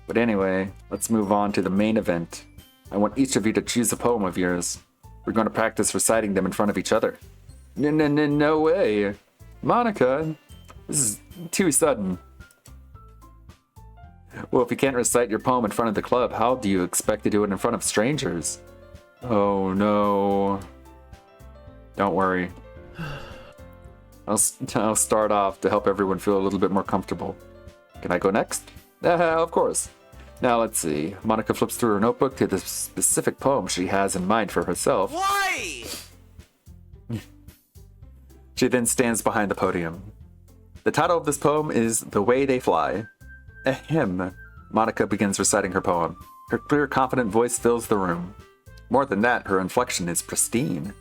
But anyway, let's move on to the main event. I want each of you to choose a poem of yours. We're going to practice reciting them in front of each other. No way. Monica, this is too sudden. Well, if you can't recite your poem in front of the club, how do you expect to do it in front of strangers? Oh no. Don't worry. I'll start off to help everyone feel a little bit more comfortable. Can I go next? Of course. Now let's see. Monica flips through her notebook to the specific poem she has in mind for herself. Why? She then stands behind the podium. The title of this poem is The Way They Fly. Ahem. Monica begins reciting her poem. Her clear, confident voice fills the room. More than that, her inflection is pristine.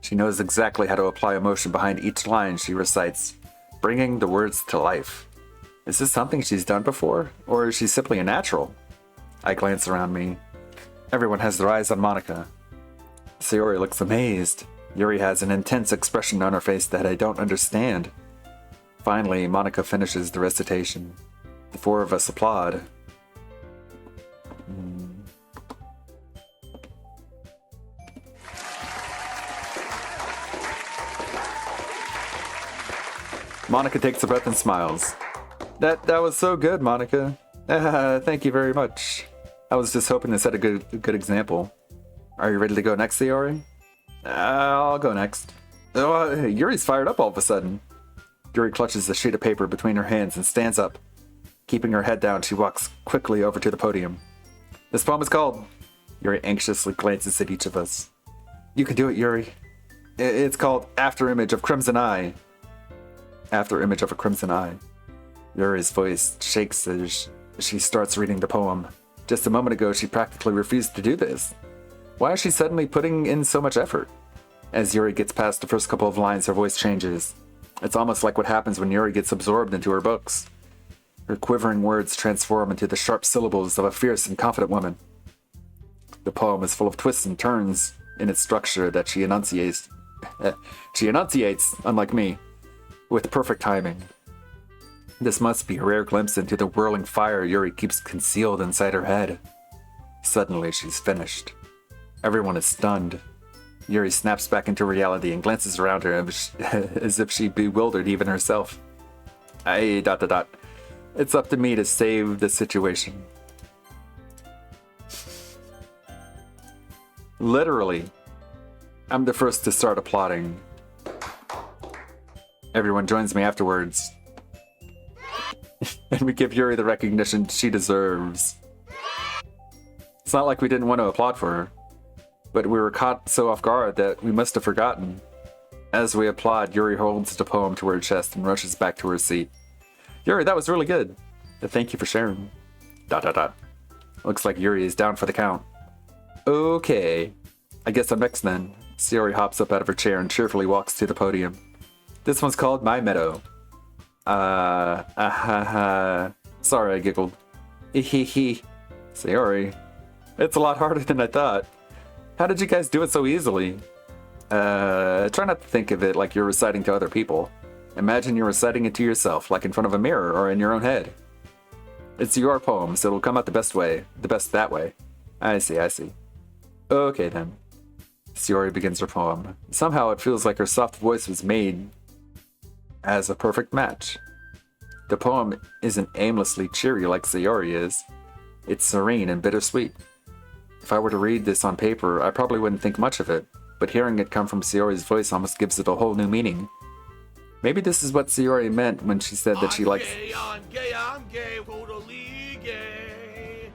She knows exactly how to apply emotion behind each line she recites, bringing the words to life. Is this something she's done before, or is she simply a natural? I glance around me. Everyone has their eyes on Monica. Sayori looks amazed. Yuri has an intense expression on her face that I don't understand. Finally, Monica finishes the recitation. The four of us applaud. Monica takes a breath and smiles. That was so good, Monica. Thank you very much. I was just hoping to set a good example. Are you ready to go next, Sayori? I'll go next. Oh, Yuri's fired up all of a sudden. Yuri clutches a sheet of paper between her hands and stands up. Keeping her head down, she walks quickly over to the podium. This poem is called... Yuri anxiously glances at each of us. You can do it, Yuri. It's called After Image of Crimson Eye. After Image of a Crimson Eye. Yuri's voice shakes as she starts reading the poem. Just a moment ago, she practically refused to do this. Why is she suddenly putting in so much effort? As Yuri gets past the first couple of lines, her voice changes. It's almost like what happens when Yuri gets absorbed into her books. Her quivering words transform into the sharp syllables of a fierce and confident woman. The poem is full of twists and turns in its structure that she enunciates. Unlike me, with perfect timing. This must be a rare glimpse into the whirling fire Yuri keeps concealed inside her head. Suddenly, she's finished. Everyone is stunned. Yuri snaps back into reality and glances around her as if she bewildered even herself. It's up to me to save the situation. Literally, I'm the first to start applauding. Everyone joins me afterwards. And we give Yuri the recognition she deserves. It's not like we didn't want to applaud for her, but we were caught so off guard that we must have forgotten. As we applaud, Yuri holds the poem to her chest and rushes back to her seat. Yuri, that was really good. Thank you for sharing. ... Looks like Yuri is down for the count. Okay. I guess I'm next then. Sayori hops up out of her chair and cheerfully walks to the podium. This one's called My Meadow. Sorry, I giggled. Sayori, it's a lot harder than I thought. How did you guys do it so easily? Try not to think of it like you're reciting to other people. Imagine you're reciting it to yourself, like in front of a mirror or in your own head. It's your poem, so it'll come out the best that way. I see. Okay then. Sayori begins her poem. Somehow it feels like her soft voice was made as a perfect match. The poem isn't aimlessly cheery like Sayori is. It's serene and bittersweet. If I were to read this on paper, I probably wouldn't think much of it, but hearing it come from Sayori's voice almost gives it a whole new meaning. Maybe this is what Sayori meant when she said that she likes... I'm gay, totally gay.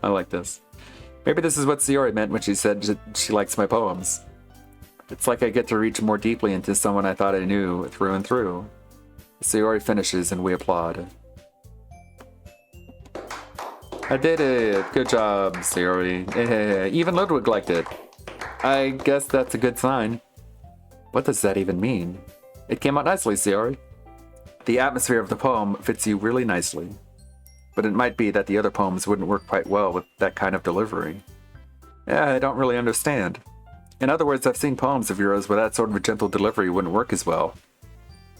I like this. Maybe this is what Sayori meant when she said that she likes my poems. It's like I get to reach more deeply into someone I thought I knew through and through. Sayori finishes and we applaud. I did it! Good job, Sayori. Even Ludwig liked it. I guess that's a good sign. What does that even mean? It came out nicely, Sayori. The atmosphere of the poem fits you really nicely. But it might be that the other poems wouldn't work quite well with that kind of delivery. Yeah, I don't really understand. In other words, I've seen poems of yours where that sort of a gentle delivery wouldn't work as well.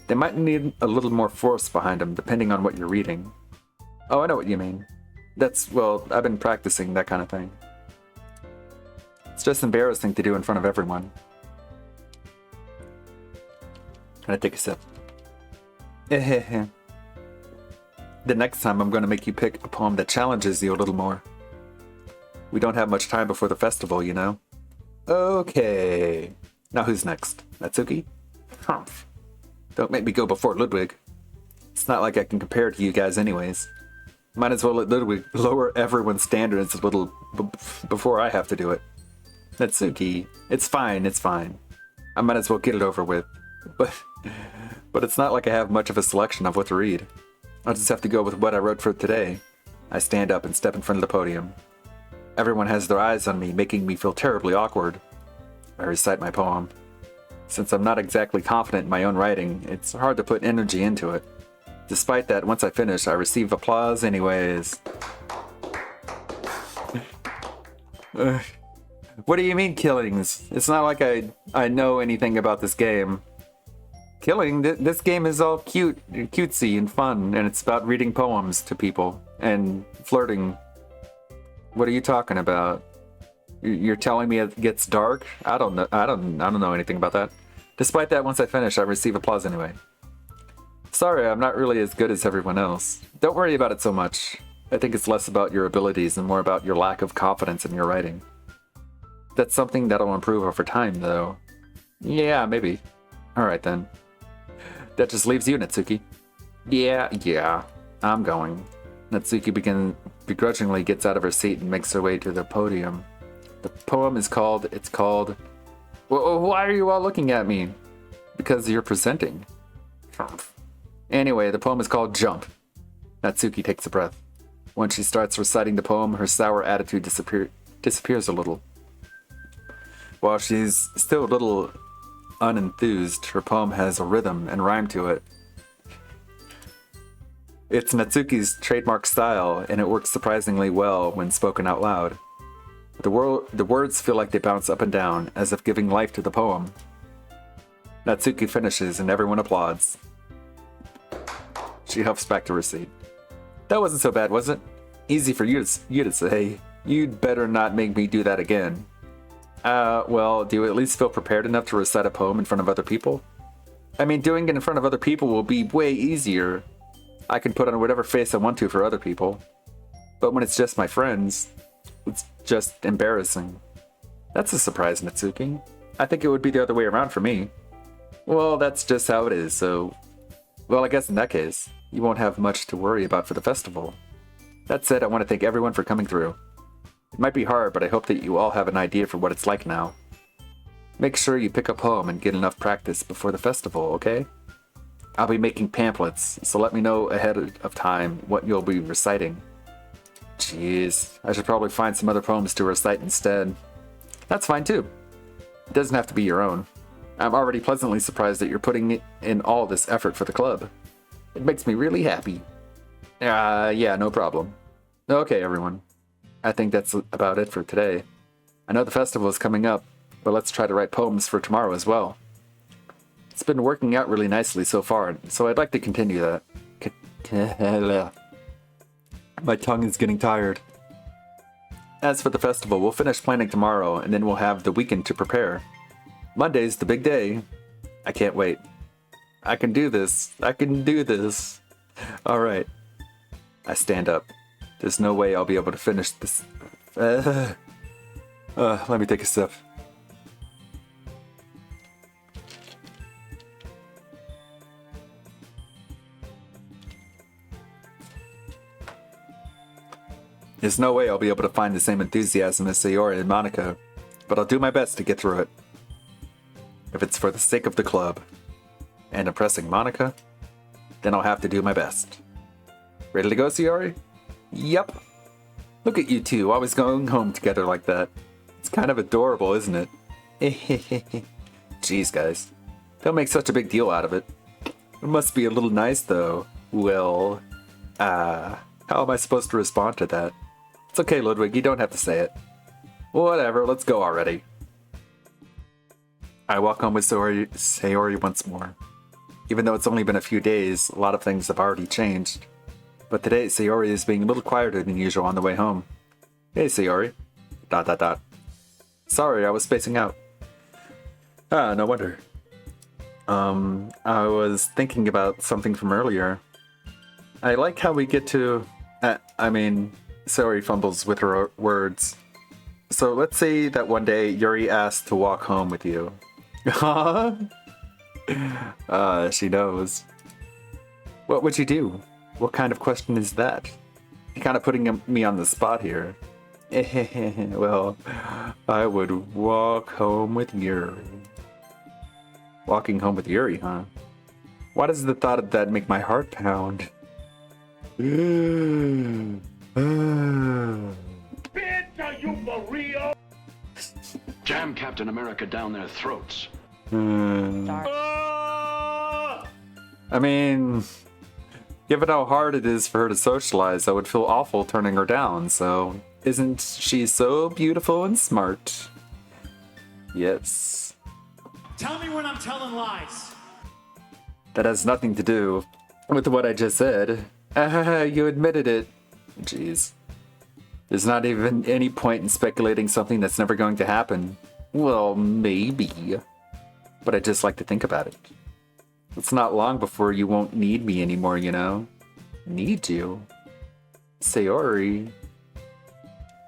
They might need a little more force behind them, depending on what you're reading. Oh, I know what you mean. That's, well, I've been practicing that kind of thing. It's just embarrassing to do in front of everyone. Can I take a sip? The next time I'm going to make you pick a poem that challenges you a little more. We don't have much time before the festival, you know? Okay. Now who's next? Natsuki? Humph. Don't make me go before Ludwig. It's not like I can compare to you guys anyways. Might as well let Ludwig lower everyone's standards a little before I have to do it. Natsuki, it's fine, it's fine. I might as well get it over with. But it's not like I have much of a selection of what to read. I'll just have to go with what I wrote for today. I stand up and step in front of the podium. Everyone has their eyes on me, making me feel terribly awkward. I recite my poem. Since I'm not exactly confident in my own writing, it's hard to put energy into it. Despite that, once I finish, I receive applause anyways. What do you mean killings? It's not like I know anything about this game. Killing? This game is all cutesy and fun, and it's about reading poems to people and flirting. What are you talking about? You're telling me it gets dark? I don't know. I don't know anything about that. Despite that, once I finish, I receive applause anyway. Sorry, I'm not really as good as everyone else. Don't worry about it so much. I think it's less about your abilities and more about your lack of confidence in your writing. That's something that'll improve over time, though. Yeah, maybe. Alright then. That just leaves you, Natsuki. Yeah, I'm going. Natsuki begrudgingly gets out of her seat and makes her way to the podium. The poem is called, why are you all looking at me? Because you're presenting. Anyway, the poem is called Jump. Natsuki takes a breath. Once she starts reciting the poem, her sour attitude disappears a little. While she's still a little unenthused, her poem has a rhythm and rhyme to it. It's Natsuki's trademark style, and it works surprisingly well when spoken out loud. The words feel like they bounce up and down, as if giving life to the poem. Natsuki finishes, and everyone applauds. She huffs back to her seat. That wasn't so bad, was it? Easy for you to say. You'd better not make me do that again. Well, do you at least feel prepared enough to recite a poem in front of other people? I mean, doing it in front of other people will be way easier. I can put on whatever face I want to for other people. But when it's just my friends, it's just embarrassing. That's a surprise, Natsuki. I think it would be the other way around for me. Well, that's just how it is, so... Well, I guess in that case, you won't have much to worry about for the festival. That said, I want to thank everyone for coming through. It might be hard, but I hope that you all have an idea for what it's like now. Make sure you pick a poem and get enough practice before the festival, okay? I'll be making pamphlets, so let me know ahead of time what you'll be reciting. Jeez, I should probably find some other poems to recite instead. That's fine too. It doesn't have to be your own. I'm already pleasantly surprised that you're putting in all this effort for the club. It makes me really happy. Yeah, no problem. Okay, everyone. I think that's about it for today. I know the festival is coming up, but let's try to write poems for tomorrow as well. It's been working out really nicely so far, so I'd like to continue that. My tongue is getting tired. As for the festival, we'll finish planning tomorrow, and then we'll have the weekend to prepare. Monday's the big day. I can't wait. I can do this. I can do this. Alright. I stand up. There's no way I'll be able to finish this. Let me take a sip. There's no way I'll be able to find the same enthusiasm as Sayori and Monica, but I'll do my best to get through it. If it's for the sake of the club and impressing Monica, then I'll have to do my best. Ready to go, Sayori? Yep. Look at you two, always going home together like that. It's kind of adorable, isn't it? Jeez, guys. Don't make such a big deal out of it. It must be a little nice, though. Well, how am I supposed to respond to that? It's okay, Ludwig, you don't have to say it. Whatever, let's go already. I walk home with Sayori once more. Even though it's only been a few days, a lot of things have already changed. But today, Sayori is being a little quieter than usual on the way home. Hey, Sayori. ... Sorry, I was spacing out. Ah, no wonder. I was thinking about something from earlier. I like how we get to... Sayori fumbles with her words. So let's say that one day Yuri asked to walk home with you. She knows. What would you do? What kind of question is that? You're kind of putting me on the spot here. Well, I would walk home with Yuri. Walking home with Yuri, huh? Why does the thought of that make my heart pound? Bitch, are you for real? Jam Captain America down their throats. I mean, given how hard it is for her to socialize, I would feel awful turning her down, so isn't she so beautiful and smart? Yes. Tell me when I'm telling lies. That has nothing to do with what I just said. You admitted it. Jeez. There's not even any point in speculating something that's never going to happen. Well, maybe. But I just like to think about it. It's not long before you won't need me anymore, you know? Need you? Sayori.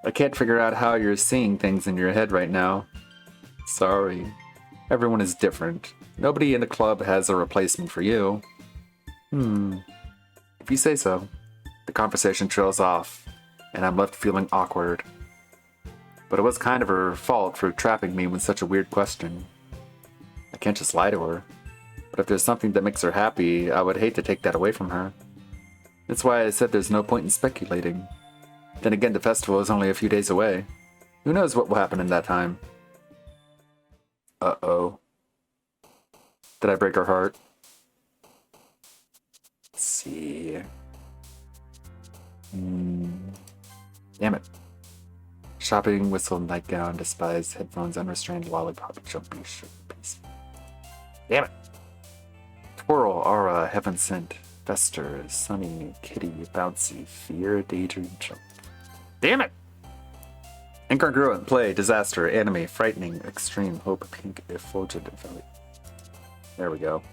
I can't figure out how you're seeing things in your head right now. Sorry. Everyone is different. Nobody in the club has a replacement for you. If you say so. The conversation trails off, and I'm left feeling awkward. But it was kind of her fault for trapping me with such a weird question. I can't just lie to her. But if there's something that makes her happy, I would hate to take that away from her. That's why I said there's no point in speculating. Then again, the festival is only a few days away. Who knows what will happen in that time? Uh-oh. Did I break her heart? Let's see. Damn it. Shopping, whistle, nightgown, despise, headphones, unrestrained, lollipop, jumpy, sugar piece. Damn it. Twirl, aura, heaven sent, fester, sunny, kitty, bouncy, fear, daydream, jump. Damn it! Incongruent, play, disaster, anime, frightening, extreme, hope, pink, effulgent, valley. There we go.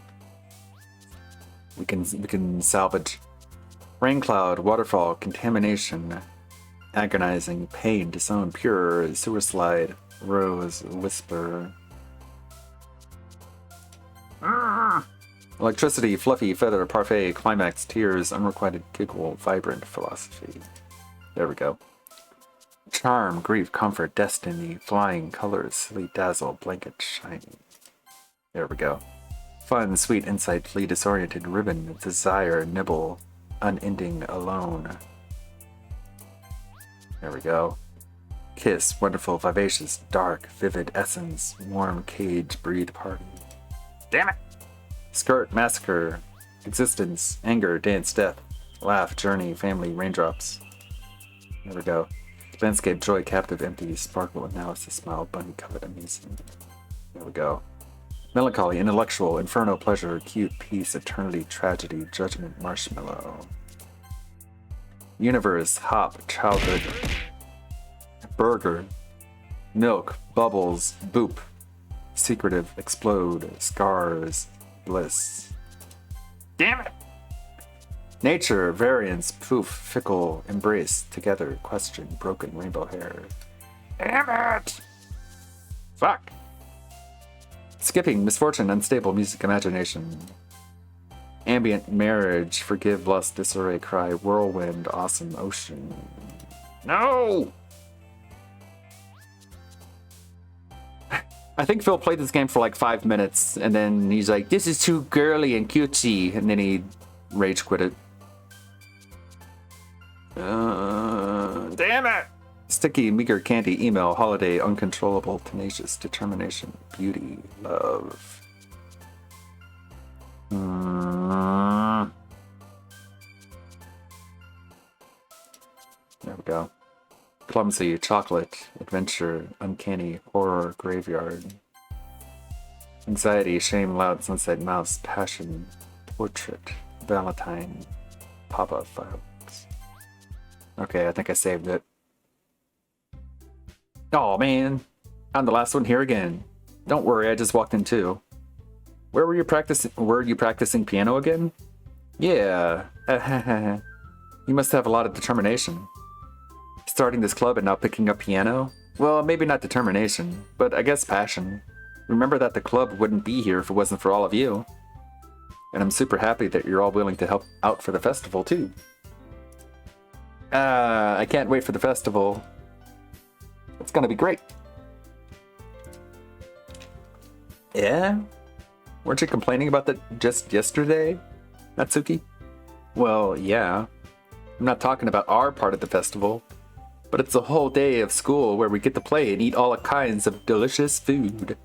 We can salvage. Rain cloud, waterfall, contamination, agonizing, pain, disown, pure, sewer slide, rose, whisper. Electricity, fluffy, feather, parfait, climax, tears, unrequited giggle, vibrant, philosophy. There we go. Charm, grief, comfort, destiny, flying, colors, silly, dazzle, blanket, shiny. There we go. Fun, sweet, insight, flee, disoriented, ribbon, desire, nibble, unending, alone. There we go. Kiss, wonderful, vivacious, dark, vivid, essence, warm, cage, breathe, party. Damn it! Skirt, massacre, existence, anger, dance, death, laugh, journey, family, raindrops. There we go. Landscape, joy, captive, empty, sparkle, analysis, smile, bunny, covet, amazing. There we go. Melancholy, intellectual, inferno, pleasure, cute, peace, eternity, tragedy, judgment, marshmallow. Universe, hop, childhood. Burger. Milk, bubbles, boop. Secretive, explode, scars, bliss. Damn it! Nature, variance, poof, fickle, embrace, together, question, broken, rainbow hair. Damn it! Fuck! Skipping, misfortune, unstable, music, imagination. Ambient, marriage, forgive, lust, disarray, cry, whirlwind, awesome, ocean. No! I think Phil played this game for like 5 minutes, and then he's like, this is too girly and cutesy, and then he rage quit it. Damn it! Sticky, meager, candy, email, holiday, uncontrollable, tenacious, determination, beauty, love. There we go. Clumsy, chocolate, adventure, uncanny, horror, graveyard. Anxiety, shame, loud, sunset, mouse, passion, portrait, Valentine, pop-up file. Okay, I think I saved it. Oh man, I'm the last one here again. Don't worry, I just walked in too. Were you practicing piano again? Yeah. You must have a lot of determination. Starting this club and now picking up piano? Well, maybe not determination, but I guess passion. Remember that the club wouldn't be here if it wasn't for all of you. And I'm super happy that you're all willing to help out for the festival too. I can't wait for the festival. It's gonna be great. Yeah? Weren't you complaining about that just yesterday, Natsuki? Well, yeah. I'm not talking about our part of the festival, but it's a whole day of school where we get to play and eat all kinds of delicious food.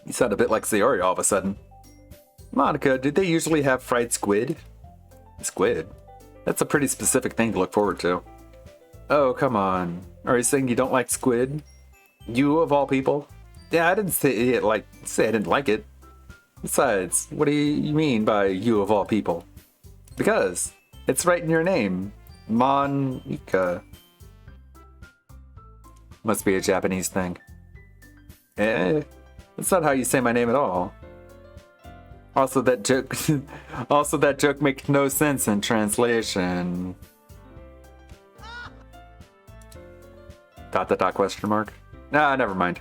You sound a bit like Sayori all of a sudden. Monica, did they usually have fried squid? Squid? That's a pretty specific thing to look forward to. Oh, come on. Are you saying you don't like squid? You of all people? Yeah, I didn't say I didn't like it. Besides, what do you mean by you of all people? Because it's right in your name. Monica. Must be a Japanese thing. That's not how you say my name at all. Also, that joke makes no sense in translation. ... question mark? Nah, never mind.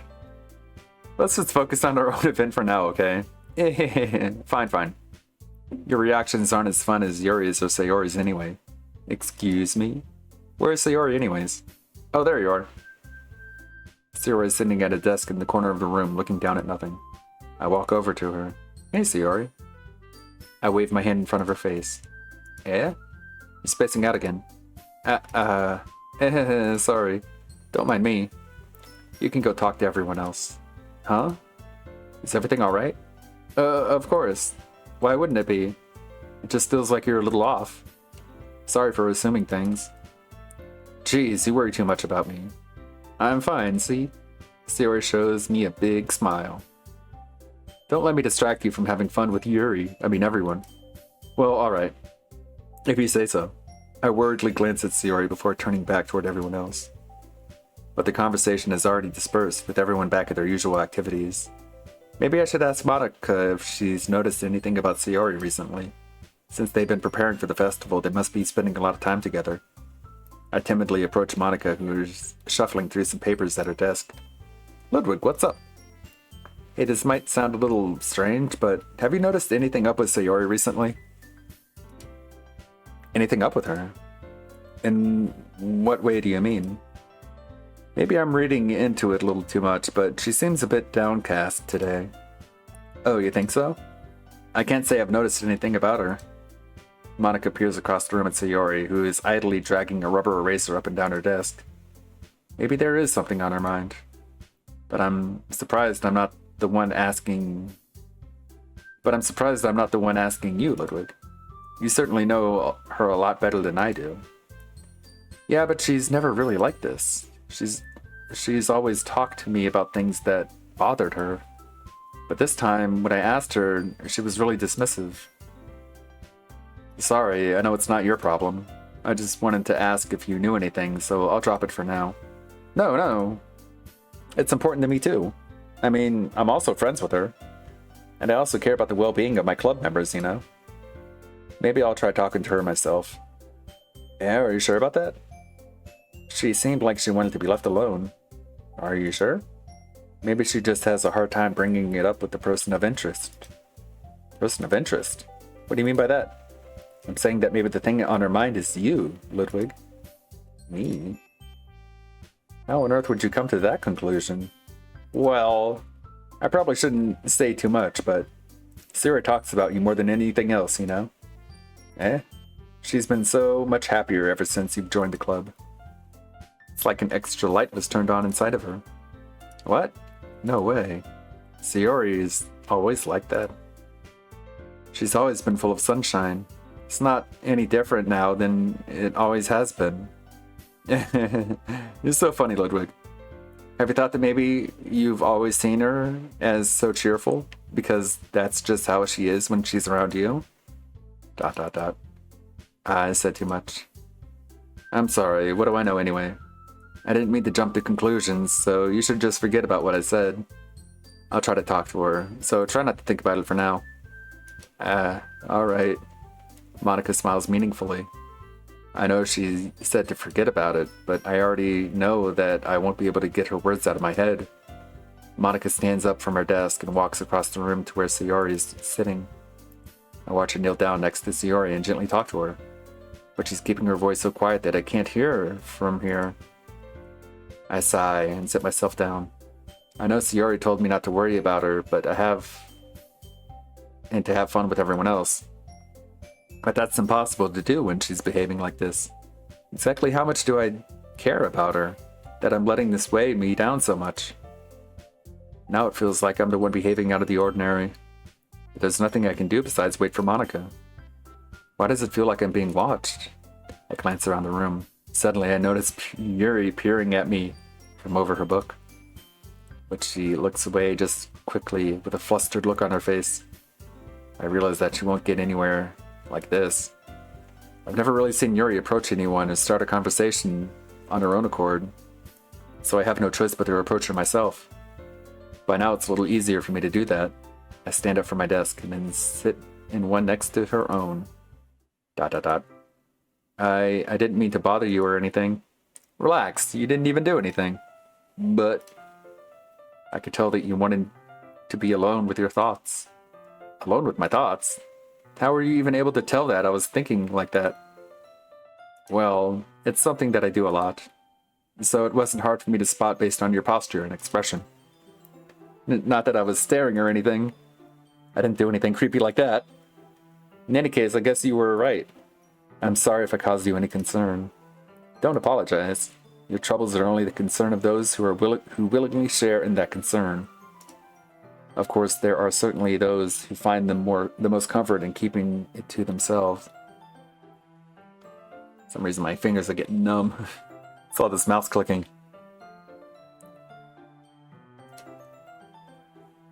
Let's just focus on our own event for now, okay? Fine. Your reactions aren't as fun as Yuri's or Sayori's anyway. Excuse me? Where's Sayori anyways? Oh, there you are. Sayori is sitting at a desk in the corner of the room, looking down at nothing. I walk over to her. Hey, Sayori. I wave my hand in front of her face. You're spacing out again. Sorry. Don't mind me. You can go talk to everyone else. Huh? Is everything alright? Of course. Why wouldn't it be? It just feels like you're a little off. Sorry for assuming things. Jeez, you worry too much about me. I'm fine, see? Sayori shows me a big smile. Don't let me distract you from having fun with everyone. Well, alright. If you say so. I worriedly glance at Sayori before turning back toward everyone else. But the conversation has already dispersed, with everyone back at their usual activities. Maybe I should ask Monica if she's noticed anything about Sayori recently. Since they've been preparing for the festival, they must be spending a lot of time together. I timidly approach Monica, who's shuffling through some papers at her desk. Ludwig, what's up? Hey, this might sound a little strange, but have you noticed anything up with Sayori recently? Anything up with her? In what way do you mean? Maybe I'm reading into it a little too much, but she seems a bit downcast today. Oh, you think so? I can't say I've noticed anything about her. Monica peers across the room at Sayori, who is idly dragging a rubber eraser up and down her desk. Maybe there is something on her mind. But I'm surprised I'm not the one asking you, Ludwig. You certainly know her a lot better than I do. Yeah, but she's never really like this. She's always talked to me about things that bothered her. But this time, when I asked her, she was really dismissive. Sorry, I know it's not your problem. I just wanted to ask if you knew anything, so I'll drop it for now. No. It's important to me too. I mean, I'm also friends with her. And I also care about the well-being of my club members, you know? Maybe I'll try talking to her myself. Yeah, are you sure about that? She seemed like she wanted to be left alone. Are you sure? Maybe she just has a hard time bringing it up with the person of interest. Person of interest? What do you mean by that? I'm saying that maybe the thing on her mind is you, Ludwig. Me? How on earth would you come to that conclusion? Well, I probably shouldn't say too much, but Sarah talks about you more than anything else, you know? She's been so much happier ever since you've joined the club. It's like an extra light was turned on inside of her. What? No way. Sayori is always like that. She's always been full of sunshine. It's not any different now than it always has been. You're so funny, Ludwig. Have you thought that maybe you've always seen her as so cheerful? Because that's just how she is when she's around you? ... I said too much. I'm sorry, what do I know anyway? I didn't mean to jump to conclusions, so you should just forget about what I said. I'll try to talk to her, so try not to think about it for now. Alright. Monica smiles meaningfully. I know she said to forget about it, but I already know that I won't be able to get her words out of my head. Monica stands up from her desk and walks across the room to where Sayori is sitting. I watch her kneel down next to Sayori and gently talk to her, but she's keeping her voice so quiet that I can't hear her from here. I sigh and sit myself down. I know Sayori told me not to worry about her, but and to have fun with everyone else. But that's impossible to do when she's behaving like this. Exactly how much do I care about her, that I'm letting this weigh me down so much? Now it feels like I'm the one behaving out of the ordinary. But there's nothing I can do besides wait for Monica. Why does it feel like I'm being watched? I glance around the room. Suddenly I notice Yuri peering at me from over her book. But she looks away just quickly with a flustered look on her face. I realize that she won't get anywhere like this. I've never really seen Yuri approach anyone and start a conversation on her own accord, so I have no choice but to approach her myself. By now it's a little easier for me to do that. I stand up from my desk and then sit in one next to her own. ... I didn't mean to bother you or anything. Relax, you didn't even do anything. But I could tell that you wanted to be alone with your thoughts. Alone with my thoughts? How were you even able to tell that I was thinking like that? Well, it's something that I do a lot, so it wasn't hard for me to spot based on your posture and expression. Not that I was staring or anything. I didn't do anything creepy like that. In any case, I guess you were right. I'm sorry if I caused you any concern. Don't apologize. Your troubles are only the concern of those who willingly share in that concern. Of course, there are certainly those who find the most comfort in keeping it to themselves. For some reason my fingers are getting numb. It's all this mouse clicking.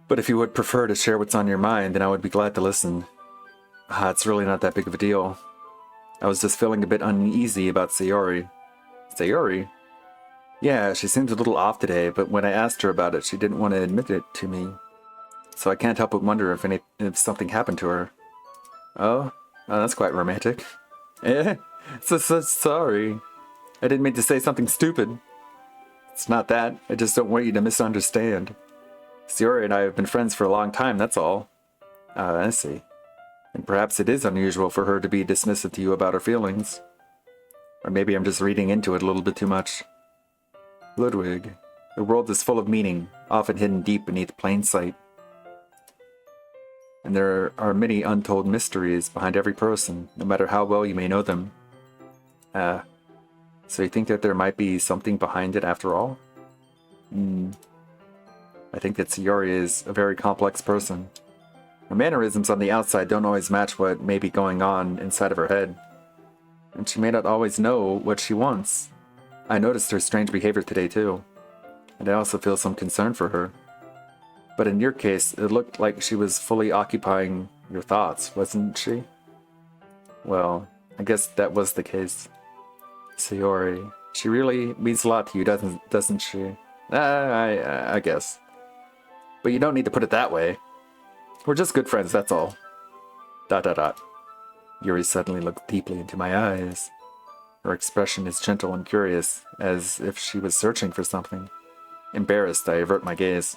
But if you would prefer to share what's on your mind, then I would be glad to listen. It's really not that big of a deal. I was just feeling a bit uneasy about Sayori. Sayori? Yeah, she seems a little off today, but when I asked her about it, she didn't want to admit it to me. So I can't help but wonder if something happened to her. Oh, that's quite romantic. So sorry. I didn't mean to say something stupid. It's not that. I just don't want you to misunderstand. Sayori and I have been friends for a long time, that's all. I see. And perhaps it is unusual for her to be dismissive to you about her feelings. Or maybe I'm just reading into it a little bit too much. Ludwig, the world is full of meaning, often hidden deep beneath plain sight. And there are many untold mysteries behind every person, no matter how well you may know them. So you think that there might be something behind it after all? I think that Sayori is a very complex person. Her mannerisms on the outside don't always match what may be going on inside of her head. And she may not always know what she wants. I noticed her strange behavior today too. And I also feel some concern for her. But in your case, it looked like she was fully occupying your thoughts, wasn't she? Well, I guess that was the case. Sayori, she really means a lot to you, doesn't she? I guess. But you don't need to put it that way. We're just good friends, that's all. ... Yuri suddenly looked deeply into my eyes. Her expression is gentle and curious, as if she was searching for something. Embarrassed, I avert my gaze.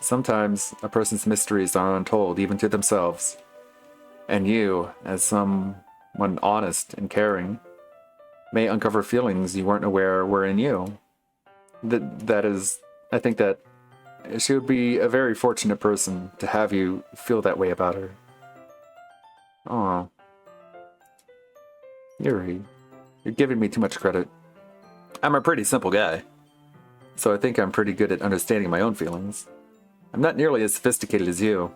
Sometimes a person's mysteries are untold even to themselves. And you, as someone honest and caring, may uncover feelings you weren't aware were in you. That is, I think that she would be a very fortunate person to have you feel that way about her. Aw. Yuri, you're giving me too much credit. I'm a pretty simple guy, so I think I'm pretty good at understanding my own feelings. I'm not nearly as sophisticated as you.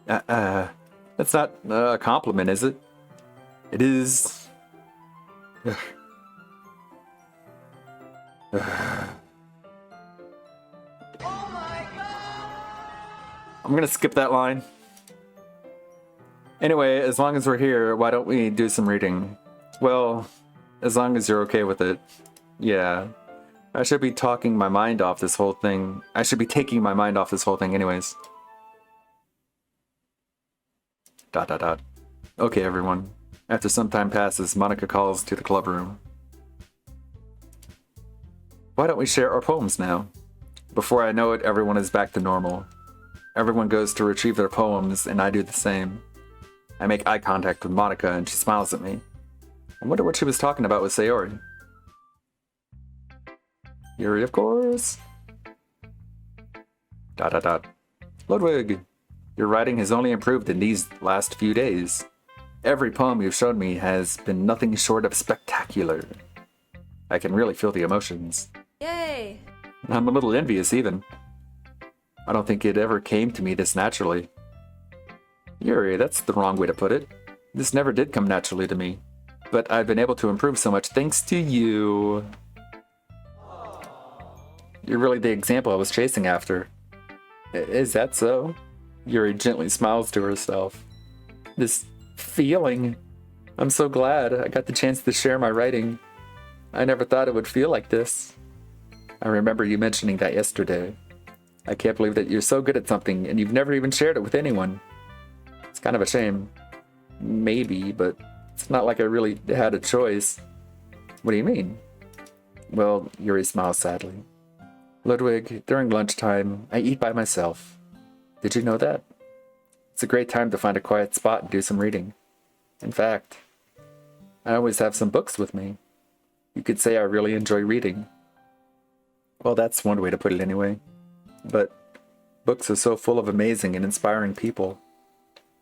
That's not a compliment, is it? It is... I'm gonna skip that line. Anyway, as long as we're here, why don't we do some reading? Well, As long as you're okay with it. Yeah. I should be talking my mind off this whole thing. I should be taking my mind off this whole thing anyways. ... Okay, everyone. After some time passes, Monica calls to the club room. Why don't we share our poems now? Before I know it, everyone is back to normal. Everyone goes to retrieve their poems, and I do the same. I make eye contact with Monica, and she smiles at me. I wonder what she was talking about with Sayori. Yuri, of course. ... Ludwig, your writing has only improved in these last few days. Every poem you've shown me has been nothing short of spectacular. I can really feel the emotions. Yay! I'm a little envious, even. I don't think it ever came to me this naturally. Yuri, that's the wrong way to put it. This never did come naturally to me. But I've been able to improve so much thanks to you. You're really the example I was chasing after. Is that so? Yuri gently smiles to herself. This feeling. I'm so glad I got the chance to share my writing. I never thought it would feel like this. I remember you mentioning that yesterday. I can't believe that you're so good at something and you've never even shared it with anyone. It's kind of a shame. Maybe, but it's not like I really had a choice. What do you mean? Well, Yuri smiles sadly. Ludwig, during lunchtime, I eat by myself. Did you know that? It's a great time to find a quiet spot and do some reading. In fact, I always have some books with me. You could say I really enjoy reading. Well, that's one way to put it anyway. But books are so full of amazing and inspiring people.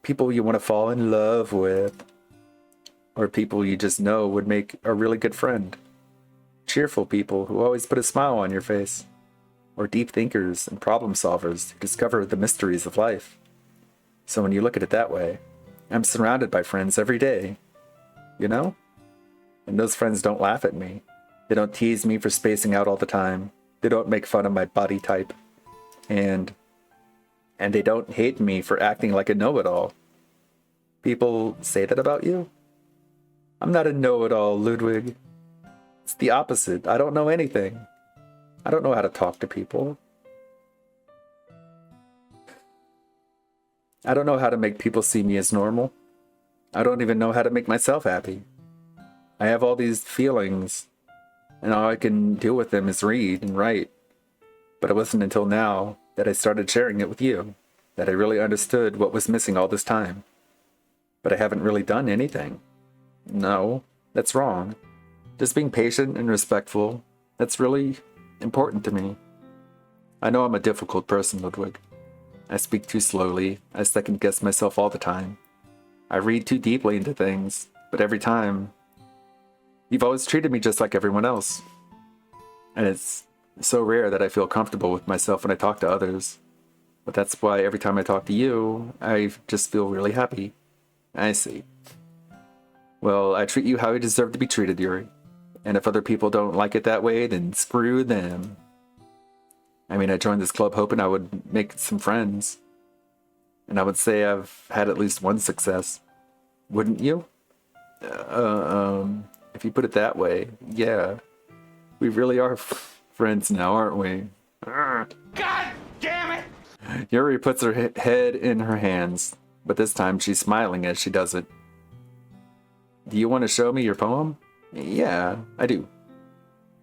People you want to fall in love with. Or people you just know would make a really good friend. Cheerful people who always put a smile on your face. Or deep thinkers and problem solvers who discover the mysteries of life. So when you look at it that way, I'm surrounded by friends every day. You know? And those friends don't laugh at me. They don't tease me for spacing out all the time. They don't make fun of my body type. And they don't hate me for acting like a know-it-all. People say that about you? I'm not a know-it-all, Ludwig. It's the opposite. I don't know anything. I don't know how to talk to people. I don't know how to make people see me as normal. I don't even know how to make myself happy. I have all these feelings, and all I can deal with them is read and write. But it wasn't until now that I started sharing it with you that I really understood what was missing all this time. But I haven't really done anything. No, that's wrong. Just being patient and respectful, that's really important to me. I know I'm a difficult person, Ludwig. I speak too slowly. I second-guess myself all the time. I read too deeply into things, but every time, you've always treated me just like everyone else. And it's so rare that I feel comfortable with myself when I talk to others. But that's why every time I talk to you, I just feel really happy. I see. Well, I treat you how you deserve to be treated, Yuri. And if other people don't like it that way, then screw them. I mean, I joined this club hoping I would make some friends. And I would say I've had at least one success. Wouldn't you? If you put it that way, yeah. We really are friends now, aren't we? God damn it! Yuri puts her head in her hands, but this time she's smiling as she does it. Do you want to show me your poem? Yeah, I do.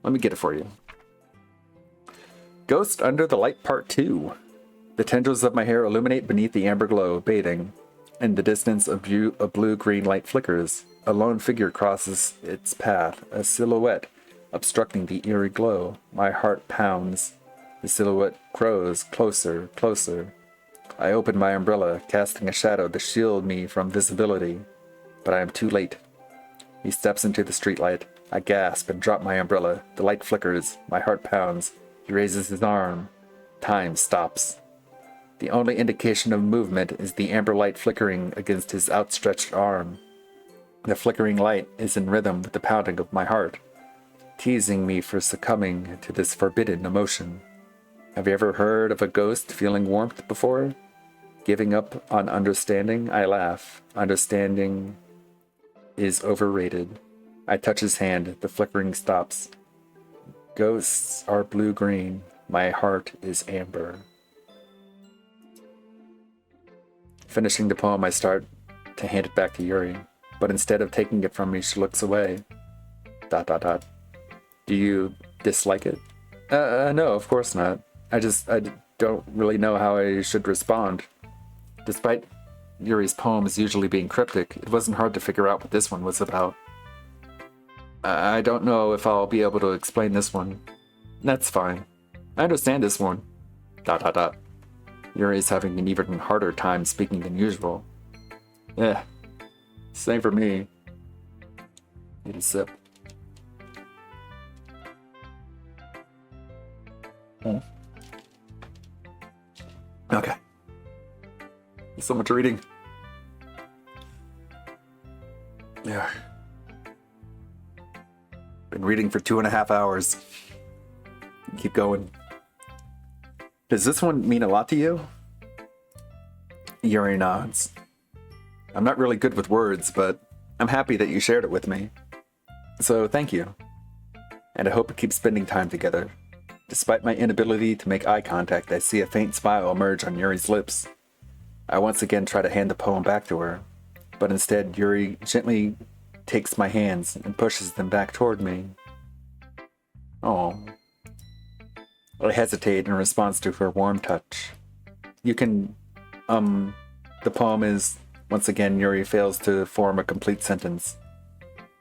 Let me get it for you. Ghost Under the Light Part 2. The tendrils of my hair illuminate beneath the amber glow, bathing. In the distance, a blue-green light flickers. A lone figure crosses its path, a silhouette obstructing the eerie glow. My heart pounds. The silhouette grows closer, closer. I open my umbrella, casting a shadow to shield me from visibility. But I am too late. He steps into the streetlight. I gasp and drop my umbrella. The light flickers. My heart pounds. He raises his arm. Time stops. The only indication of movement is the amber light flickering against his outstretched arm. The flickering light is in rhythm with the pounding of my heart, teasing me for succumbing to this forbidden emotion. Have you ever heard of a ghost feeling warmth before? Giving up on understanding? I laugh. Understanding is overrated. I touch his hand. The flickering stops. Ghosts are blue-green. My heart is amber. Finishing the poem, I start to hand it back to Yuri. But instead of taking it from me, she looks away. ... Do you dislike it? No, of course not. I don't really know how I should respond. Despite Yuri's poems usually being cryptic, it wasn't hard to figure out what this one was about. I don't know if I'll be able to explain this one. That's fine. I understand this one. ... Yuri's having an even harder time speaking than usual. Yeah, same for me. Need a sip. Okay. So much reading. Yeah. Been reading for 2.5 hours. Keep going. Does this one mean a lot to you? Yuri nods. I'm not really good with words, but I'm happy that you shared it with me. So thank you. And I hope we keep spending time together. Despite my inability to make eye contact, I see a faint smile emerge on Yuri's lips. I once again try to hand the poem back to her, but instead Yuri gently takes my hands and pushes them back toward me. Oh. I hesitate in response to her warm touch. You can, the poem is, once again Yuri fails to form a complete sentence.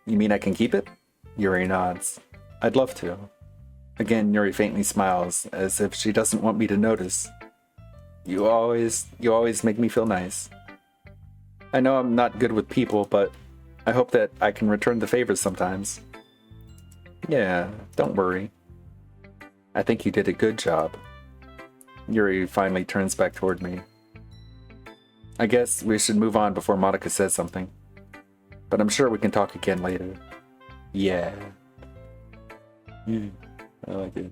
You mean I can keep it? Yuri nods. I'd love to. Again, Yuri faintly smiles, as if she doesn't want me to notice. You always make me feel nice. I know I'm not good with people, but I hope that I can return the favors sometimes. Yeah, don't worry. I think you did a good job. Yuri finally turns back toward me. I guess we should move on before Monica says something. But I'm sure we can talk again later. Yeah. I like it.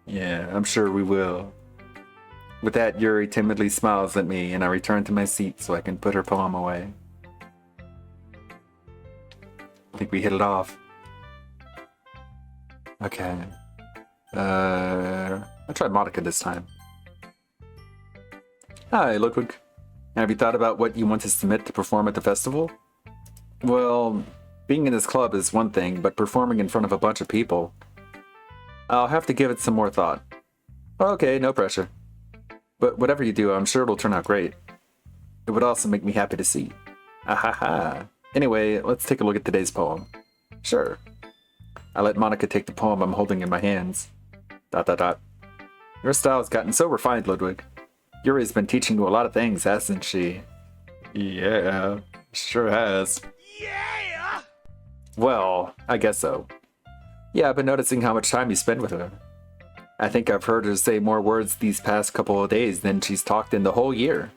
Yeah, I'm sure we will. With that, Yuri timidly smiles at me, and I return to my seat so I can put her poem away. I think we hit it off. Okay. I'll try Monica this time. Hi, Ludwig. Have you thought about what you want to submit to perform at the festival? Well, being in this club is one thing, but performing in front of a bunch of people... I'll have to give it some more thought. Okay, no pressure. But whatever you do, I'm sure it'll turn out great. It would also make me happy to see. Ahaha. Anyway, let's take a look at today's poem. Sure. I let Monica take the poem I'm holding in my hands. ... Your style's gotten so refined, Ludwig. Yuri's been teaching you a lot of things, hasn't she? Yeah, sure has. Yeah! Well, I guess so. Yeah, I've been noticing how much time you spend with her. I think I've heard her say more words these past couple of days than she's talked in the whole year.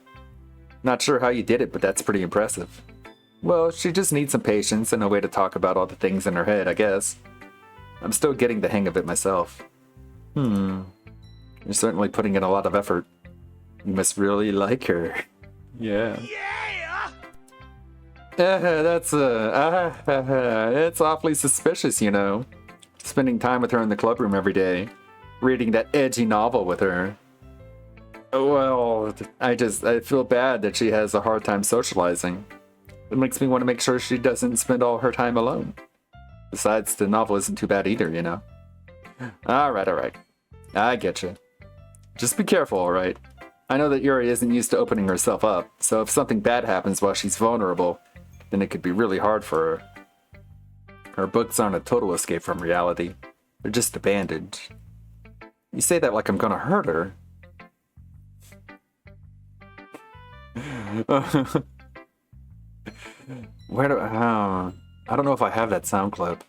Not sure how you did it, but that's pretty impressive. Well, she just needs some patience and a way to talk about all the things in her head, I guess. I'm still getting the hang of it myself. You're certainly putting in a lot of effort. You must really like her. Yeah. Yeah! It's awfully suspicious, you know. Spending time with her in the clubroom every day. Reading that edgy novel with her. Well, I feel bad that she has a hard time socializing. It makes me want to make sure she doesn't spend all her time alone. Besides, the novel isn't too bad either, you know. Alright. I get you. Just be careful, alright? I know that Yuri isn't used to opening herself up, so if something bad happens while she's vulnerable, then it could be really hard for her. Her books aren't a total escape from reality. They're just a bandage. You say that like I'm gonna hurt her. I don't know if I have that sound clip.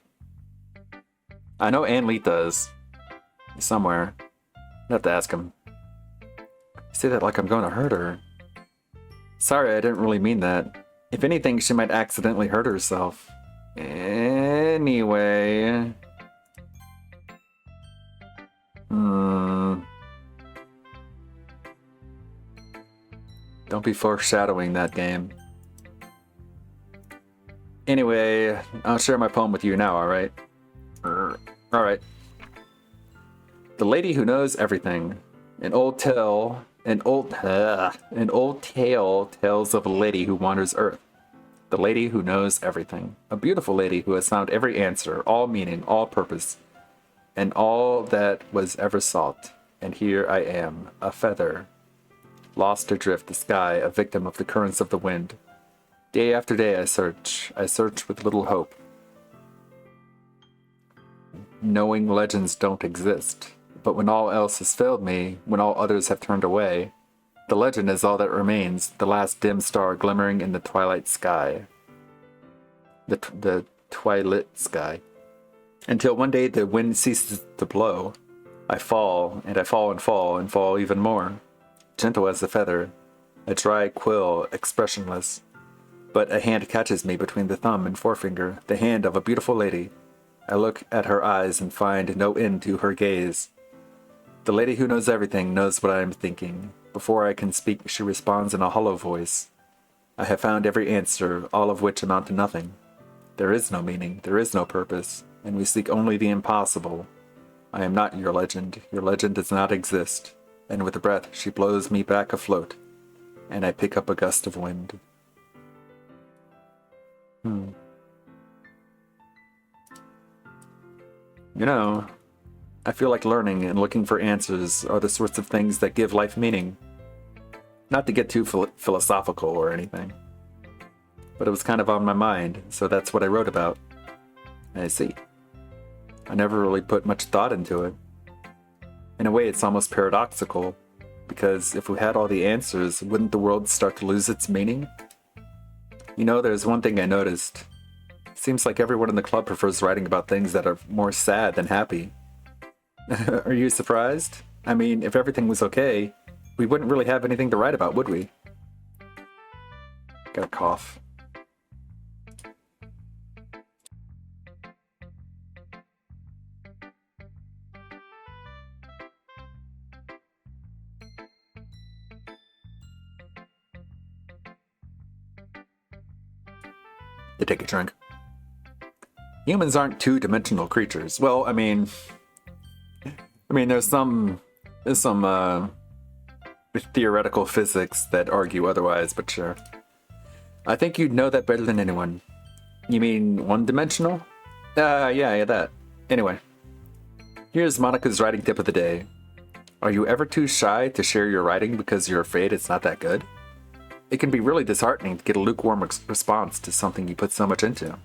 I know Ann Lee does. Somewhere. I have to ask him. You say that like I'm gonna hurt her. Sorry, I didn't really mean that. If anything, she might accidentally hurt herself. Anyway... Don't be foreshadowing that game. Anyway, I'll share my poem with you now, alright? Alright. The Lady Who Knows Everything. An old tale tells of a lady who wanders Earth. The lady who knows everything. A beautiful lady who has found every answer, all meaning, all purpose, and all that was ever sought. And here I am, a feather, lost adrift the sky, a victim of the currents of the wind. Day after day I search with little hope, knowing legends don't exist. But when all else has failed me, when all others have turned away, the legend is all that remains, the last dim star glimmering in the twilight sky. The twilight sky. Until one day the wind ceases to blow. I fall, and I fall and fall, and fall even more. Gentle as a feather, a dry quill, expressionless. But a hand catches me between the thumb and forefinger, the hand of a beautiful lady. I look at her eyes and find no end to her gaze. The lady who knows everything knows what I am thinking. Before I can speak, she responds in a hollow voice. I have found every answer, all of which amount to nothing. There is no meaning, there is no purpose, and we seek only the impossible. I am not your legend does not exist. And with a breath, she blows me back afloat, and I pick up a gust of wind. You know, I feel like learning and looking for answers are the sorts of things that give life meaning. Not to get too philosophical or anything, but it was kind of on my mind, so that's what I wrote about. I see. I never really put much thought into it. In a way, it's almost paradoxical, because if we had all the answers, wouldn't the world start to lose its meaning? You know, there's one thing I noticed. It seems like everyone in the club prefers writing about things that are more sad than happy. Are you surprised? I mean, if everything was okay, we wouldn't really have anything to write about, would we? Got a cough. To take a drink. Humans aren't two-dimensional creatures. Well, I mean, there's some theoretical physics that argue otherwise, but sure. I think you'd know that better than anyone. You mean one-dimensional? Yeah, that. Anyway, here's Monica's writing tip of the day. Are you ever too shy to share your writing because you're afraid it's not that good? It can be really disheartening to get a lukewarm response to something you put so much into.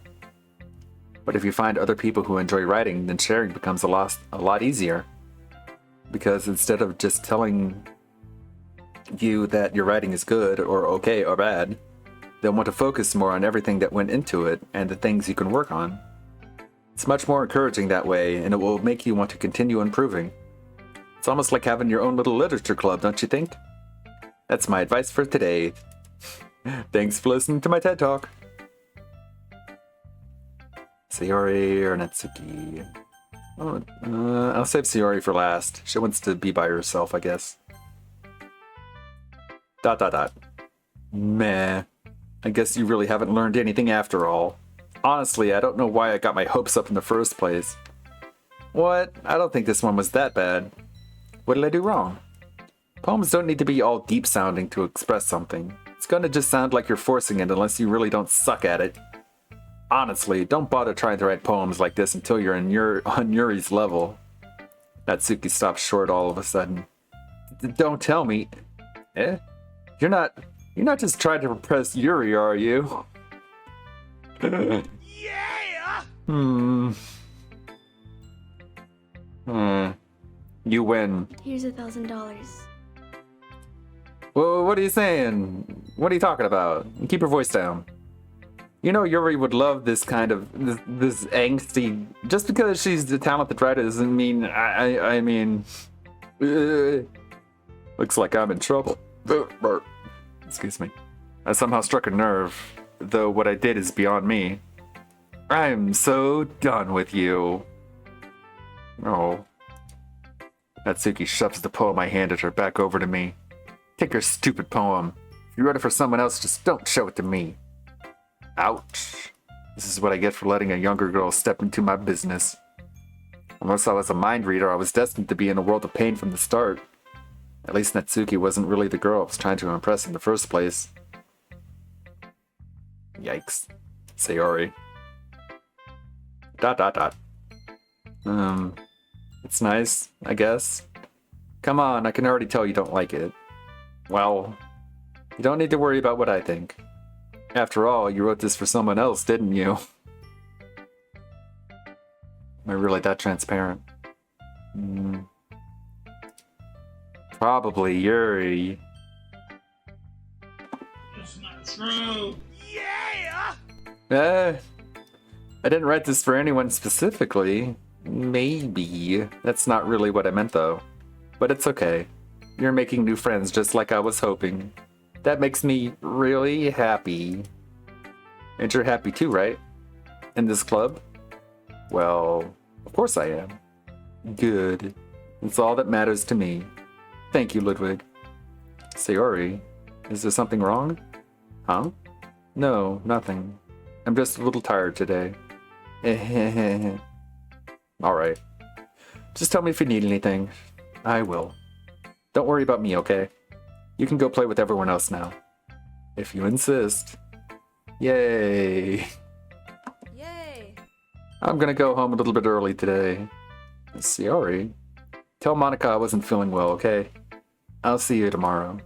But if you find other people who enjoy writing, then sharing becomes a lot easier. Because instead of just telling you that your writing is good or okay or bad, they'll want to focus more on everything that went into it and the things you can work on. It's much more encouraging that way, and it will make you want to continue improving. It's almost like having your own little literature club, don't you think? That's my advice for today. Thanks for listening to my TED Talk. Sayori or Natsuki? I'll save Sayori for last. She wants to be by herself, I guess. ... Meh. I guess you really haven't learned anything after all. Honestly, I don't know why I got my hopes up in the first place. What? I don't think this one was that bad. What did I do wrong? Poems don't need to be all deep sounding to express something. It's gonna just sound like you're forcing it unless you really don't suck at it. Honestly, don't bother trying to write poems like this until you're on Yuri's level. Natsuki stopped short all of a sudden. Don't tell me. Eh? You're not just trying to impress Yuri, are you? Yeah! You win. Here's $1,000. Well, what are you saying? What are you talking about? Keep your voice down. You know Yuri would love this kind of, this angsty, just because she's a talented writer doesn't mean, I mean, looks like I'm in trouble. Excuse me. I somehow struck a nerve, though what I did is beyond me. I'm so done with you. Oh. Natsuki shoves the poem I handed her back over to me. Take your stupid poem. If you wrote it for someone else, just don't show it to me. Ouch. This is what I get for letting a younger girl step into my business. Unless I was a mind reader, I was destined to be in a world of pain from the start. At least Natsuki wasn't really the girl I was trying to impress in the first place. Yikes. Sayori. ... It's nice, I guess. Come on, I can already tell you don't like it. Well, you don't need to worry about what I think. After all, you wrote this for someone else, didn't you? Am I really that transparent? Probably Yuri. It's not true. I didn't write this for anyone specifically. Maybe. That's not really what I meant though. But it's okay. You're making new friends just like I was hoping. That makes me really happy. And you're happy too, right? In this club? Well, of course I am. Good. It's all that matters to me. Thank you, Ludwig. Sayori, is there something wrong? Huh? No, nothing. I'm just a little tired today. Alright. Just tell me if you need anything. I will. Don't worry about me, okay? You can go play with everyone else now. If you insist. Yay! Yay! I'm gonna go home a little bit early today. Sayori, tell Monica I wasn't feeling well, okay? I'll see you tomorrow.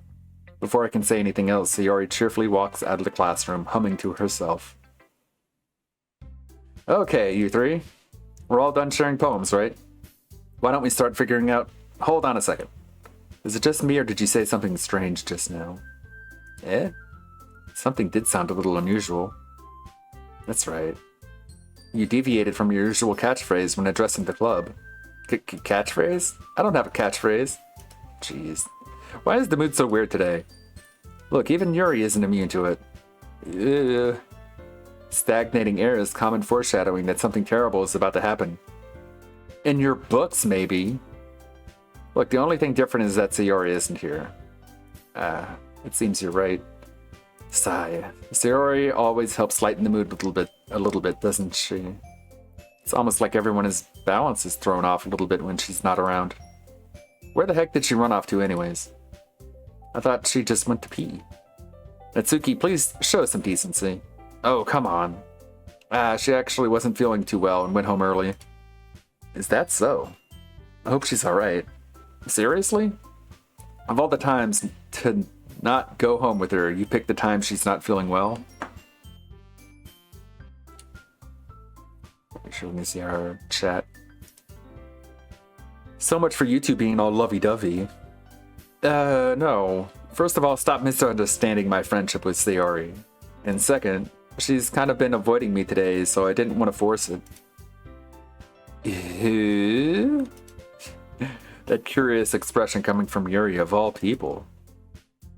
Before I can say anything else, Sayori cheerfully walks out of the classroom, humming to herself. Okay, you three. We're all done sharing poems, right? Why don't we start figuring out... Hold on a second. Is it just me or did you say something strange just now? Eh? Something did sound a little unusual. That's right. You deviated from your usual catchphrase when addressing the club. Catchphrase? I don't have a catchphrase. Jeez. Why is the mood so weird today? Look, even Yuri isn't immune to it. Ugh. Stagnating air is common foreshadowing that something terrible is about to happen. In your books, maybe. Look, the only thing different is that Sayori isn't here. It seems you're right. Sigh. Sayori always helps lighten the mood a little bit, doesn't she? It's almost like everyone's balance is thrown off a little bit when she's not around. Where the heck did she run off to anyways? I thought she just went to pee. Natsuki, please show some decency. Oh, come on. She actually wasn't feeling too well and went home early. Is that so? I hope she's alright. Seriously? Of all the times to not go home with her, you pick the time she's not feeling well? Make sure we can see our chat. So much for you two being all lovey-dovey. No. First of all, stop misunderstanding my friendship with Sayori. And second, she's kind of been avoiding me today, so I didn't want to force it. Ew. That curious expression coming from Yuri of all people.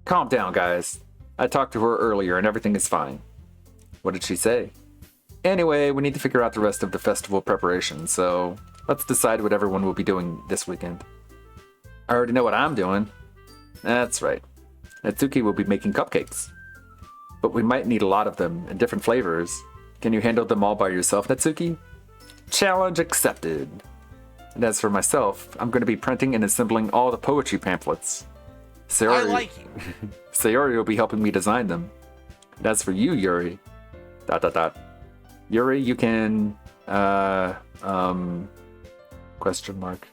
Calm down, guys. I talked to her earlier and everything is fine. What did she say? Anyway, we need to figure out the rest of the festival preparation, so let's decide what everyone will be doing this weekend. I already know what I'm doing. That's right. Natsuki will be making cupcakes. But we might need a lot of them in different flavors. Can you handle them all by yourself, Natsuki? Challenge accepted. And as for myself, I'm going to be printing and assembling all the poetry pamphlets. Sayori, I like you. Sayori will be helping me design them. And as for you, Yuri... ... Yuri, you can... Question mark.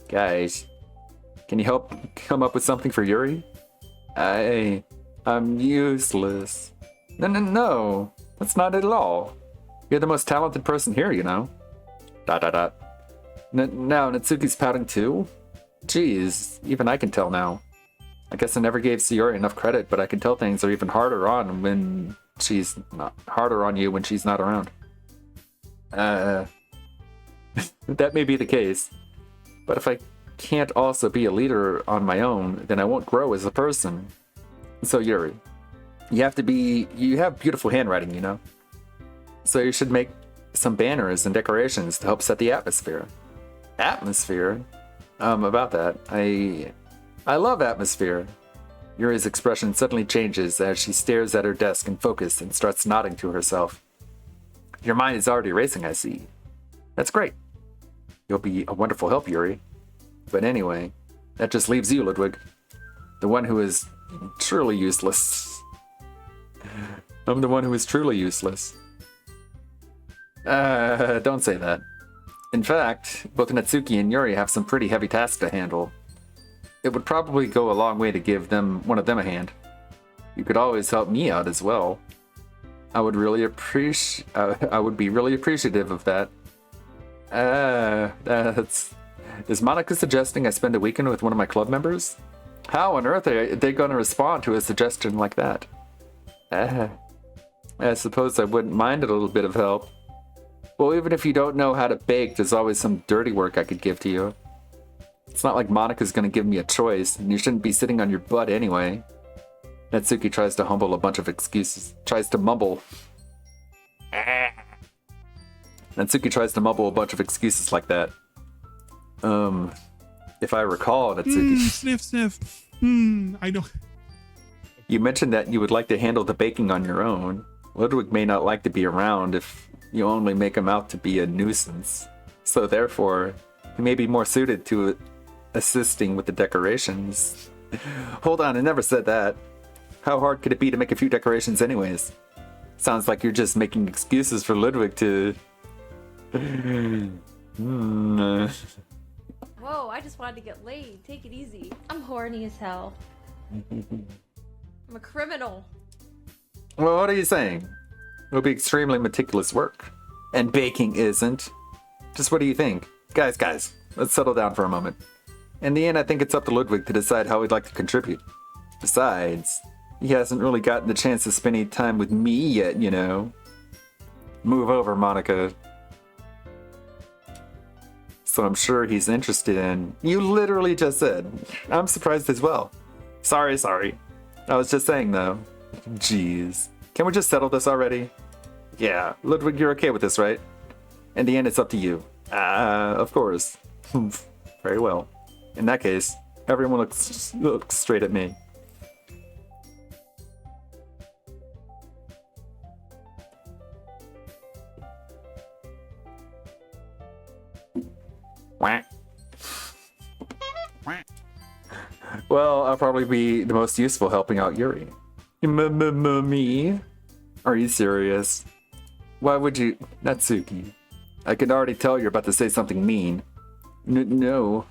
Guys, can you help come up with something for Yuri? I'm useless. No. That's not it at all. You're the most talented person here, you know. ... Now, Natsuki's pouting too? Jeez, even I can tell now. I guess I never gave Sayori enough credit, but I can tell things are even harder on you when she's not around. That may be the case. But if I can't also be a leader on my own, then I won't grow as a person. So Yuri, you have beautiful handwriting, you know? So you should make some banners and decorations to help set the atmosphere. Atmosphere? About that, I love atmosphere. Yuri's expression suddenly changes as she stares at her desk in focus and starts nodding to herself. Your mind is already racing, I see. That's great. You'll be a wonderful help, Yuri. But anyway, that just leaves you, Ludwig. The one who is truly useless. I'm the one who is truly useless. Don't say that. In fact, both Natsuki and Yuri have some pretty heavy tasks to handle. It would probably go a long way to give one of them a hand. You could always help me out as well. I would be really appreciative of that. Is Monica suggesting I spend a weekend with one of my club members? How on earth are they going to respond to a suggestion like that? I suppose I wouldn't mind a little bit of help. Well, even if you don't know how to bake, there's always some dirty work I could give to you. It's not like Monica's going to give me a choice, and you shouldn't be sitting on your butt anyway. Natsuki tries to mumble a bunch of excuses. Natsuki tries to mumble a bunch of excuses like that. If I recall, Natsuki... Sniff, sniff. I don't... You mentioned that you would like to handle the baking on your own. Ludwig may not like to be around if you only make him out to be a nuisance. So therefore, he may be more suited to assisting with the decorations. Hold on, I never said that. How hard could it be to make a few decorations anyways? Sounds like you're just making excuses for Ludwig to... Whoa, I just wanted to get laid. Take it easy. I'm horny as hell. I'm a criminal. Well, what are you saying? It'll be extremely meticulous work. And baking isn't. Just what do you think? Guys, let's settle down for a moment. In the end, I think it's up to Ludwig to decide how he'd like to contribute. Besides, he hasn't really gotten the chance to spend any time with me yet, you know. Move over, Monica. So I'm sure he's interested in... You literally just said. I'm surprised as well. Sorry. I was just saying, though. Jeez. Can we just settle this already? Yeah, Ludwig, you're okay with this, right? In the end, it's up to you. Of course. Very well. In that case, everyone looks straight at me. Well, I'll probably be the most useful helping out Yuri. Me? Are you serious? Why would you... Natsuki. I can already tell you're about to say something mean. No.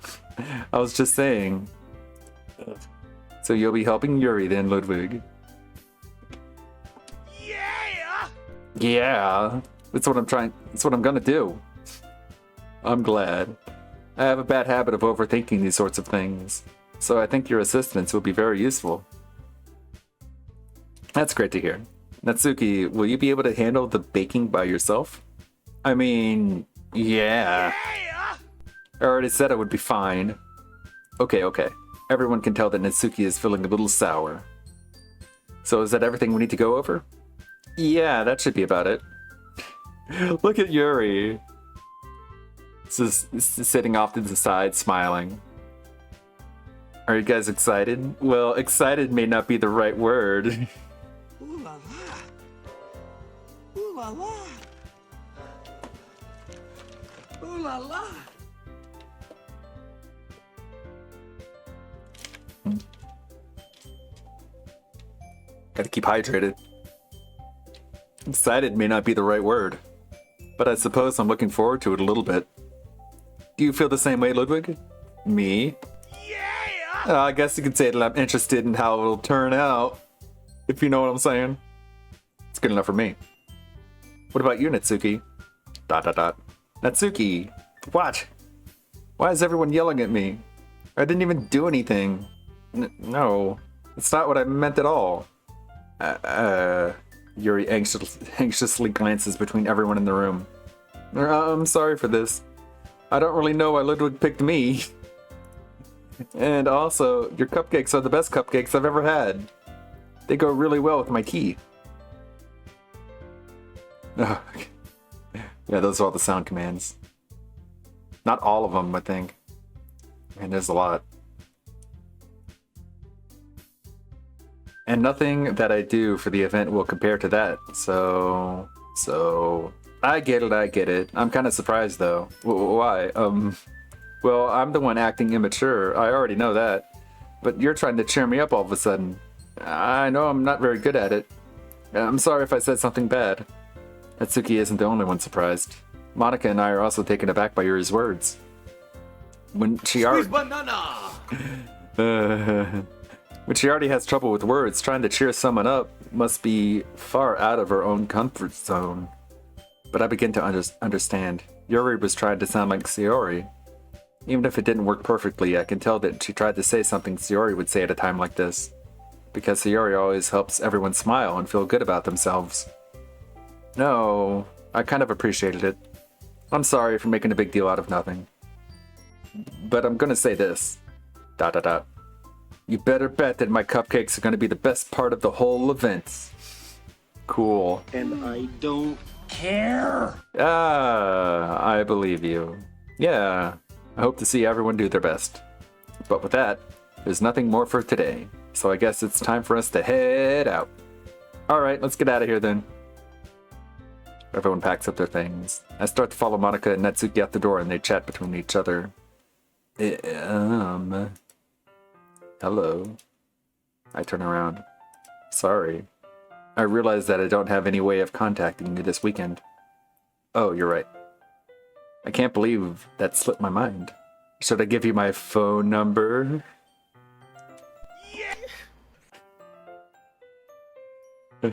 I was just saying. So you'll be helping Yuri then, Ludwig? Yeah! That's what I'm gonna do. I'm glad. I have a bad habit of overthinking these sorts of things, so I think your assistance will be very useful. That's great to hear. Natsuki, will you be able to handle the baking by yourself? I mean, yeah. I already said I would be fine. Okay. Everyone can tell that Natsuki is feeling a little sour. So is that everything we need to go over? Yeah, that should be about it. Look at Yuri. Just sitting off to the side, smiling. Are you guys excited? Well, excited may not be the right word. Ooh la la. Ooh la la. Ooh la la. Gotta keep hydrated. Excited may not be the right word, but I suppose I'm looking forward to it a little bit. Do you feel the same way, Ludwig? Me? Yeah! I guess you could say that I'm interested in how it'll turn out, if you know what I'm saying. It's good enough for me. What about you, Natsuki? ... Natsuki! What? Why is everyone yelling at me? I didn't even do anything. No, it's not what I meant at all. Yuri anxiously glances between everyone in the room. I'm sorry for this. I don't really know why Ludwig picked me. And also, your cupcakes are the best cupcakes I've ever had. They go really well with my tea. Yeah, those are all the sound commands. Not all of them, I think. Man, there's a lot. And nothing that I do for the event will compare to that. So I get it. I'm kind of surprised though. Why? Well, I'm the one acting immature. I already know that. But you're trying to cheer me up all of a sudden. I know I'm not very good at it. I'm sorry if I said something bad. Natsuki isn't the only one surprised. Monica and I are also taken aback by Yuri's words. When she already... when she already has trouble with words, trying to cheer someone up must be far out of her own comfort zone. But I begin to understand. Yuri was trying to sound like Sayori. Even if it didn't work perfectly, I can tell that she tried to say something Sayori would say at a time like this. Because Sayori always helps everyone smile and feel good about themselves. No, I kind of appreciated it. I'm sorry for making a big deal out of nothing. But I'm gonna say this. ... You better bet that my cupcakes are gonna be the best part of the whole event. Cool. And I don't care. I believe you. Yeah, I hope to see everyone do their best. But with that, there's nothing more for today. So I guess it's time for us to head out. Alright, let's get out of here then. Everyone packs up their things. I start to follow Monica and Natsuki out the door and they chat between each other. Hello. I turn around. Sorry. I realize that I don't have any way of contacting you this weekend. Oh, you're right. I can't believe that slipped my mind. Should I give you my phone number? I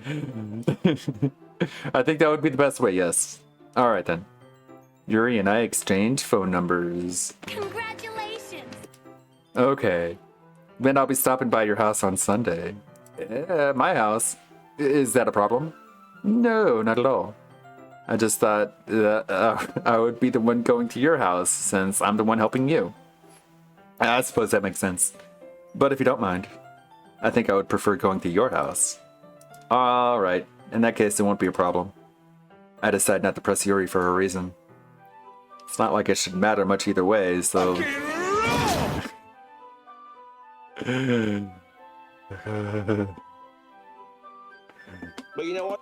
think that would be the best way, yes. Alright then. Yuri and I exchange phone numbers. Congratulations! Okay. Then I'll be stopping by your house on Sunday. My house? Is that a problem? No, not at all. I just thought I would be the one going to your house since I'm the one helping you. I suppose that makes sense. But if you don't mind, I think I would prefer going to your house. Alright, in that case it won't be a problem. I decide not to press Yuri for a reason. It's not like it should matter much either way, so... But you know what?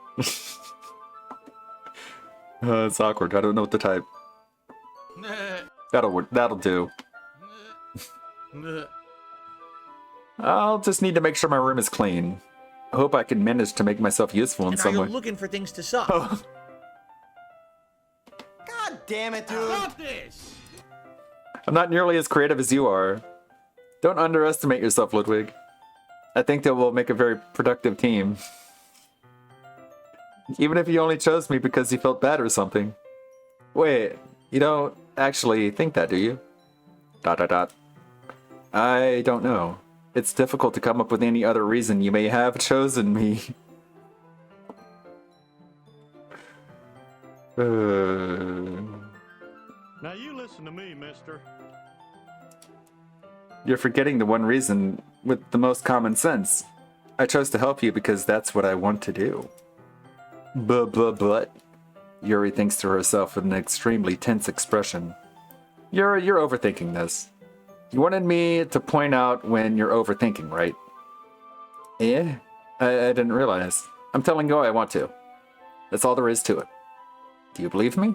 It's awkward, I don't know what to type. That'll do. I'll just need to make sure my room is clean. I hope I can manage to make myself useful in some way. Are you looking for things to suck? Oh. God damn it, dude. Stop this! I'm not nearly as creative as you are. Don't underestimate yourself, Ludwig. I think that we'll make a very productive team. Even if you only chose me because you felt bad or something. Wait, you don't actually think that, do you? ... I don't know. It's difficult to come up with any other reason you may have chosen me. Now you listen to me, mister. You're forgetting the one reason with the most common sense. I chose to help you because that's what I want to do. But... Yuri thinks to herself with an extremely tense expression. You're overthinking this. You wanted me to point out when you're overthinking, right? Yeah? I didn't realize. I'm telling you I want to. That's all there is to it. Do you believe me?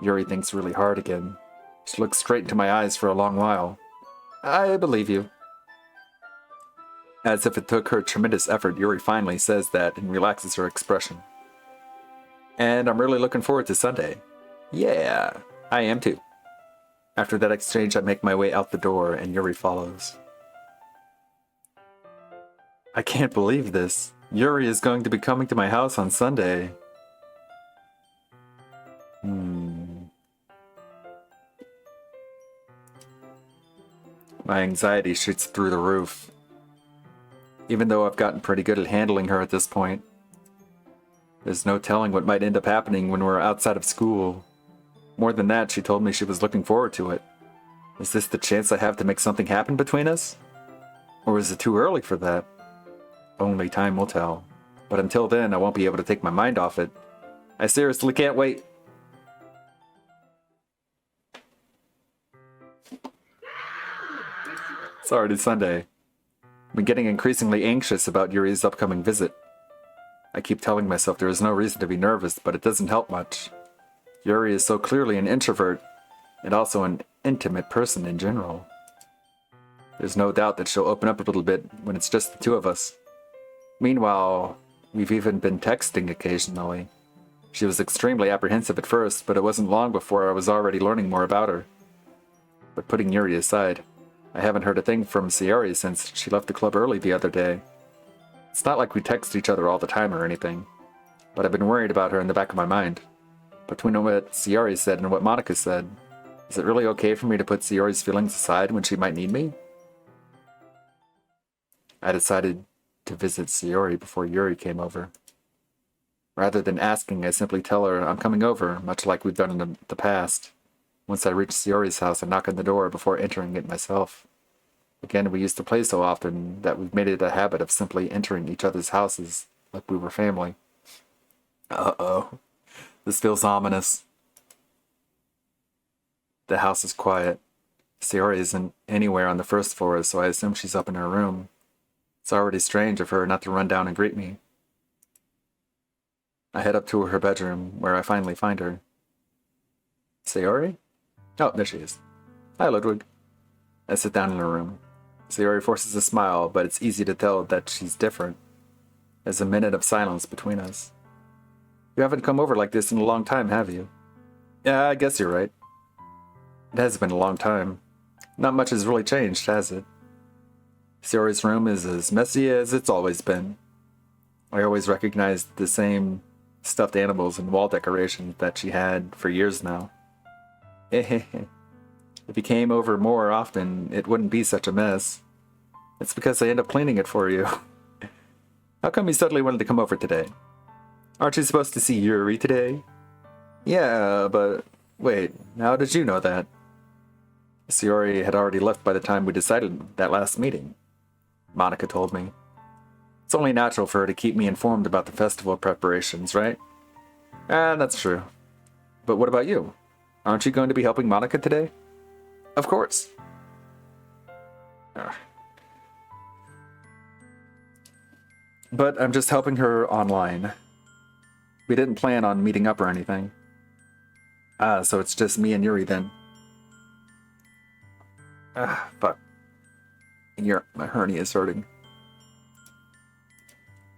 Yuri thinks really hard again. She looks straight into my eyes for a long while. I believe you. As if it took her tremendous effort, Yuri finally says that and relaxes her expression. And I'm really looking forward to Sunday. Yeah, I am too. After that exchange, I make my way out the door and Yuri follows. I can't believe this. Yuri is going to be coming to my house on Sunday. My anxiety shoots through the roof. Even though I've gotten pretty good at handling her at this point. There's no telling what might end up happening when we're outside of school. More than that, she told me she was looking forward to it. Is this the chance I have to make something happen between us? Or is it too early for that? Only time will tell. But until then, I won't be able to take my mind off it. I seriously can't wait. It's already Sunday. I'm getting increasingly anxious about Yuri's upcoming visit. I keep telling myself there is no reason to be nervous, but it doesn't help much. Yuri is so clearly an introvert, and also an intimate person in general. There's no doubt that she'll open up a little bit when it's just the two of us. Meanwhile, we've even been texting occasionally. She was extremely apprehensive at first, but it wasn't long before I was already learning more about her. But putting Yuri aside, I haven't heard a thing from Sayori since she left the club early the other day. It's not like we text each other all the time or anything, but I've been worried about her in the back of my mind. Between what Sayori said and what Monica said, is it really okay for me to put Sayori's feelings aside when she might need me? I decided to visit Sayori before Yuri came over. Rather than asking, I simply tell her I'm coming over, much like we've done in the past. Once I reach Sayori's house, I knock on the door before entering it myself. Again, we used to play so often that we've made it a habit of simply entering each other's houses like we were family. Uh-oh. This feels ominous. The house is quiet. Sayori isn't anywhere on the first floor, so I assume she's up in her room. It's already strange of her not to run down and greet me. I head up to her bedroom, where I finally find her. Sayori? Oh, there she is. Hi, Ludwig. I sit down in her room. Sayori forces a smile, but it's easy to tell that she's different. There's a minute of silence between us. You haven't come over like this in a long time, have you? Yeah, I guess you're right. It has been a long time. Not much has really changed, has it? Sayori's room is as messy as it's always been. I always recognized the same stuffed animals and wall decorations that she had for years now. If you came over more often, it wouldn't be such a mess. It's because I end up cleaning it for you. How come you suddenly wanted to come over today? Aren't you supposed to see Yuri today? Yeah, but wait, how did you know that? Sayori had already left by the time we decided that last meeting. Monica told me. It's only natural for her to keep me informed about the festival preparations, right? That's true. But what about you? Aren't you going to be helping Monica today? Of course. But I'm just helping her online. We didn't plan on meeting up or anything. So it's just me and Yuri then. Fuck. My hernia is hurting.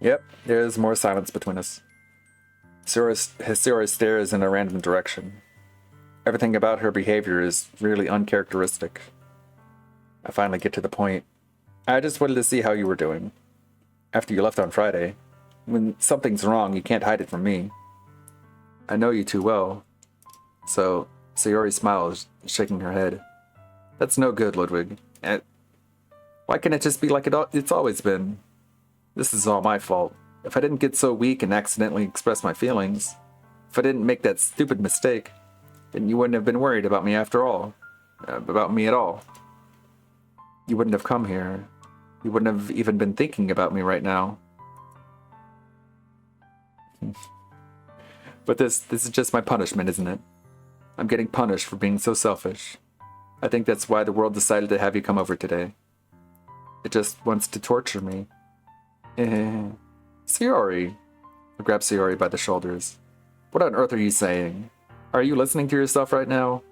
Yep, there's more silence between us. Sayori stares in a random direction. Everything about her behavior is really uncharacteristic. I finally get to the point. I just wanted to see how you were doing. After you left on Friday. When something's wrong, you can't hide it from me. I know you too well. So, Sayori smiles, shaking her head. That's no good, Ludwig. Why can't it just be like it's always been? This is all my fault. If I didn't get so weak and accidentally express my feelings, if I didn't make that stupid mistake, then you wouldn't have been worried about me after all. About me at all. You wouldn't have come here. You wouldn't have even been thinking about me right now. But this is just my punishment, isn't it? I'm getting punished for being so selfish. I think that's why the world decided to have you come over today. It just wants to torture me. Sayori. I grab Sayori by the shoulders. What on earth are you saying? Are you listening to yourself right now?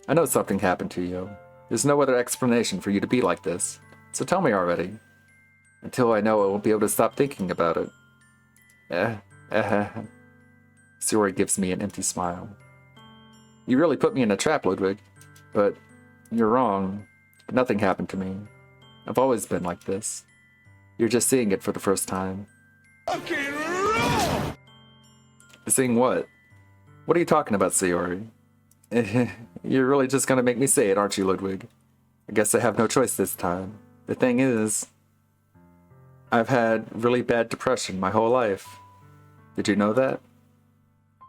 I know something happened to you. There's no other explanation for you to be like this. So tell me already. Until I know I won't be able to stop thinking about it. Sayori gives me an empty smile. You really put me in a trap, Ludwig. But you're wrong. Nothing happened to me. I've always been like this. You're just seeing it for the first time. Fucking roll! Seeing what? What are you talking about, Sayori? You're really just gonna make me say it, aren't you, Ludwig? I guess I have no choice this time. The thing is, I've had really bad depression my whole life. Did you know that?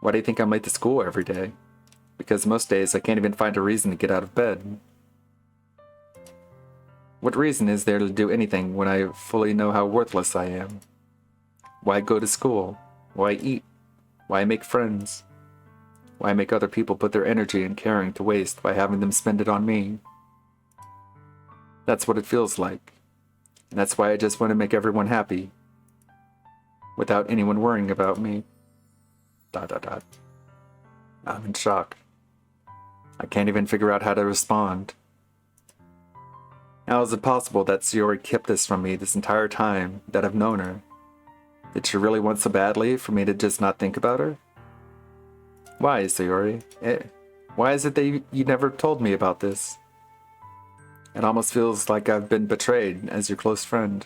Why do you think I'm late to school every day? Because most days I can't even find a reason to get out of bed. What reason is there to do anything when I fully know how worthless I am? Why go to school? Why eat? Why make friends? Why make other people put their energy and caring to waste by having them spend it on me? That's what it feels like. And that's why I just want to make everyone happy. without anyone worrying about me. ... I'm in shock. I can't even figure out how to respond. How is it possible that Sayori kept this from me this entire time that I've known her? Did she really want so badly for me to just not think about her? Why, Sayori? Why is it that you never told me about this? It almost feels like I've been betrayed as your close friend.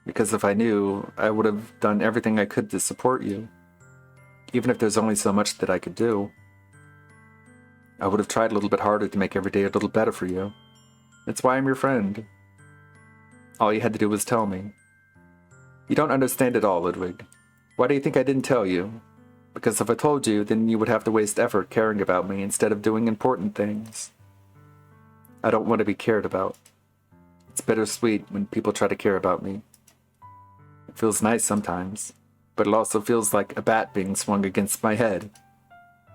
Because if I knew, I would have done everything I could to support you. Even if there's only so much that I could do. I would have tried a little bit harder to make every day a little better for you. That's why I'm your friend. All you had to do was tell me. You don't understand it all, Ludwig. Why do you think I didn't tell you? Because if I told you, then you would have to waste effort caring about me instead of doing important things. I don't want to be cared about. It's bittersweet when people try to care about me. It feels nice sometimes, but it also feels like a bat being swung against my head.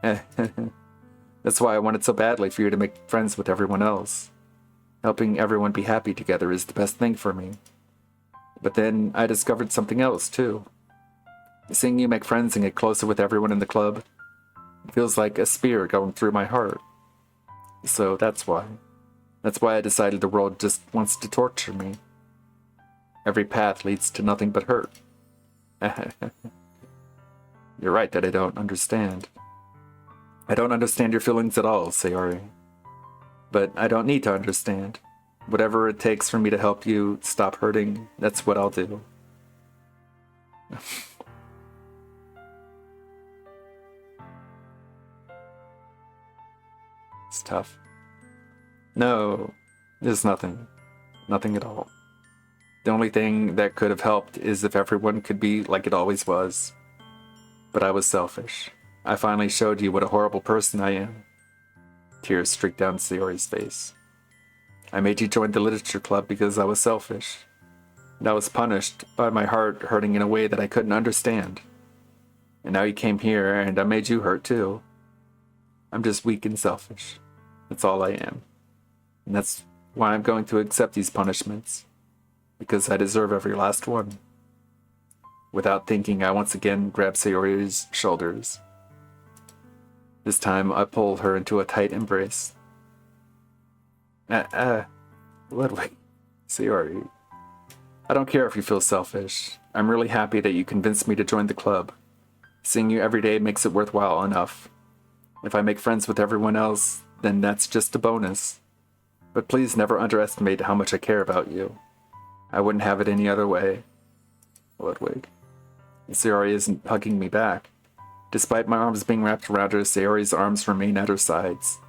That's why I wanted so badly for you to make friends with everyone else. Helping everyone be happy together is the best thing for me. But then I discovered something else, too. Seeing you make friends and get closer with everyone in the club feels like a spear going through my heart. So that's why. That's why I decided the world just wants to torture me. Every path leads to nothing but hurt. You're right that I don't understand. I don't understand your feelings at all, Sayori. But I don't need to understand. Whatever it takes for me to help you stop hurting, that's what I'll do. It's tough. No, there's nothing. Nothing at all. The only thing that could have helped is if everyone could be like it always was. But I was selfish. I finally showed you what a horrible person I am. Tears streaked down Sayori's face. I made you join the literature club because I was selfish. And I was punished by my heart hurting in a way that I couldn't understand. And now you came here and I made you hurt too. I'm just weak and selfish. That's all I am. And that's why I'm going to accept these punishments. Because I deserve every last one. Without thinking, I once again grabbed Sayori's shoulders. This time, I pulled her into a tight embrace. Ludwig, Sayori, I don't care if you feel selfish. I'm really happy that you convinced me to join the club. Seeing you every day makes it worthwhile enough. If I make friends with everyone else, then that's just a bonus. But please never underestimate how much I care about you. I wouldn't have it any other way. Ludwig. Sayori isn't hugging me back. Despite my arms being wrapped around her, Sayori's arms remain at her sides.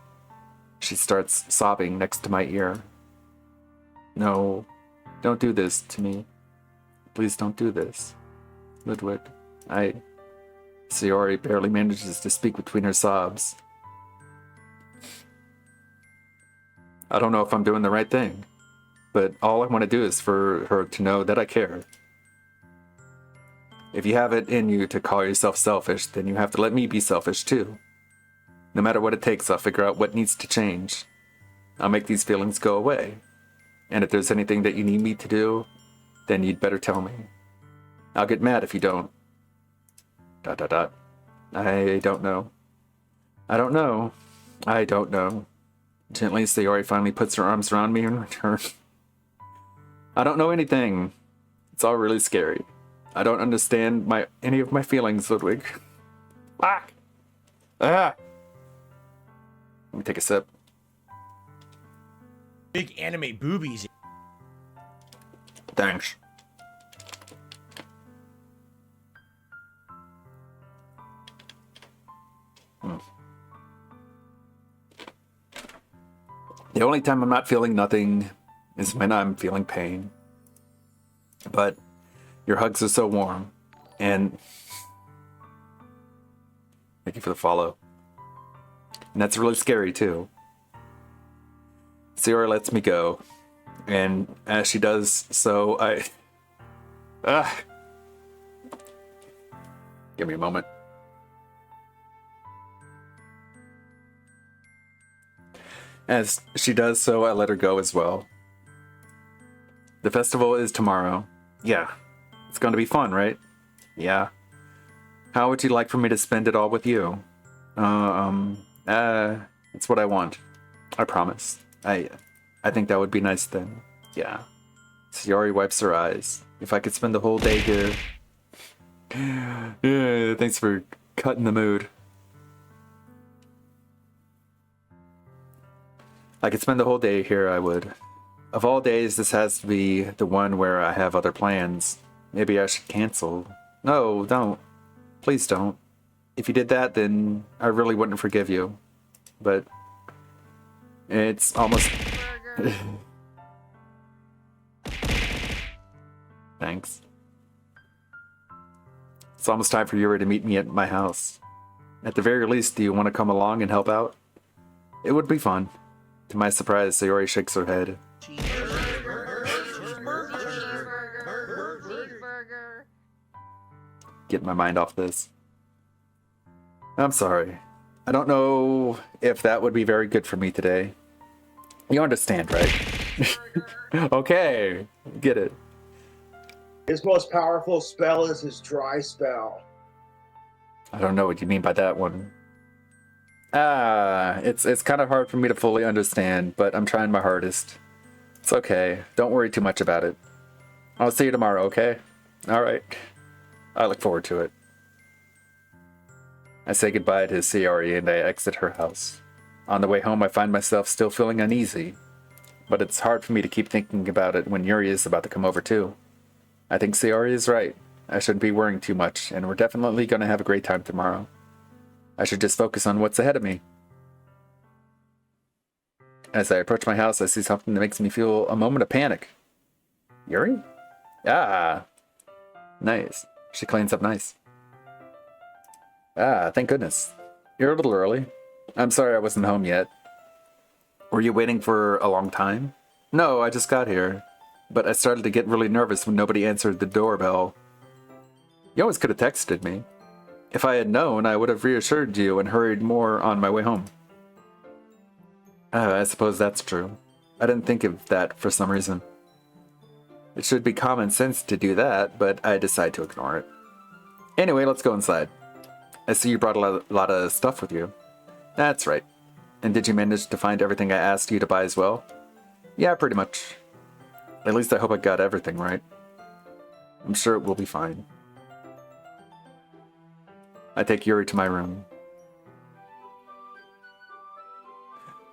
She starts sobbing next to my ear. No, don't do this to me. Please don't do this. Ludwig, Sayori barely manages to speak between her sobs. I don't know if I'm doing the right thing, but all I want to do is for her to know that I care. If you have it in you to call yourself selfish, then you have to let me be selfish too. No matter what it takes, I'll figure out what needs to change. I'll make these feelings go away. And if there's anything that you need me to do, then you'd better tell me. I'll get mad if you don't. ... I don't know. I don't know. I don't know. Gently, Sayori finally puts her arms around me in return. I don't know anything. It's all really scary. I don't understand any of my feelings, Ludwig. Let me take a sip. Big anime boobies. Thanks. The only time I'm not feeling nothing is when I'm feeling pain. But your hugs are so warm, and thank you for the follow. And that's really scary too. Sayori lets me go, and as she does so, give me a moment. As she does so, I let her go as well. The festival is tomorrow. Yeah, It's gonna be fun, right? Yeah. How would you like for me to spend it all with you? It's what I want. I promise. I think that would be nice then. Yeah. Sayori wipes her eyes. If I could spend the whole day here... Yeah, thanks for cutting the mood. I could spend the whole day here, I would. Of all days, this has to be the one where I have other plans. Maybe I should cancel. No, don't. Please don't. If you did that, then I really wouldn't forgive you. But... it's almost... Burger. Thanks. It's almost time for Yuri to meet me at my house. At the very least, do you want to come along and help out? It would be fun. To my surprise, Sayori shakes her head. Cheeseburger. Get my mind off this. I'm sorry. I don't know if that would be very good for me today. You understand, right? Okay, get it. His most powerful spell is his dry spell. I don't know what you mean by that one. It's kind of hard for me to fully understand, but I'm trying my hardest. It's okay. Don't worry too much about it. I'll see you tomorrow, okay? Alright. I look forward to it. I say goodbye to Sayori and I exit her house. On the way home, I find myself still feeling uneasy, but it's hard for me to keep thinking about it when Yuri is about to come over too. I think Sayori is right. I shouldn't be worrying too much, and we're definitely going to have a great time tomorrow. I should just focus on what's ahead of me. As I approach my house, I see something that makes me feel a moment of panic. Yuri? Ah. Nice. She cleans up nice. Ah, thank goodness. You're a little early. I'm sorry I wasn't home yet. Were you waiting for a long time? No, I just got here. But I started to get really nervous when nobody answered the doorbell. You always could have texted me. If I had known, I would have reassured you and hurried more on my way home. I suppose that's true. I didn't think of that for some reason. It should be common sense to do that, but I decide to ignore it. Anyway, let's go inside. I see you brought a lot of stuff with you. That's right. And did you manage to find everything I asked you to buy as well? Yeah, pretty much. At least I hope I got everything right. I'm sure it will be fine. I take Yuri to my room.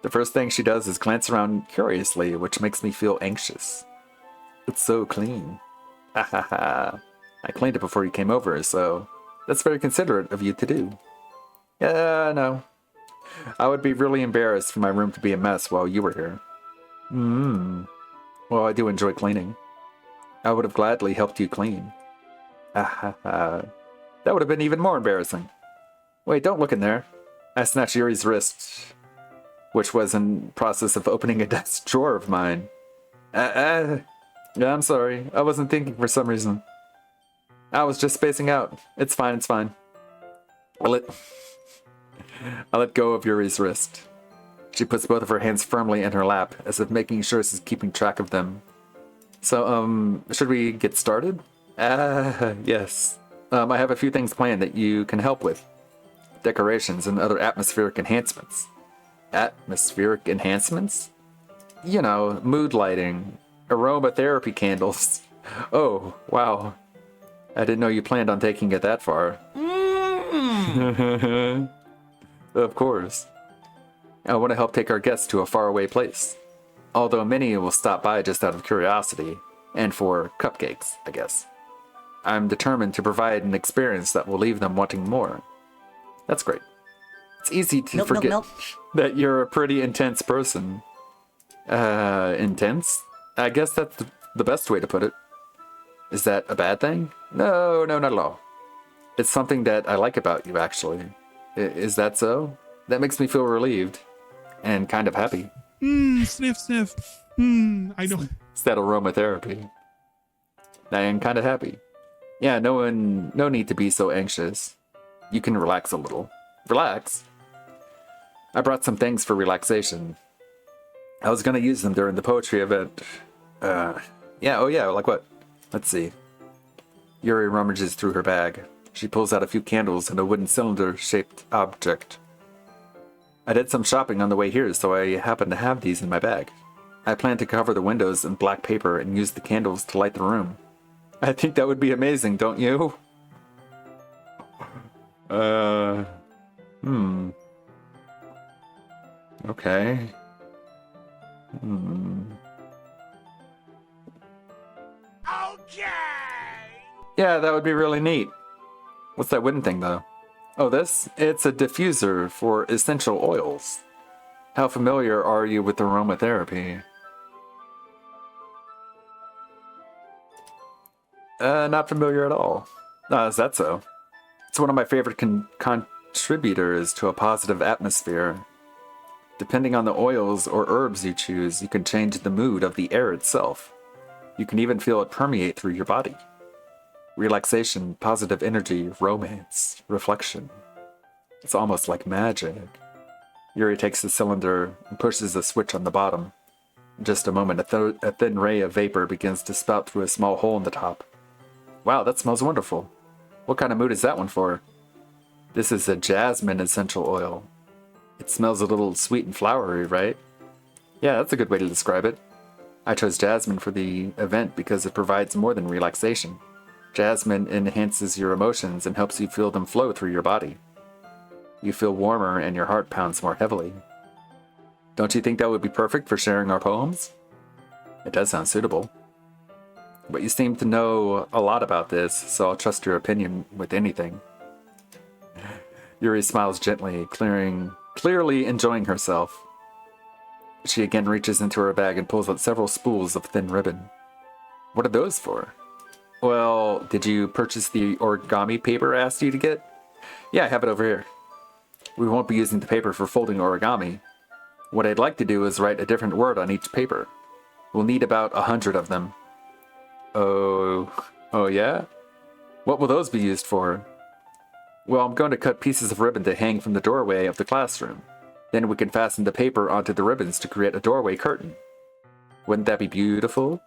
The first thing she does is glance around curiously, which makes me feel anxious. It's so clean. Ha ha ha. I cleaned it before you came over, so that's very considerate of you to do. Yeah, no. I would be really embarrassed for my room to be a mess while you were here. Well, I do enjoy cleaning. I would have gladly helped you clean. That would have been even more embarrassing. Wait, don't look in there. I snatched Yuri's wrist, which was in process of opening a desk drawer of mine. Yeah, I'm sorry. I wasn't thinking for some reason. I was just spacing out. It's fine, it's fine. I let go of Yuri's wrist. She puts both of her hands firmly in her lap, as if making sure she's keeping track of them. So, should we get started? Yes. I have a few things planned that you can help with. Decorations and other atmospheric enhancements. Atmospheric enhancements? You know, mood lighting, aromatherapy candles. Oh, wow. I didn't know you planned on taking it that far. Of course. I want to help take our guests to a faraway place. Although many will stop by just out of curiosity, and for cupcakes, I guess. I'm determined to provide an experience that will leave them wanting more. That's great. It's easy to forget that you're a pretty intense person. Intense? I guess that's the best way to put it. Is that a bad thing? No, not at all. It's something that I like about you, actually. Is that so? That makes me feel relieved. And kind of happy. Sniff, sniff. I don't... It's that aromatherapy. I am kind of happy. Yeah, no need to be so anxious. You can relax a little. Relax? I brought some things for relaxation. I was gonna use them during the poetry event. Yeah, like what? Let's see. Yuri rummages through her bag. She pulls out a few candles and a wooden cylinder-shaped object. I did some shopping on the way here, so I happen to have these in my bag. I plan to cover the windows in black paper and use the candles to light the room. I think that would be amazing, don't you? Okay. Yeah, that would be really neat. What's that wooden thing, though? Oh, this? It's a diffuser for essential oils. How familiar are you with aromatherapy? Not familiar at all. Is that so? It's one of my favorite contributors to a positive atmosphere. Depending on the oils or herbs you choose, you can change the mood of the air itself. You can even feel it permeate through your body. Relaxation, positive energy, romance, reflection. It's almost like magic. Yuri takes the cylinder and pushes a switch on the bottom. In just a moment, a thin ray of vapor begins to spout through a small hole in the top. Wow, that smells wonderful. What kind of mood is that one for? This is a jasmine essential oil. It smells a little sweet and flowery, right? Yeah, that's a good way to describe it. I chose jasmine for the event because it provides more than relaxation. Jasmine enhances your emotions and helps you feel them flow through your body. You feel warmer and your heart pounds more heavily. Don't you think that would be perfect for sharing our poems? It does sound suitable. But you seem to know a lot about this, so I'll trust your opinion with anything. Yuri smiles gently, clearly enjoying herself. She again reaches into her bag and pulls out several spools of thin ribbon. What are those for? Well, did you purchase the origami paper I asked you to get? Yeah, I have it over here. We won't be using the paper for folding origami. What I'd like to do is write a different word on each paper. We'll need about 100 of them. Oh yeah? What will those be used for? Well, I'm going to cut pieces of ribbon to hang from the doorway of the classroom. Then we can fasten the paper onto the ribbons to create a doorway curtain. Wouldn't that be beautiful?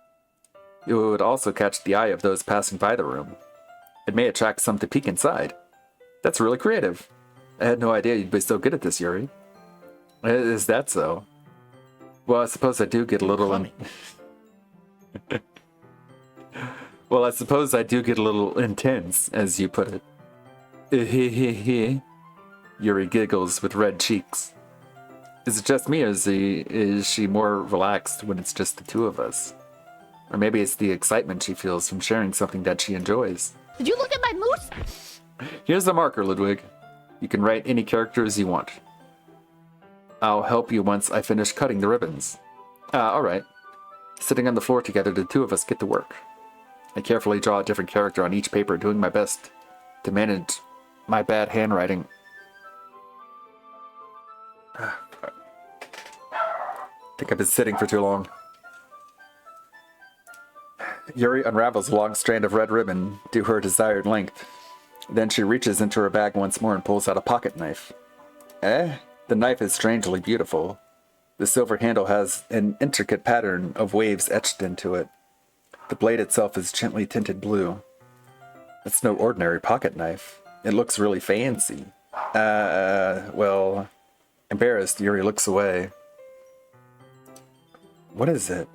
It would also catch the eye of those passing by the room. It may attract some to peek inside. That's really creative. I had no idea you'd be so good at this, Yuri. Is that so? Well, I suppose I do get a little... Well, I suppose I do get a little intense, as you put it. Yuri giggles with red cheeks. Is it just me, or is she more relaxed when it's just the two of us? Or maybe it's the excitement she feels from sharing something that she enjoys. Did you look at my moose? Here's a marker, Ludwig. You can write any characters you want. I'll help you once I finish cutting the ribbons. Alright. Sitting on the floor together, the two of us get to work. I carefully draw a different character on each paper, doing my best to manage my bad handwriting. I think I've been sitting for too long. Yuri unravels a long strand of red ribbon to her desired length. Then she reaches into her bag once more and pulls out a pocket knife. The knife is strangely beautiful. The silver handle has an intricate pattern of waves etched into it. The blade itself is gently tinted blue. It's no ordinary pocket knife. It looks really fancy. Well... Embarrassed, Yuri looks away. What is it?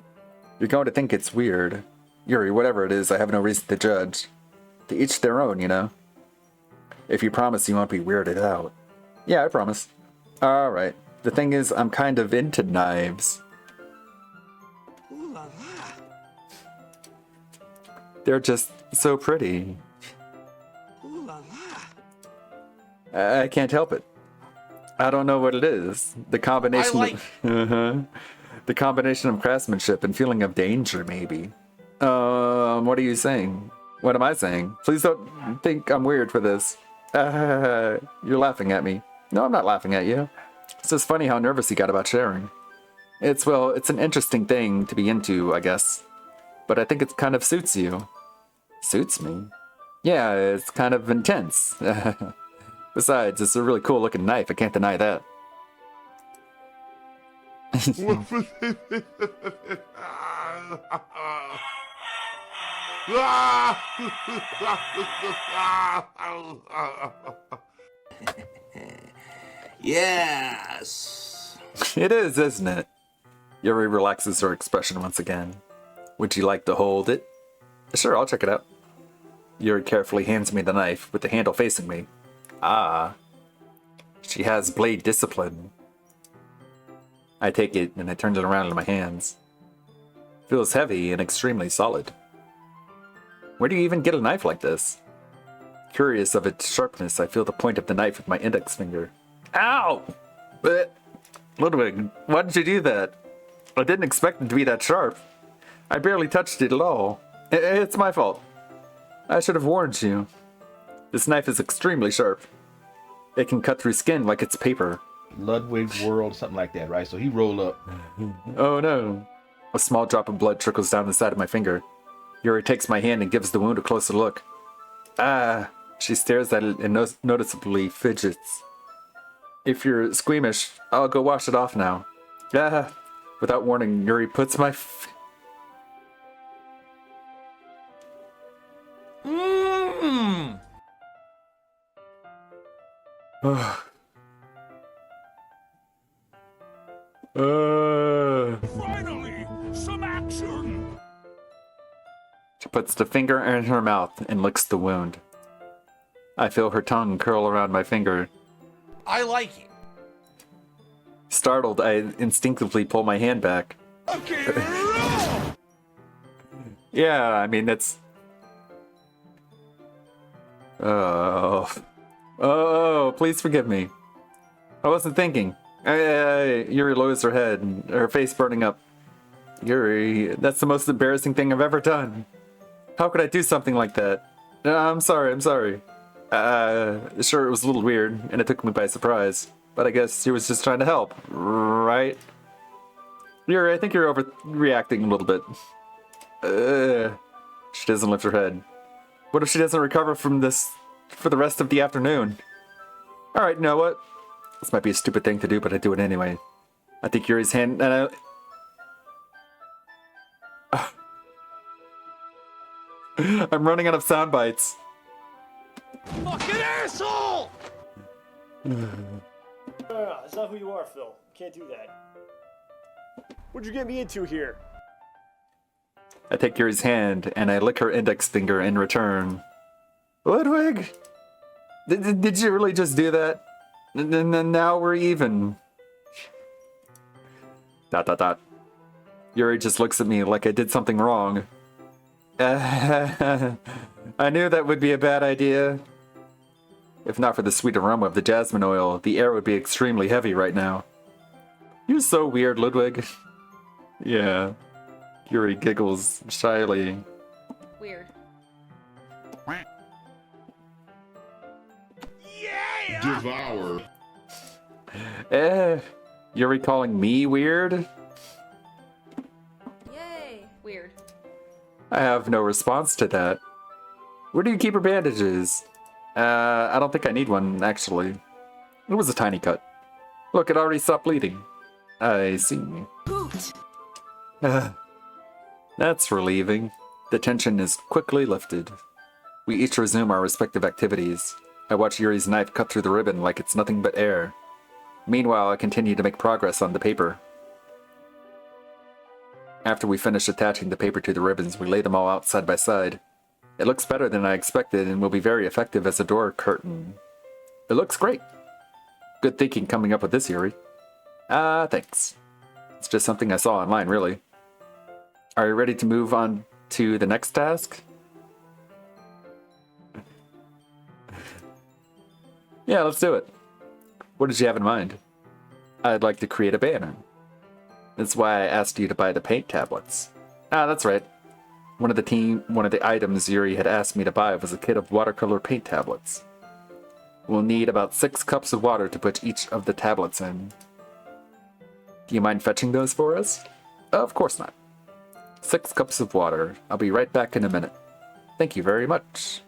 You're going to think it's weird. Yuri, whatever it is, I have no reason to judge. To each their own, you know? If you promise you won't be weirded out. Yeah, I promise. Alright. The thing is, I'm kind of into knives. Ooh la la. They're just so pretty. Ooh la la. I can't help it. I don't know what it is. The combination the combination of craftsmanship and feeling of danger, maybe. What are you saying? What am I saying? Please don't think I'm weird for this. You're laughing at me. No, I'm not laughing at you. It's just funny how nervous you got about sharing. It's an interesting thing to be into, I guess. But I think it kind of suits you. Suits me? Yeah, it's kind of intense. Besides, it's a really cool looking knife, I can't deny that. Yes. It is, isn't it? Yuri relaxes her expression once again. Would you like to hold it? Sure, I'll check it out. Yuri carefully hands me the knife with the handle facing me. Ah. She has blade discipline. I take it and I turn it around in my hands. Feels heavy and extremely solid. Where do you even get a knife like this? Curious of its sharpness, I feel the point of the knife with my index finger. Ow! Ludwig, why did you do that? I didn't expect it to be that sharp. I barely touched it at all. It's my fault. I should have warned you. This knife is extremely sharp. It can cut through skin like it's paper. Ludwig's world, something like that, right? So he rolled up. Oh no. A small drop of blood trickles down the side of my finger. Yuri takes my hand and gives the wound a closer look. Ah, she stares at it and noticeably fidgets. If you're squeamish, I'll go wash it off now. Ah. Without warning, Yuri puts my Finally, some action. She puts the finger in her mouth and licks the wound. I feel her tongue curl around my finger. I like it. Startled, I instinctively pull my hand back. Okay. Yeah, I mean, that's... Oh, please forgive me. I wasn't thinking. Yuri lowers her head, her face burning up. Yuri, that's the most embarrassing thing I've ever done. How could I do something like that? I'm sorry. Sure, it was a little weird, and it took me by surprise. But I guess she was just trying to help, right? Yuri, I think you're overreacting a little bit. She doesn't lift her head. What if she doesn't recover from this for the rest of the afternoon? Alright, you know what? This might be a stupid thing to do, but I do it anyway. I take Yuri's hand and I'm running out of sound bites. Fucking asshole! That's not who you are, Phil. You can't do that. What'd you get me into here? I take Yuri's hand and I lick her index finger in return. Ludwig! Did you really just do that? And now we're even. ... Yuri just looks at me like I did something wrong. I knew that would be a bad idea. If not for the sweet aroma of the jasmine oil, the air would be extremely heavy right now. You're so weird, Ludwig. Yeah. Yuri giggles shyly. Weird. Devour. Yuri calling me weird? Yay. Weird. I have no response to that. Where do you keep your bandages? I don't think I need one, actually. It was a tiny cut. Look, it already stopped bleeding. I see. Hoot. That's relieving. The tension is quickly lifted. We each resume our respective activities. I watch Yuri's knife cut through the ribbon like it's nothing but air. Meanwhile, I continue to make progress on the paper. After we finish attaching the paper to the ribbons, we lay them all out side by side. It looks better than I expected and will be very effective as a door curtain. It looks great. Good thinking coming up with this, Yuri. Thanks. It's just something I saw online, really. Are you ready to move on to the next task? Yeah, let's do it. What did you have in mind? I'd like to create a banner. That's why I asked you to buy the paint tablets. That's right. One of the items Yuri had asked me to buy was a kit of watercolor paint tablets. We'll need about 6 cups of water to put each of the tablets in. Do you mind fetching those for us? Of course not. 6 cups of water. I'll be right back in a minute. Thank you very much.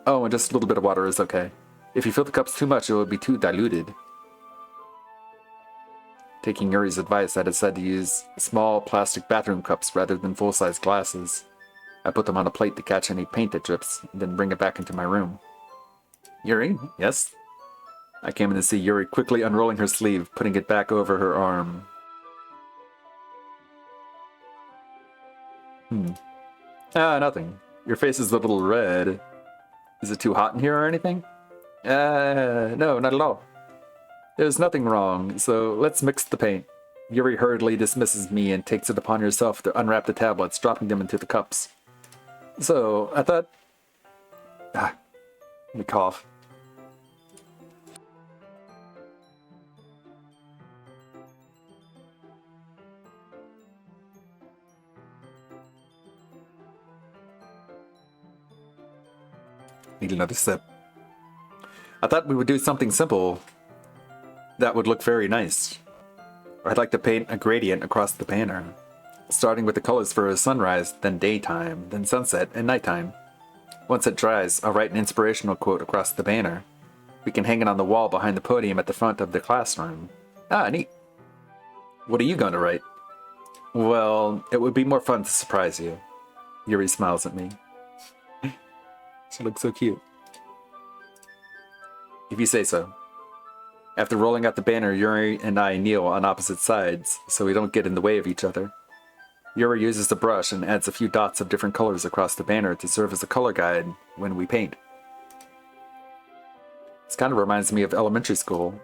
Oh, and just a little bit of water is okay. If you fill the cups too much, it will be too diluted. Taking Yuri's advice, I decided to use small plastic bathroom cups rather than full-size glasses. I put them on a plate to catch any paint that drips, and then bring it back into my room. Yuri? Yes? I came in to see Yuri quickly unrolling her sleeve, putting it back over her arm. Nothing. Your face is a little red. Is it too hot in here or anything? No, not at all. There's nothing wrong, so let's mix the paint. Yuri hurriedly dismisses me and takes it upon herself to unwrap the tablets, dropping them into the cups. So, I thought... let me cough. Need another sip. I thought we would do something simple that would look very nice. I'd like to paint a gradient across the banner, starting with the colors for a sunrise, then daytime, then sunset, and nighttime. Once it dries, I'll write an inspirational quote across the banner. We can hang it on the wall behind the podium at the front of the classroom. Ah, neat. What are you going to write? Well, it would be more fun to surprise you. Yuri smiles at me. She looks so cute. If you say so. After rolling out the banner, Yuri and I kneel on opposite sides, so we don't get in the way of each other. Yuri uses the brush and adds a few dots of different colors across the banner to serve as a color guide when we paint. This kind of reminds me of elementary school.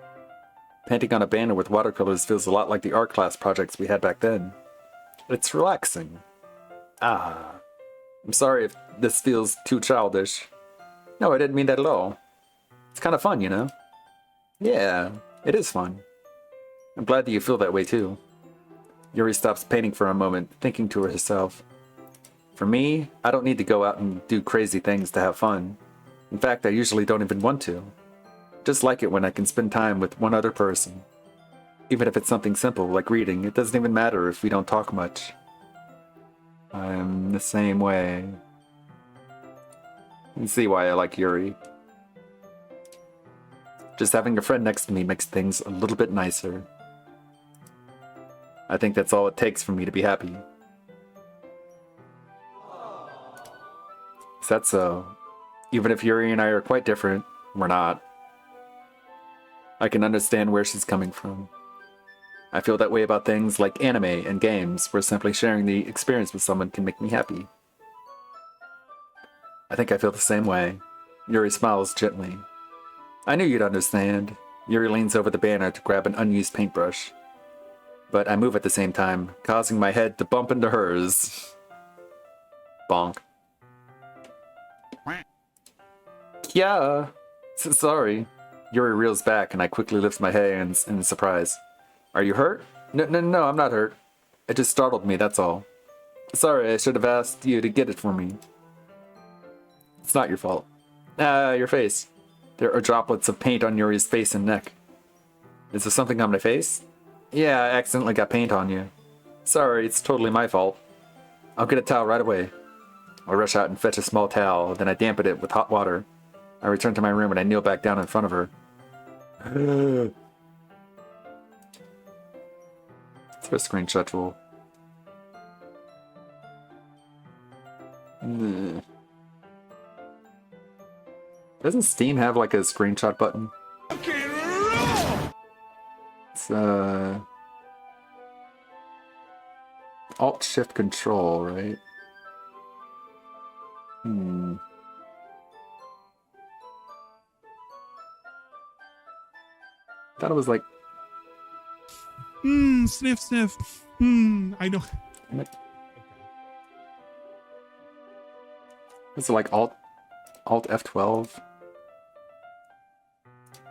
Painting on a banner with watercolors feels a lot like the art class projects we had back then. It's relaxing. I'm sorry if this feels too childish. No, I didn't mean that at all. It's kind of fun, you know? Yeah, it is fun. I'm glad that you feel that way too. Yuri stops painting for a moment, thinking to herself. For me, I don't need to go out and do crazy things to have fun. In fact, I usually don't even want to. Just like it when I can spend time with one other person. Even if it's something simple like reading, it doesn't even matter if we don't talk much. I'm the same way. You can see why I like Yuri. Just having a friend next to me makes things a little bit nicer. I think that's all it takes for me to be happy. Is that so? Even if Yuri and I are quite different, we're not. I can understand where she's coming from. I feel that way about things like anime and games, where simply sharing the experience with someone can make me happy. I think I feel the same way. Yuri smiles gently. I knew you'd understand. Yuri leans over the banner to grab an unused paintbrush. But I move at the same time, causing my head to bump into hers. Bonk. Yeah. Sorry. Yuri reels back and I quickly lift my hands in surprise. Are you hurt? No, I'm not hurt. It just startled me, that's all. Sorry, I should have asked you to get it for me. It's not your fault. Your face. There are droplets of paint on Yuri's face and neck. Is there something on my face? Yeah, I accidentally got paint on you. Sorry, it's totally my fault. I'll get a towel right away. I rush out and fetch a small towel, then I dampen it with hot water. I return to my room and I kneel back down in front of her. It's for a screenshot tool. Doesn't Steam have like a screenshot button? It's Alt-Shift-Control, right? Thought it was like... Sniff, sniff. I know. Is it like Alt F12?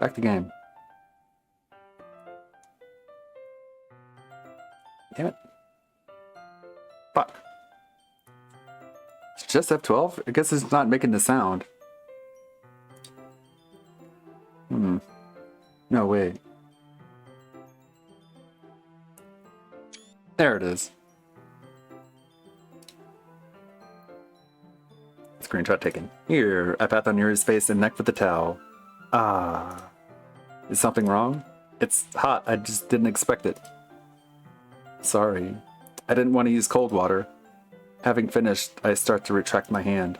Back to game. Damn it. Fuck. It's just F12? I guess it's not making the sound. No, wait. There it is. Screenshot taken. Here, I pat on Yuri's face and neck with the towel. Is something wrong? It's hot, I just didn't expect it. Sorry. I didn't want to use cold water. Having finished, I start to retract my hand.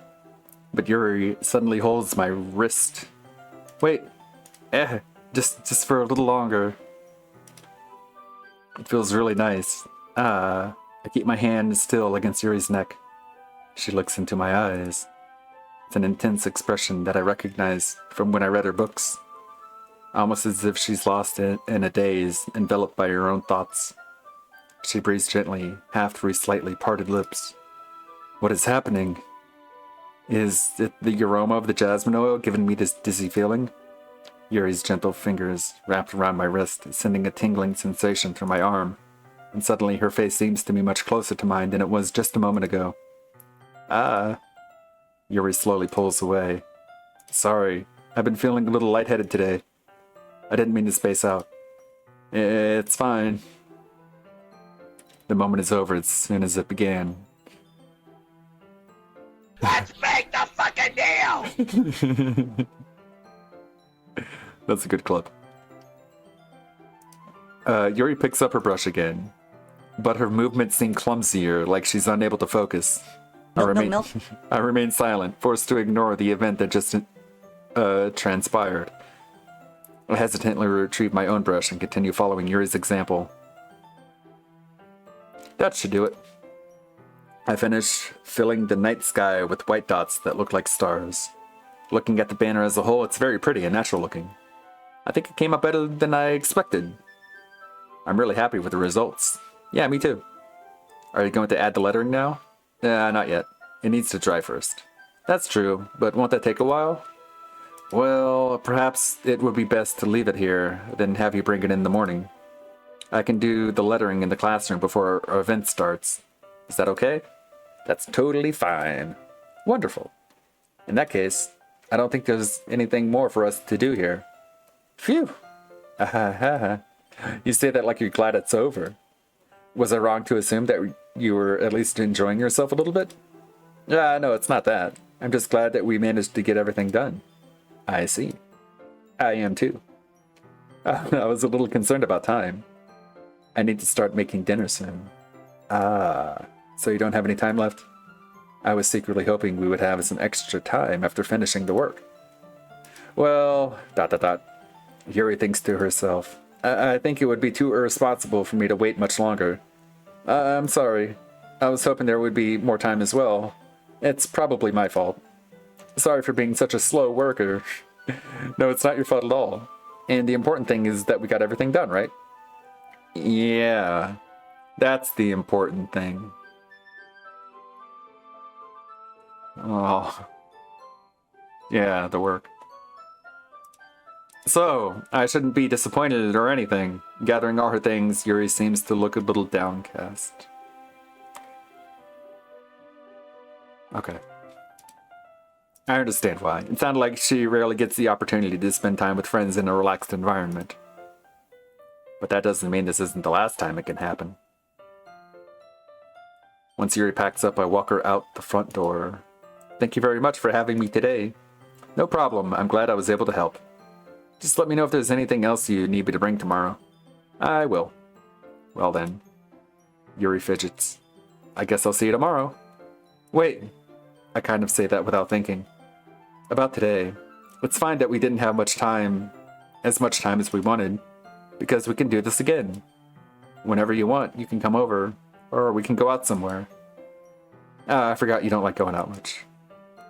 But Yuri suddenly holds my wrist. Wait. Just for a little longer. It feels really nice. I keep my hand still against Yuri's neck. She looks into my eyes. It's an intense expression that I recognize from when I read her books. Almost as if she's lost in a daze, enveloped by her own thoughts. She breathes gently, half through slightly parted lips. What is happening? Is it the aroma of the jasmine oil giving me this dizzy feeling? Yuri's gentle fingers wrapped around my wrist, sending a tingling sensation through my arm. And suddenly her face seems to be much closer to mine than it was just a moment ago. Yuri slowly pulls away. Sorry, I've been feeling a little lightheaded today. I didn't mean to space out. It's fine. The moment is over as soon as it began. Let's make the fucking deal! That's a good clip. Yuri picks up her brush again, but her movements seem clumsier, like she's unable to focus. I remain silent, forced to ignore the event that just transpired. I hesitantly retrieve my own brush and continue following Yuri's example. That should do it. I finish filling the night sky with white dots that look like stars. Looking at the banner as a whole, it's very pretty and natural looking. I think it came out better than I expected. I'm really happy with the results. Yeah, me too. Are you going to add the lettering now? Not yet. It needs to dry first. That's true, but won't that take a while? Well, perhaps it would be best to leave it here, then have you bring it in the morning. I can do the lettering in the classroom before our event starts. Is that okay? That's totally fine. Wonderful. In that case, I don't think there's anything more for us to do here. Phew! You say that like you're glad it's over. Was I wrong to assume that you were at least enjoying yourself a little bit? No, it's not that. I'm just glad that we managed to get everything done. I see. I am too. I was a little concerned about time. I need to start making dinner soon. So you don't have any time left? I was secretly hoping we would have some extra time after finishing the work. Well, ... Yuri thinks to herself. I think it would be too irresponsible for me to wait much longer. I'm sorry. I was hoping there would be more time as well. It's probably my fault. Sorry for being such a slow worker. No, it's not your fault at all. And the important thing is that we got everything done, right? Yeah, that's the important thing. Oh. Yeah, the work. So, I shouldn't be disappointed or anything. Gathering all her things, Yuri seems to look a little downcast. Okay. I understand why. It sounded like she rarely gets the opportunity to spend time with friends in a relaxed environment. But that doesn't mean this isn't the last time it can happen. Once Yuri packs up, I walk her out the front door. Thank you very much for having me today. No problem. I'm glad I was able to help. Just let me know if there's anything else you need me to bring tomorrow. I will. Well then. Yuri fidgets. I guess I'll see you tomorrow. Wait. I kind of say that without thinking. About today. It's fine that we didn't have as much time as we wanted, because we can do this again. Whenever you want, you can come over, or we can go out somewhere. I forgot you don't like going out much.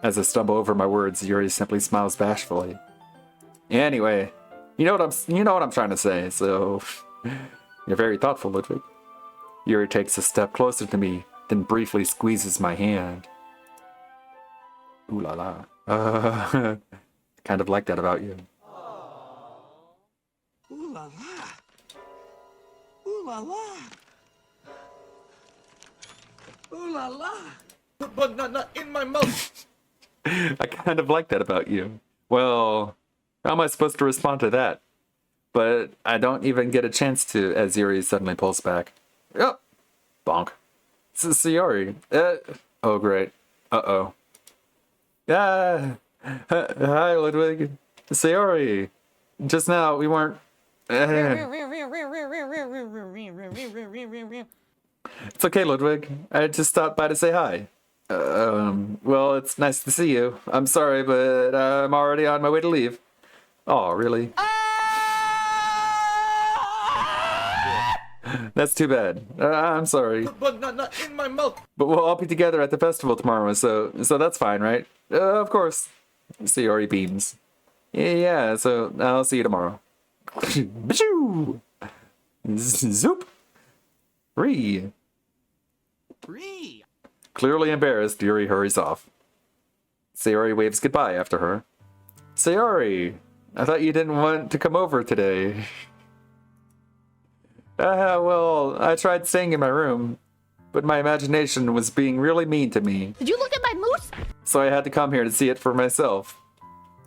As I stumble over my words, Yuri simply smiles bashfully. Anyway, you know what I'm trying to say, so you're very thoughtful, Ludwig. Yuri takes a step closer to me, then briefly squeezes my hand. Ooh la la. Kind of like that about you. Ooh la la. Ooh la la. Ooh la la. But not in my mouth. I kind of like that about you. Well, how am I supposed to respond to that? But I don't even get a chance to, as Yuri suddenly pulls back. Oh! Bonk. Yuri. Oh, great. Uh-oh. Hi, Ludwig. Sayori. Just now, we weren't... It's okay, Ludwig. I just stopped by to say hi. Well, it's nice to see you. I'm sorry, but I'm already on my way to leave. Oh, really? That's too bad. I'm sorry. But not in my mouth. But we'll all be together at the festival tomorrow, so that's fine, right? Of course. Sayori beams. Yeah, so I'll see you tomorrow. Bishoo! Zoop! Ree! Clearly embarrassed, Yuri hurries off. Sayori waves goodbye after her. Sayori! I thought you didn't want to come over today. Well, I tried staying in my room, but my imagination was being really mean to me. Did you look at my moose? So I had to come here to see it for myself.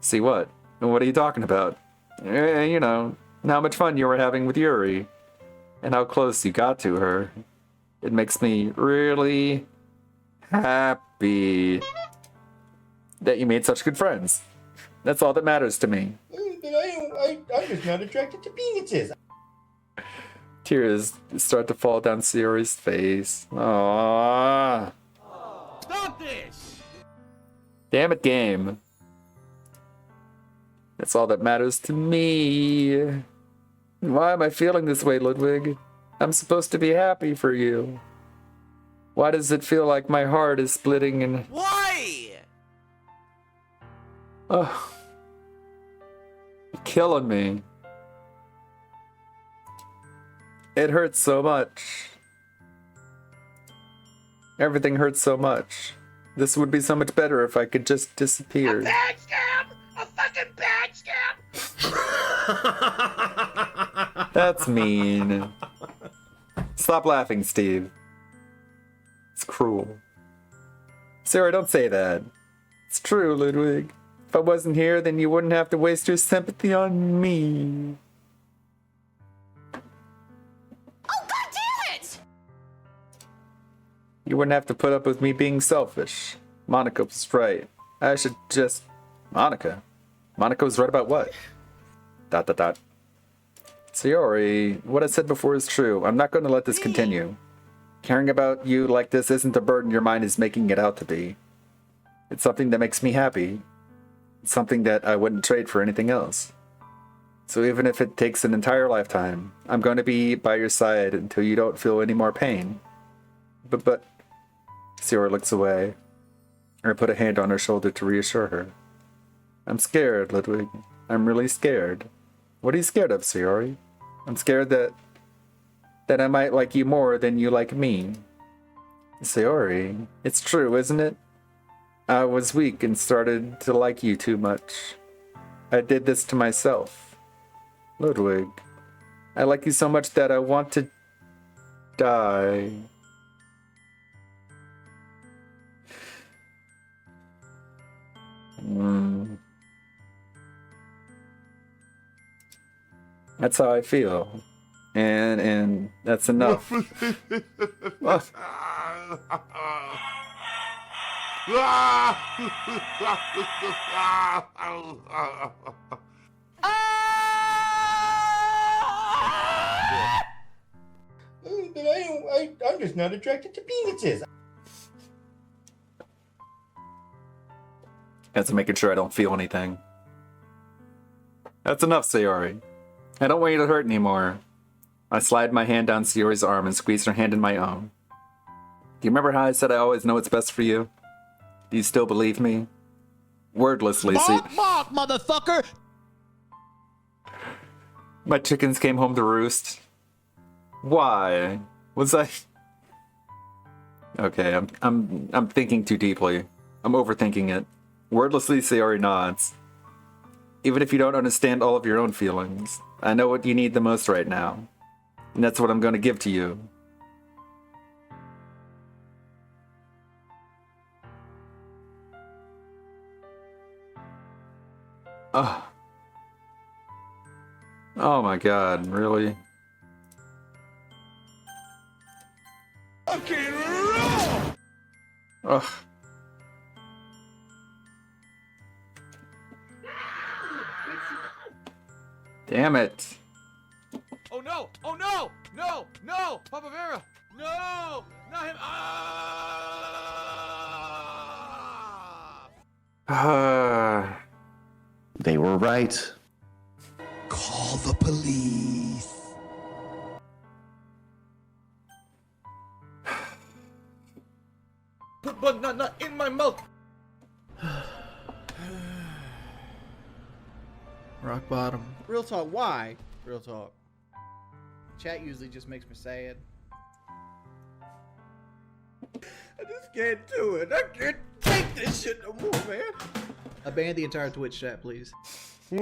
See what? What are you talking about? You know, how much fun you were having with Yuri, and how close you got to her. It makes me really happy that you made such good friends. That's all that matters to me. I'm just not attracted to penises. Tears start to fall down Sayori's face. Aww. Stop this! Damn it, game. That's all that matters to me. Why am I feeling this way, Ludwig? I'm supposed to be happy for you. Why does it feel like my heart is splitting and... Why? Oh. You're killing me. It hurts so much. Everything hurts so much. This would be so much better if I could just disappear. A backstab! A fucking backstab! That's mean. Stop laughing, Steve. It's cruel. Sarah, don't say that. It's true, Ludwig. If I wasn't here, then you wouldn't have to waste your sympathy on me. You wouldn't have to put up with me being selfish. Monica was right. I should just... Monica? Monica was right about what? ... Sayori, what I said before is true. I'm not going to let this continue. Caring about you like this isn't the burden your mind is making it out to be. It's something that makes me happy. It's something that I wouldn't trade for anything else. So even if it takes an entire lifetime, I'm going to be by your side until you don't feel any more pain. But... Sayori looks away. I put a hand on her shoulder to reassure her. I'm scared, Ludwig. I'm really scared. What are you scared of, Sayori? I'm scared that I might like you more than you like me. Sayori, it's true, isn't it? I was weak and started to like you too much. I did this to myself. Ludwig, I like you so much that I want to die. That's how I feel. And that's enough. I'm just not attracted to penises. That's making sure I don't feel anything. That's enough, Sayori. I don't want you to hurt anymore. I slide my hand down Sayori's arm and squeeze her hand in my own. Do you remember how I said I always know what's best for you? Do you still believe me? Wordlessly, Bark, motherfucker! My chickens came home to roost. Why? Was I... Okay, I'm thinking too deeply. I'm overthinking it. Wordlessly, Sayori nods. Even if you don't understand all of your own feelings, I know what you need the most right now. And that's what I'm going to give to you. Ugh. Oh my god, really? Okay, roll! Ugh. Damn it. Oh no! Oh no! No! No! Papa Vera! No! Not him! Ah! They were right. Call the police. But not in my mouth! Rock bottom. Real talk, why? Real talk. Chat usually just makes me sad. I just can't do it. I can't take this shit no more, man. Abandon the entire Twitch chat, please. Come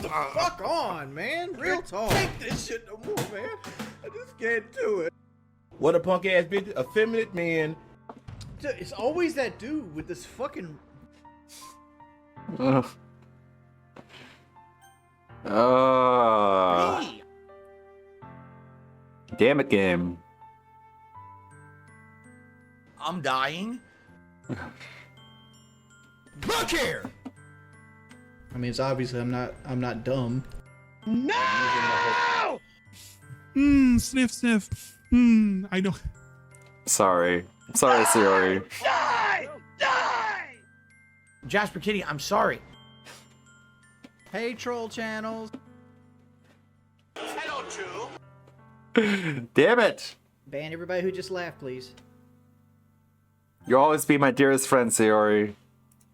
the fuck on, man. Real talk. Take this shit no more, man. I just can't do it. What a punk ass bitch, effeminate man. Dude, it's always that dude with this fucking. Damn it, game. I'm dying. Look here! I mean, it's obvious I'm not dumb. No! Sniff, sniff. I know. Sorry. Sorry, Sayori. Die! Die! Jasper Kitty, I'm sorry. Hey, troll channels. Hello, True. Damn it! Ban everybody who just laughed, please. You'll always be my dearest friend, Sayori.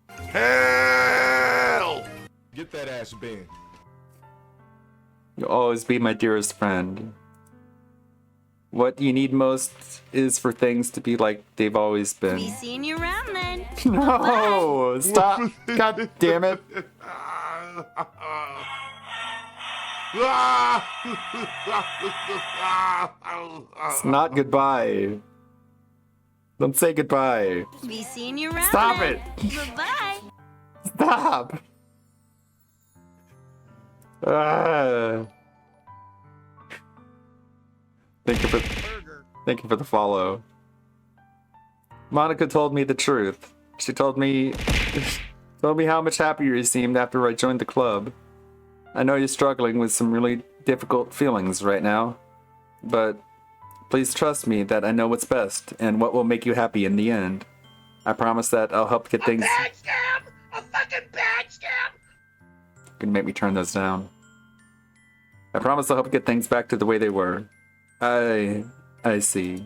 Hell! Get that ass banned. You'll always be my dearest friend. What you need most is for things to be like they've always been. Be seeing you around then. No! Stop! God damn it! It's not goodbye. Don't say goodbye. Be seeing you around. Stop then. it! Bye-bye. Stop! Thank you for the follow. Monica told me the truth. She told me how much happier you seemed after I joined the club. I know you're struggling with some really difficult feelings right now, but please trust me that I know what's best and what will make you happy in the end. I promise that I'll help get things. Bad scam! A fucking bad scam! Gonna make me turn those down. I promise I'll help get things back to the way they were. I see.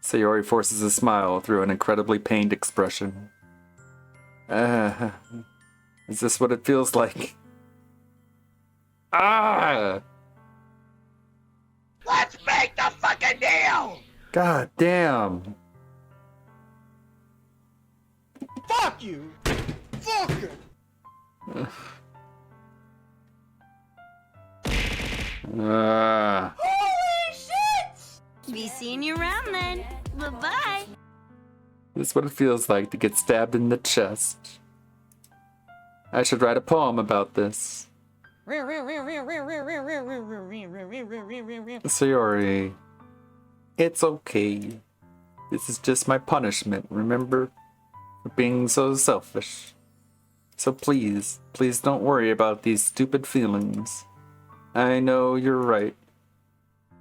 Sayori forces a smile through an incredibly pained expression. Is this what it feels like? Let's make the fucking deal! God damn. Fuck you! Fuck you! Holy shit! Be seeing you around then. Bye-bye. This is what it feels like to get stabbed in the chest. I should write a poem about this. Sayori, it's okay. This is just my punishment, remember? For being so selfish. So please don't worry about these stupid feelings. I know you're right.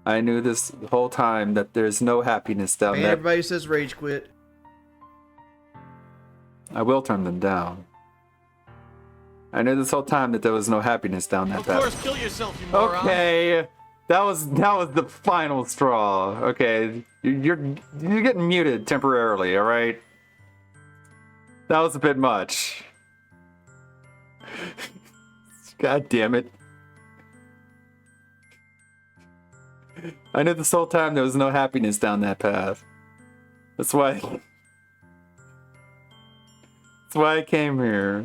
I knew this whole time that there's no happiness down there. Everybody says rage quit. I will turn them down. I knew this whole time that there was no happiness down that path. Of course, kill yourself, you moron. Okay, that was the final straw. Okay, you're getting muted temporarily. All right. That was a bit much. God damn it. I knew this whole time there was no happiness down that path. That's why I came here.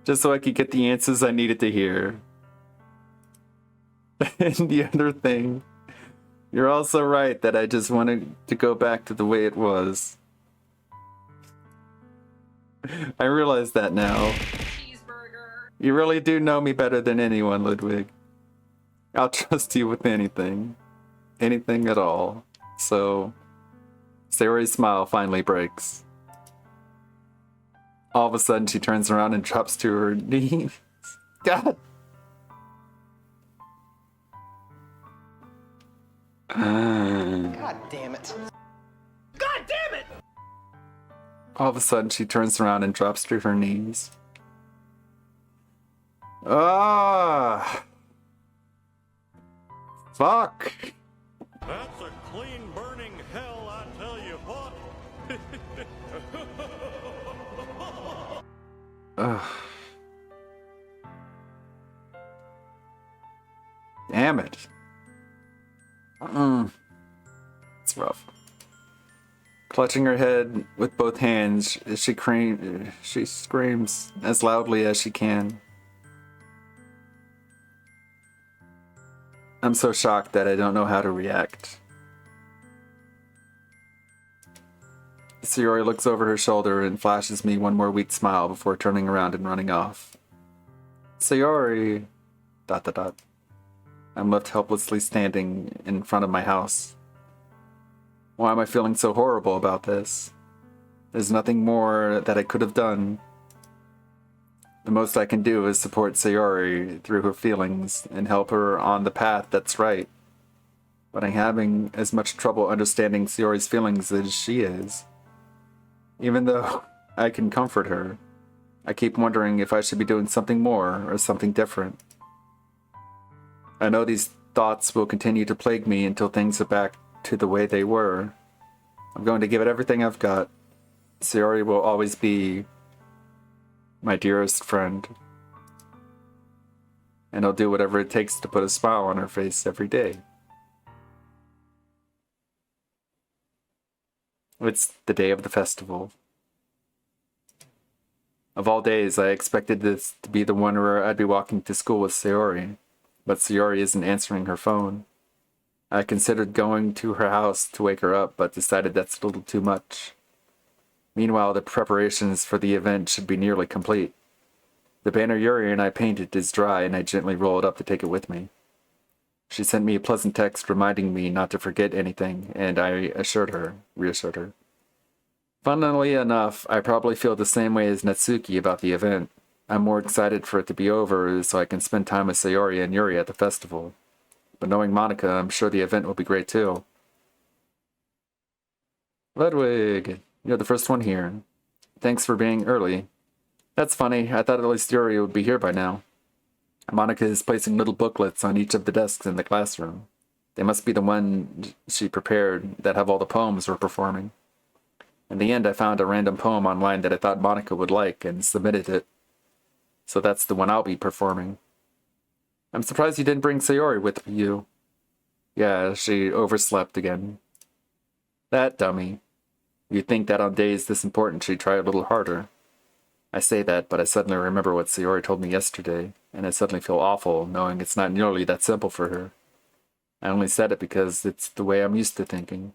Just so I could get the answers I needed to hear. And the other thing, you're also right that I just wanted to go back to the way it was. I realize that now. Cheeseburger. You really do know me better than anyone, Ludwig. I'll trust you with anything. Anything at all. So, Sayori's smile finally breaks. All of a sudden, she turns around and drops to her knees. God. God damn it. God damn it! All of a sudden, she turns around and drops to her knees. Ah! Fuck! That's a clean burning hell, I tell you what. Ugh. Damn it. It's rough. Clutching her head with both hands, she screams as loudly as she can. I'm so shocked that I don't know how to react. Sayori looks over her shoulder and flashes me one more weak smile before turning around and running off. Sayori... ... I'm left helplessly standing in front of my house. Why am I feeling so horrible about this? There's nothing more that I could have done. The most I can do is support Sayori through her feelings and help her on the path that's right. But I'm having as much trouble understanding Sayori's feelings as she is. Even though I can comfort her, I keep wondering if I should be doing something more or something different. I know these thoughts will continue to plague me until things are back to the way they were. I'm going to give it everything I've got. Sayori will always be my dearest friend. And I'll do whatever it takes to put a smile on her face every day. It's the day of the festival. Of all days, I expected this to be the one where I'd be walking to school with Sayori. But Sayori isn't answering her phone. I considered going to her house to wake her up, but decided that's a little too much. Meanwhile, the preparations for the event should be nearly complete. The banner Yuri and I painted is dry, and I gently roll it up to take it with me. She sent me a pleasant text reminding me not to forget anything, and I reassured her. Funnily enough, I probably feel the same way as Natsuki about the event. I'm more excited for it to be over so I can spend time with Sayori and Yuri at the festival. But knowing Monica, I'm sure the event will be great too. Ludwig, you're the first one here. Thanks for being early. That's funny, I thought at least Yuri would be here by now. Monica is placing little booklets on each of the desks in the classroom. They must be the one she prepared that have all the poems we're performing. In the end, I found a random poem online that I thought Monica would like and submitted it. So that's the one I'll be performing. I'm surprised you didn't bring Sayori with you. Yeah, she overslept again. That dummy. You'd think that on days this important she'd try a little harder. I say that, but I suddenly remember what Sayori told me yesterday, and I suddenly feel awful knowing it's not nearly that simple for her. I only said it because it's the way I'm used to thinking.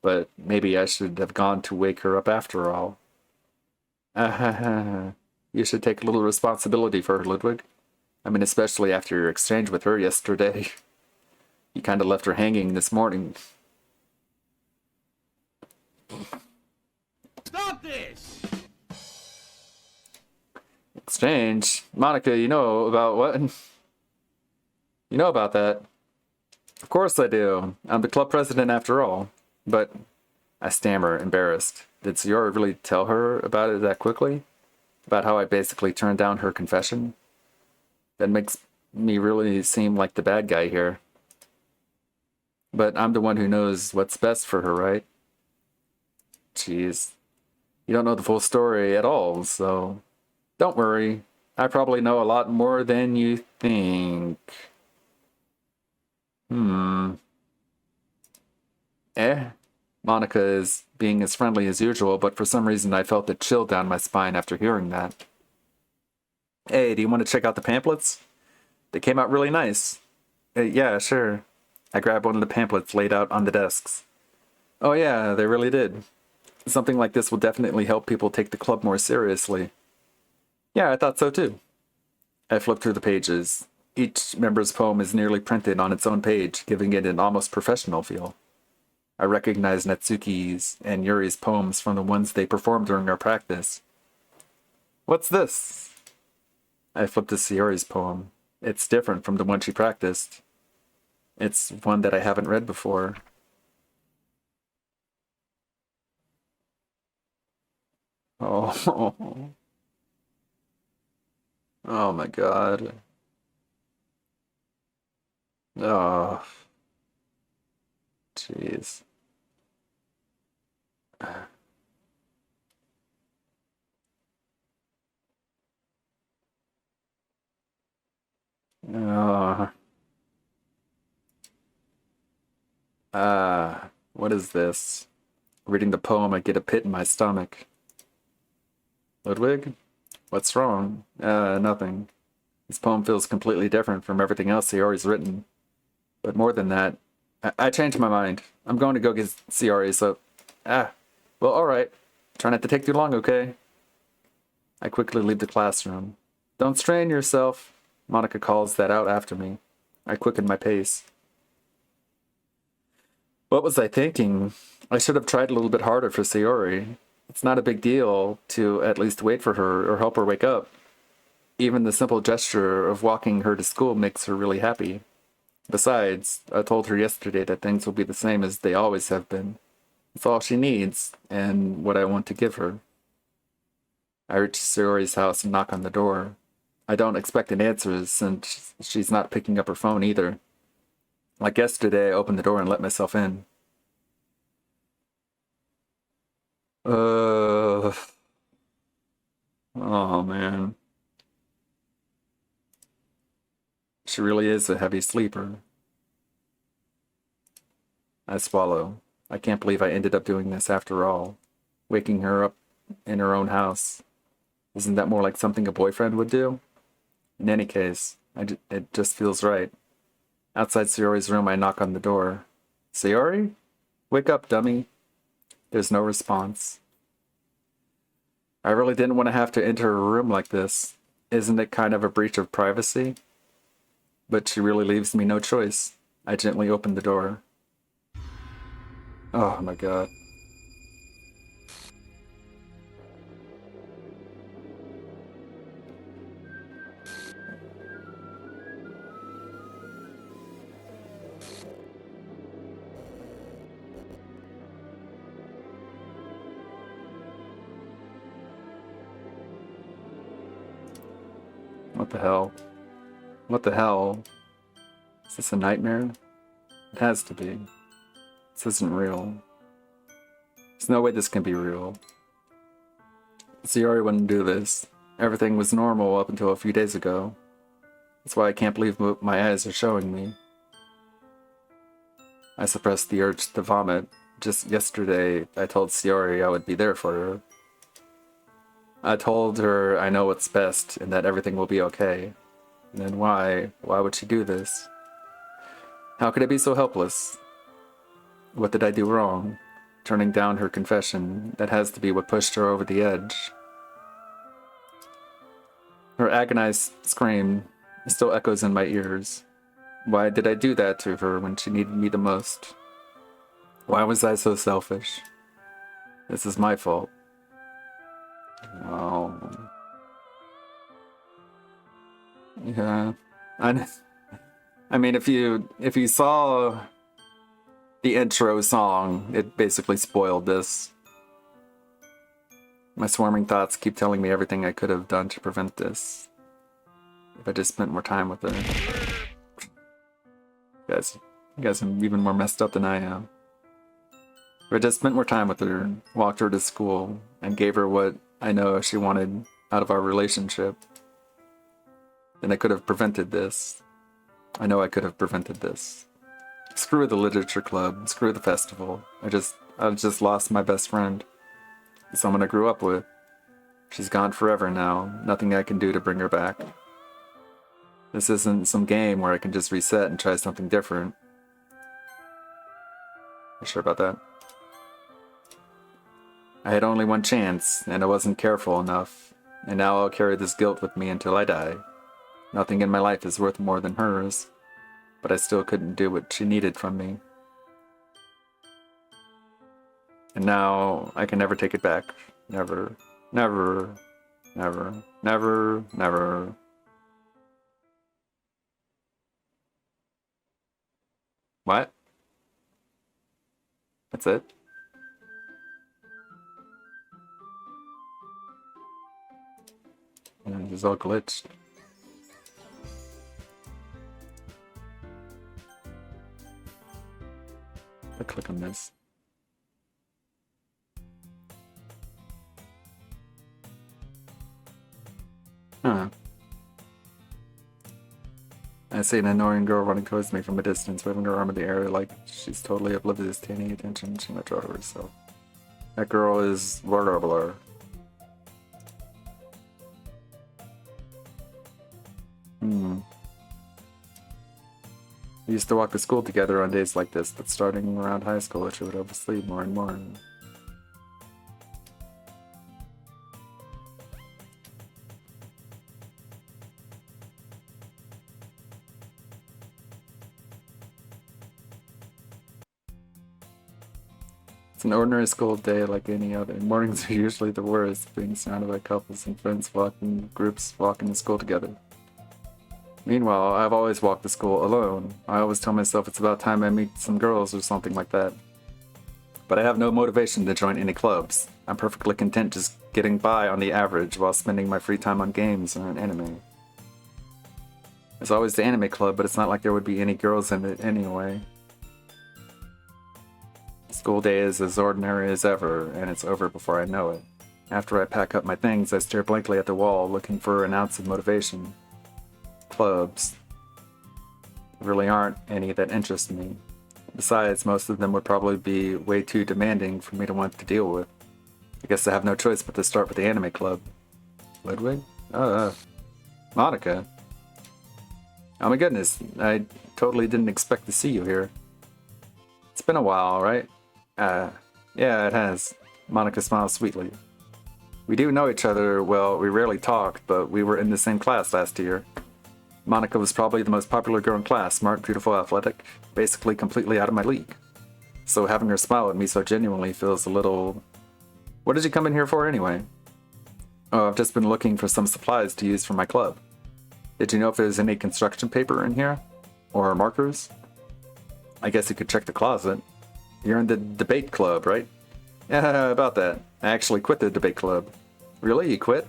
But maybe I should have gone to wake her up after all. You should take a little responsibility for her, Ludwig. I mean, especially after your exchange with her yesterday. You kind of left her hanging this morning. Stop this! Exchange? Monica, you know about what? You know about that. Of course I do. I'm the club president after all. But I stammer, embarrassed. Did Sayori really tell her about it that quickly? About how I basically turned down her confession? That makes me really seem like the bad guy here. But I'm the one who knows what's best for her, right? Jeez. You don't know the full story at all, so... Don't worry. I probably know a lot more than you think. Monica is being as friendly as usual, but for some reason I felt a chill down my spine after hearing that. Hey, do you want to check out the pamphlets? They came out really nice. Yeah, sure. I grabbed one of the pamphlets laid out on the desks. Oh yeah, they really did. Something like this will definitely help people take the club more seriously. Yeah, I thought so too. I flipped through the pages. Each member's poem is nearly printed on its own page, giving it an almost professional feel. I recognized Natsuki's and Yuri's poems from the ones they performed during our practice. What's this? I flipped to Sayori's poem. It's different from the one she practiced. It's one that I haven't read before. Oh. Oh my god. Oh. Jeez. What is this? Reading the poem, I get a pit in my stomach. Ludwig? What's wrong? Nothing. This poem feels completely different from everything else Sayori's written. But more than that, I changed my mind. I'm going to go get Sayori, so... well, alright. Try not to take too long, okay? I quickly leave the classroom. Don't strain yourself. Monica calls that out after me. I quicken my pace. What was I thinking? I should have tried a little bit harder for Sayori. It's not a big deal to at least wait for her or help her wake up. Even the simple gesture of walking her to school makes her really happy. Besides, I told her yesterday that things will be the same as they always have been. It's all she needs, and what I want to give her. I reach Sayori's house and knock on the door. I don't expect an answer since she's not picking up her phone either. Like yesterday, I opened the door and let myself in. Oh man. She really is a heavy sleeper. I swallow. I can't believe I ended up doing this after all. Waking her up in her own house. Isn't that more like something a boyfriend would do? In any case, it just feels right. Outside Sayori's room, I knock on the door. Sayori? Wake up, dummy. There's no response. I really didn't want to have to enter her room like this. Isn't it kind of a breach of privacy? But she really leaves me no choice. I gently open the door. Oh my god. What the hell? What the hell? Is this a nightmare? It has to be. This isn't real. There's no way this can be real. Sayori wouldn't do this. Everything was normal up until a few days ago. That's why I can't believe what my eyes are showing me. I suppressed the urge to vomit. Just yesterday, I told Sayori I would be there for her. I told her I know what's best and that everything will be okay. And then why would she do this? How could I be so helpless? What did I do wrong? Turning down her confession, that has to be what pushed her over the edge. Her agonized scream still echoes in my ears. Why did I do that to her when she needed me the most? Why was I so selfish? This is my fault. Oh. Yeah. I mean, if you saw the intro song, it basically spoiled this. My swarming thoughts keep telling me everything I could have done to prevent this. If I just spent more time with her. You guys are even more messed up than I am. If I just spent more time with her, walked her to school, and gave her what I know she wanted out of our relationship, then I could have prevented this. I know I could have prevented this. Screw the literature club, screw the festival. I just lost my best friend. Someone I grew up with. She's gone forever now. Nothing I can do to bring her back. This isn't some game where I can just reset and try something different. You sure about that? I had only one chance, and I wasn't careful enough, and now I'll carry this guilt with me until I die. Nothing in my life is worth more than hers, but I still couldn't do what she needed from me. And now I can never take it back. Never, never, Never. Never. Never. What? That's it? And it's all glitched. I click on this. Huh. I see an annoying girl running towards me from a distance, waving her arm in the air like she's totally oblivious to any attention she might draw to herself. That girl is Warbler. We used to walk to school together on days like this, but starting around high school, she would oversleep more and more. It's an ordinary school day like any other. Mornings are usually the worst, being surrounded by couples and friends walking to school together. Meanwhile, I've always walked to school alone. I always tell myself it's about time I meet some girls or something like that. But I have no motivation to join any clubs. I'm perfectly content just getting by on the average while spending my free time on games or an anime. There's always the anime club, but it's not like there would be any girls in it anyway. School day is as ordinary as ever, and it's over before I know it. After I pack up my things, I stare blankly at the wall, looking for an ounce of motivation. Clubs. There really aren't any that interest me. Besides, most of them would probably be way too demanding for me to want to deal with. I guess I have no choice but to start with the anime club. Ludwig? Monica. Oh my goodness, I totally didn't expect to see you here. It's been a while, right? Yeah, it has. Monica smiles sweetly. We do know each other, well, we rarely talk, but we were in the same class last year. Monica was probably the most popular girl in class, smart, beautiful, athletic, basically completely out of my league. So having her smile at me so genuinely feels a little... What did you come in here for anyway? Oh, I've just been looking for some supplies to use for my club. Did you know if there's any construction paper in here? Or markers? I guess you could check the closet. You're in the debate club, right? Yeah, about that. I actually quit the debate club. Really? You quit?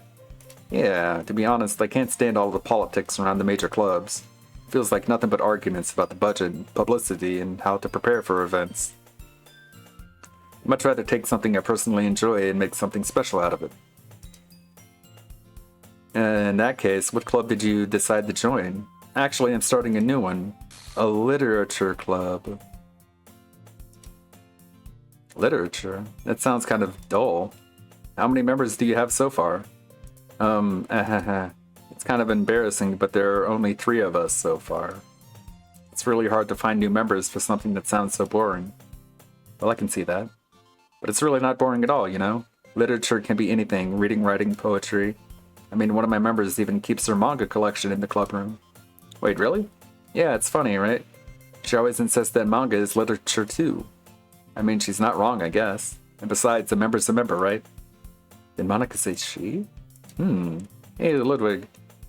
Yeah, to be honest, I can't stand all the politics around the major clubs. It feels like nothing but arguments about the budget, publicity, and how to prepare for events. I'd much rather take something I personally enjoy and make something special out of it. In that case, what club did you decide to join? Actually, I'm starting a new one. A literature club. Literature? That sounds kind of dull. How many members do you have so far? It's kind of embarrassing, but there are only 3 of us so far. It's really hard to find new members for something that sounds so boring. Well, I can see that. But it's really not boring at all, you know? Literature can be anything, reading, writing, poetry. I mean, one of my members even keeps her manga collection in the club room. Wait, really? Yeah, it's funny, right? She always insists that manga is literature too. I mean, she's not wrong, I guess. And besides, a member's a member, right? Did Monica say she? Hey, Ludwig.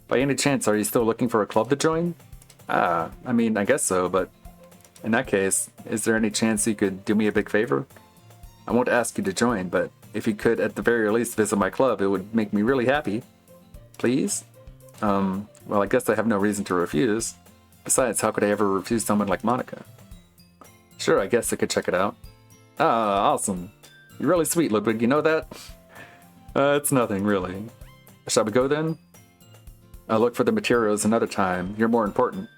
By any chance, are you still looking for a club to join? I mean, I guess so, but... In that case, is there any chance you could do me a big favor? I won't ask you to join, but if you could at the very least visit my club, it would make me really happy. Please? Well, I guess I have no reason to refuse. Besides, how could I ever refuse someone like Monica? Sure, I guess I could check it out. Ah, awesome. You're really sweet, Ludwig, you know that? It's nothing, really. Shall we go then? I'll look for the materials another time. You're more important.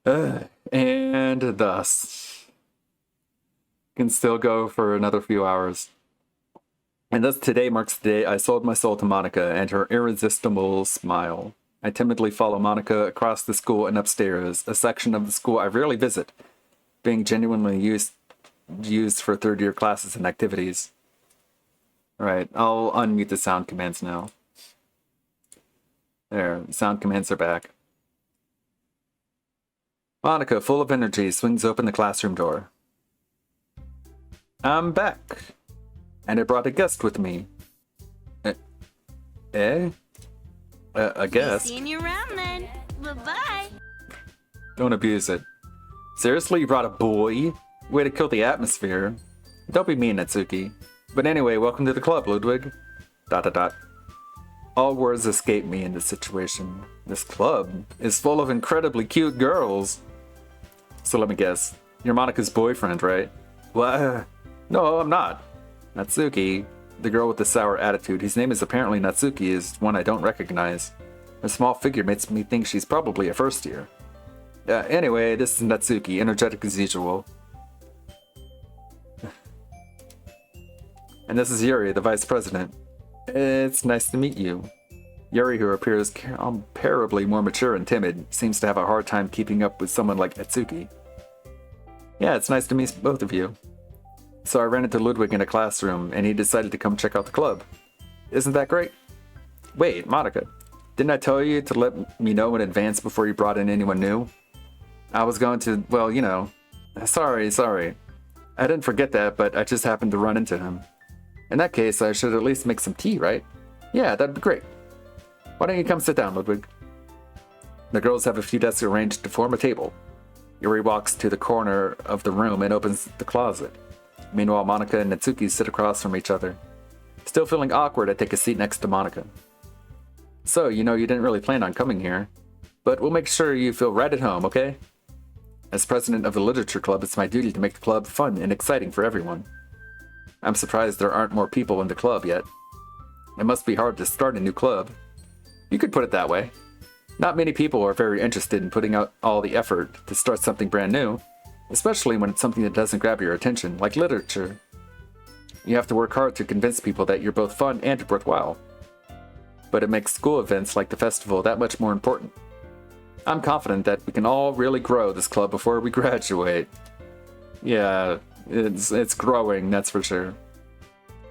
And thus. Can still go for another few hours. And thus today marks the day I sold my soul to Monica and her irresistible smile. I timidly follow Monica across the school and upstairs, a section of the school I rarely visit, being genuinely used for third-year classes and activities. Alright, I'll unmute the sound commands now. There, sound commands are back. Monica, full of energy, swings open the classroom door. I'm back. And I brought a guest with me. Eh? I guess. Seeing you around then. Bye-bye. Don't abuse it. Seriously, you brought a boy? Way to kill the atmosphere. Don't be mean, Natsuki. But anyway, welcome to the club, Ludwig. ... All words escape me in this situation. This club is full of incredibly cute girls. So let me guess. You're Monika's boyfriend, right? What? No, I'm not. Natsuki, the girl with the sour attitude, whose name is apparently Natsuki, is one I don't recognize. Her small figure makes me think she's probably a first year. Anyway, this is Natsuki, energetic as usual. And this is Yuri, the vice president. It's nice to meet you. Yuri, who appears comparably more mature and timid, seems to have a hard time keeping up with someone like Natsuki. Yeah, it's nice to meet both of you. So I ran into Ludwig in a classroom, and he decided to come check out the club. Isn't that great? Wait, Monika, didn't I tell you to let me know in advance before you brought in anyone new? I was going to, well, you know. Sorry. I didn't forget that, but I just happened to run into him. In that case, I should at least make some tea, right? Yeah, that'd be great. Why don't you come sit down, Ludwig? The girls have a few desks arranged to form a table. Yuri walks to the corner of the room and opens the closet. Meanwhile, Monika and Natsuki sit across from each other. Still feeling awkward, I take a seat next to Monika. So, you know you didn't really plan on coming here, but we'll make sure you feel right at home, okay? As president of the literature club, it's my duty to make the club fun and exciting for everyone. I'm surprised there aren't more people in the club yet. It must be hard to start a new club. You could put it that way. Not many people are very interested in putting out all the effort to start something brand new, especially when it's something that doesn't grab your attention, like literature. You have to work hard to convince people that you're both fun and worthwhile. But it makes school events like the festival that much more important. I'm confident that we can all really grow this club before we graduate. Yeah, it's growing, that's for sure.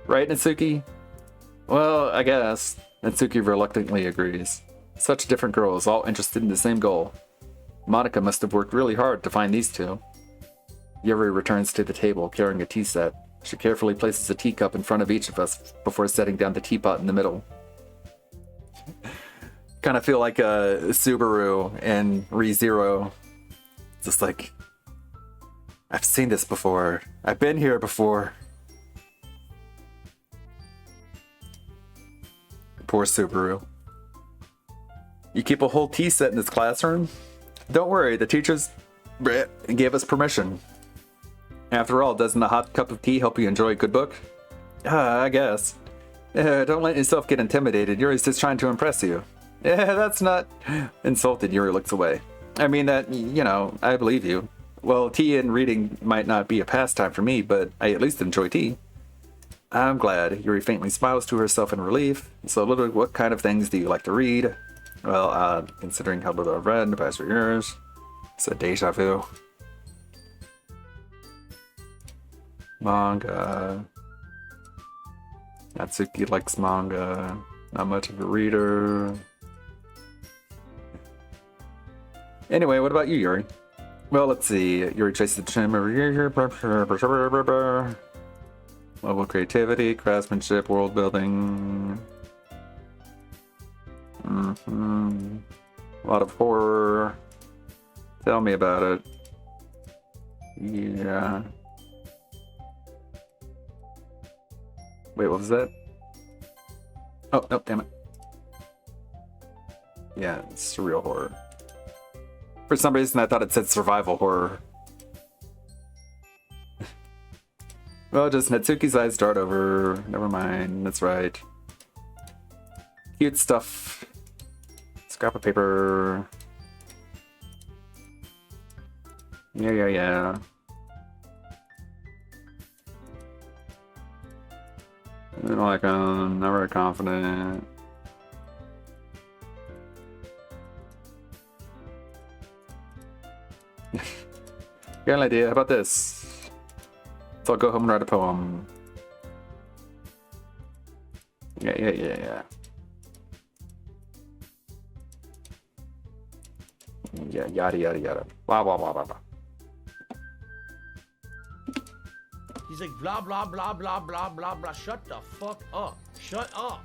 Right, Natsuki? Well, I guess. Natsuki reluctantly agrees. Such different girls, all interested in the same goal. Monika must have worked really hard to find these two. Yuri returns to the table carrying a tea set. She carefully places a teacup in front of each of us before setting down the teapot in the middle. Kind of feel like a Subaru and ReZero. Just like, I've seen this before. I've been here before. Poor Subaru. You keep a whole tea set in this classroom? Don't worry, the teachers gave us permission. After all, doesn't a hot cup of tea help you enjoy a good book? I guess. Don't let yourself get intimidated. Yuri's just trying to impress you. That's not... Insulted, Yuri looks away. I mean that, you know, I believe you. Well, tea and reading might not be a pastime for me, but I at least enjoy tea. I'm glad. Yuri faintly smiles to herself in relief. So, Ludwig, what kind of things do you like to read? Well, considering how little I've read in the past few years, it's a deja vu. Manga. Natsuki likes manga. Not much of a reader. Anyway, what about you, Yuri? Well, let's see. Yuri traces the trim over here. Level creativity, craftsmanship, world building. A lot of horror. Tell me about it. Yeah. Wait, what was that? Oh, no, damn it. Yeah, it's surreal horror. For some reason, I thought it said survival horror. Well, just Natsuki's eyes dart over. Never mind, that's right. Cute stuff. Scrap of paper. Yeah. I don't like them. Not very confident. Got an idea. How about this? So I'll go home and write a poem. Yeah. Yeah, yada. Blah. He's like, blah, blah, blah, blah, blah, blah, blah. Shut the fuck up. Shut up.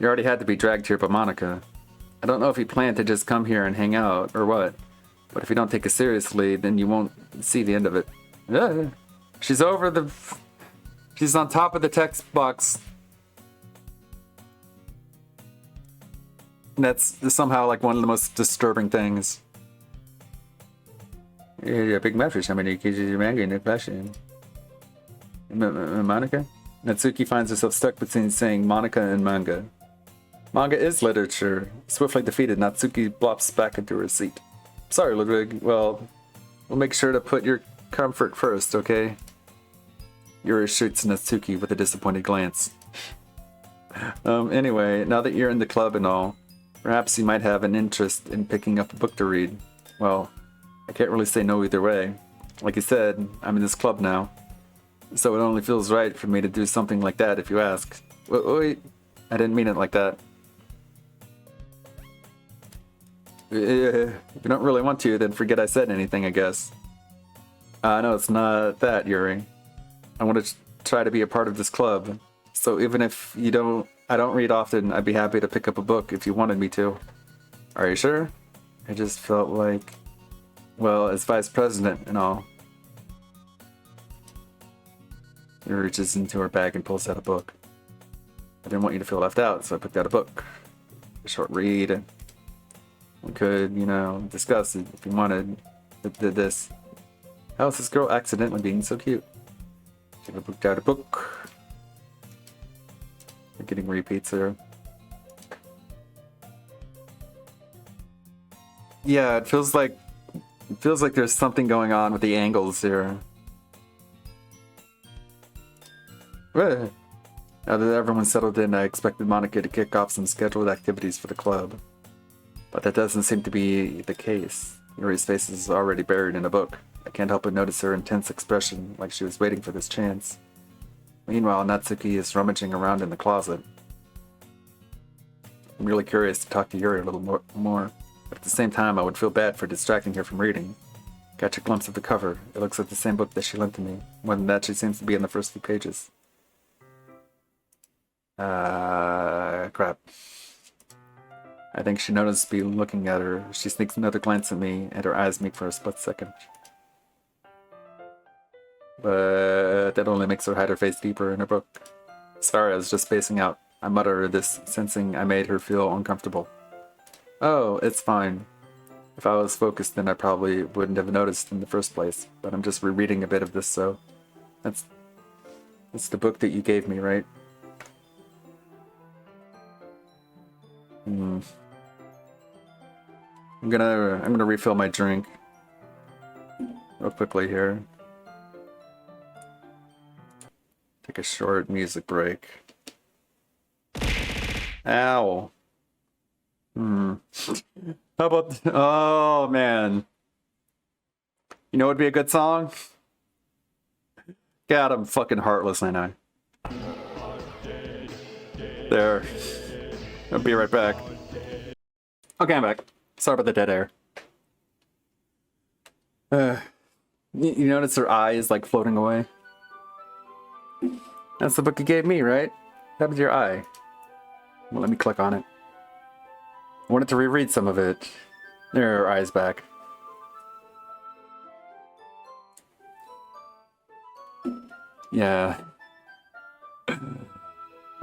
You already had to be dragged here by Monica. I don't know if you plan to just come here and hang out, or what. But if you don't take it seriously, then you won't see the end of it. She's over the... She's on top of the text box. And that's somehow like one of the most disturbing things. Yeah, big message. How many kgs of manga in the fashion? Monica? Natsuki finds herself stuck between saying Monica and manga. Manga is literature. Swiftly defeated, Natsuki blops back into her seat. Sorry, Ludwig. Well, we'll make sure to put your comfort first, okay? Yuri shoots Natsuki with a disappointed glance. Anyway, now that you're in the club and all, perhaps you might have an interest in picking up a book to read. Well, I can't really say no either way. Like you said, I'm in this club now. So it only feels right for me to do something like that if you ask. Wait, I didn't mean it like that. If you don't really want to, then forget I said anything, I guess. No, it's not that, Yuri. I want to try to be a part of this club. So even if I don't read often, I'd be happy to pick up a book if you wanted me to. Are you sure? I just felt like, well, as vice president and all. He reaches into her bag and pulls out a book. I didn't want you to feel left out, so I picked out a book. A short read. We could, discuss it if you wanted. Did this. How is this girl accidentally being so cute? She picked out a book. We're getting repeats here. Yeah, it feels like there's something going on with the angles here. Now that everyone's settled in, I expected Monica to kick off some scheduled activities for the club. But that doesn't seem to be the case. Yuri's face is already buried in a book. I can't help but notice her intense expression, like she was waiting for this chance. Meanwhile, Natsuki is rummaging around in the closet. I'm really curious to talk to Yuri a little more, but at the same time I would feel bad for distracting her from reading. Catch a glimpse of the cover. It looks like the same book that she lent to me. More than that, she seems to be in the first few pages. Crap. I think she noticed me looking at her. She sneaks another glance at me, and her eyes meet for a split second. But that only makes her hide her face deeper in her book. Sorry, I was just spacing out. I mutter this, sensing I made her feel uncomfortable. Oh, it's fine. If I was focused, then I probably wouldn't have noticed in the first place. But I'm just rereading a bit of this, so... That's the book that you gave me, right? I'm gonna refill my drink real quickly here. Take a short music break. Ow. How about... Oh, man. You know what would be a good song? God, I'm fucking heartless, ain't I? There. I'll be right back. Okay, I'm back. Sorry about the dead air. You notice her eye is like floating away? That's the book you gave me, right? What happened to your eye? Well, let me click on it. I wanted to reread some of it. There, her eye's back. Yeah.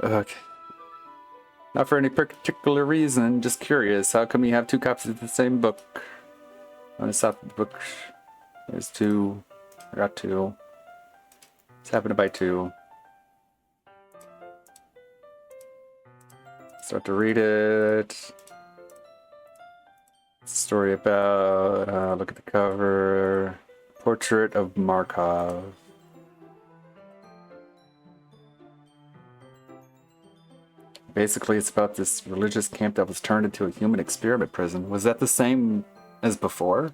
Okay. Not for any particular reason, just curious. How come you have two copies of the same book? I'm gonna stop the book. There's two. I got two. Just happened to buy two. Start to read it. Story about, look at the cover. Portrait of Markov. Basically, it's about this religious camp that was turned into a human experiment prison. Was that the same as before?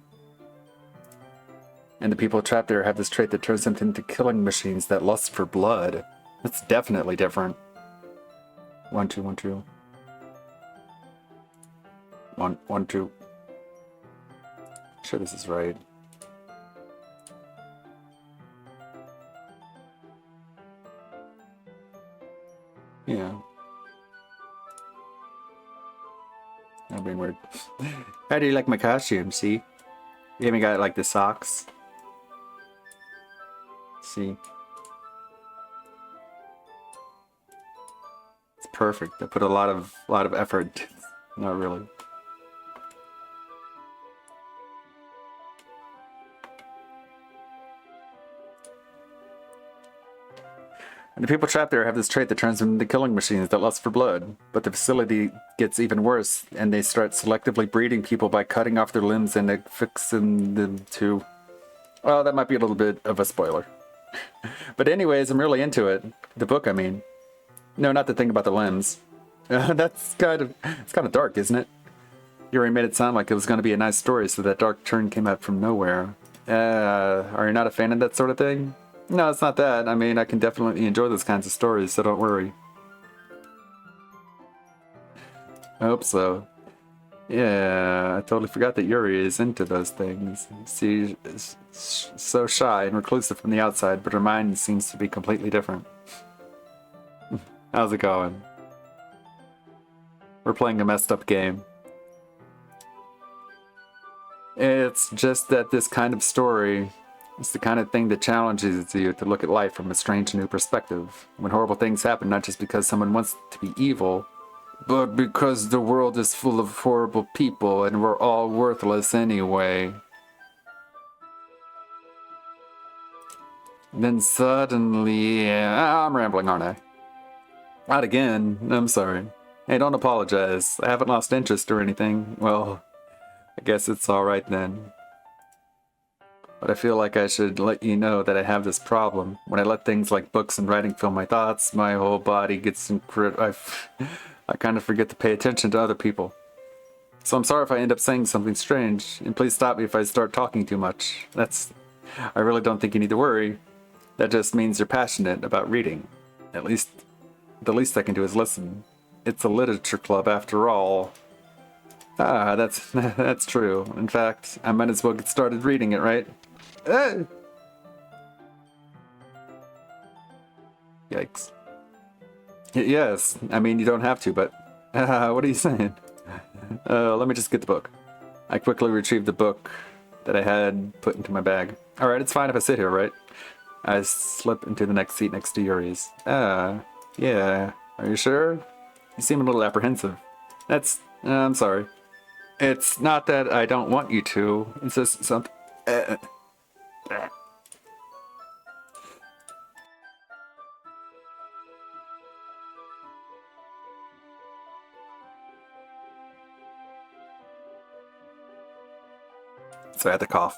And the people trapped there have this trait that turns them into killing machines that lust for blood. That's definitely different. 1, 2, 1, 2. 1, 2. Sure this is right. Yeah. I'm being weird. How do you like my costume? See? You even got like the socks. See? It's perfect. I put a lot of effort. Not really. And the people trapped there have this trait that turns them into killing machines that lust for blood. But the facility gets even worse, and they start selectively breeding people by cutting off their limbs and affixing them to... Well, that might be a little bit of a spoiler. But anyways, I'm really into it. The book, I mean. No, not the thing about the limbs. It's kind of dark, isn't it? You already made it sound like it was going to be a nice story, so that dark turn came out from nowhere. Are you not a fan of that sort of thing? No, it's not that. I mean, I can definitely enjoy those kinds of stories, so don't worry. I hope so. Yeah, I totally forgot that Yuri is into those things. She's so shy and reclusive from the outside, but her mind seems to be completely different. How's it going? We're playing a messed up game. It's just that this kind of story... It's the kind of thing that challenges you to look at life from a strange new perspective. When horrible things happen, not just because someone wants to be evil, but because the world is full of horrible people and we're all worthless anyway. Then suddenly... I'm rambling, aren't I? Not again. I'm sorry. Hey, don't apologize. I haven't lost interest or anything. Well, I guess it's alright then. But I feel like I should let you know that I have this problem. When I let things like books and writing fill my thoughts, my whole body gets I kind of forget to pay attention to other people. So I'm sorry if I end up saying something strange, and please stop me if I start talking too much. I really don't think you need to worry. That just means you're passionate about reading. At least, the least I can do is listen. It's a literature club after all. Ah, that's true. In fact, I might as well get started reading it, right? Yikes. Yes, I mean, you don't have to, but... what are you saying? Let me just get the book. I quickly retrieved the book that I had put into my bag. Alright, it's fine if I sit here, right? I slip into the next seat next to Yuri's. Yeah. Are you sure? You seem a little apprehensive. I'm sorry. It's not that I don't want you to. It's just something... So I had to cough.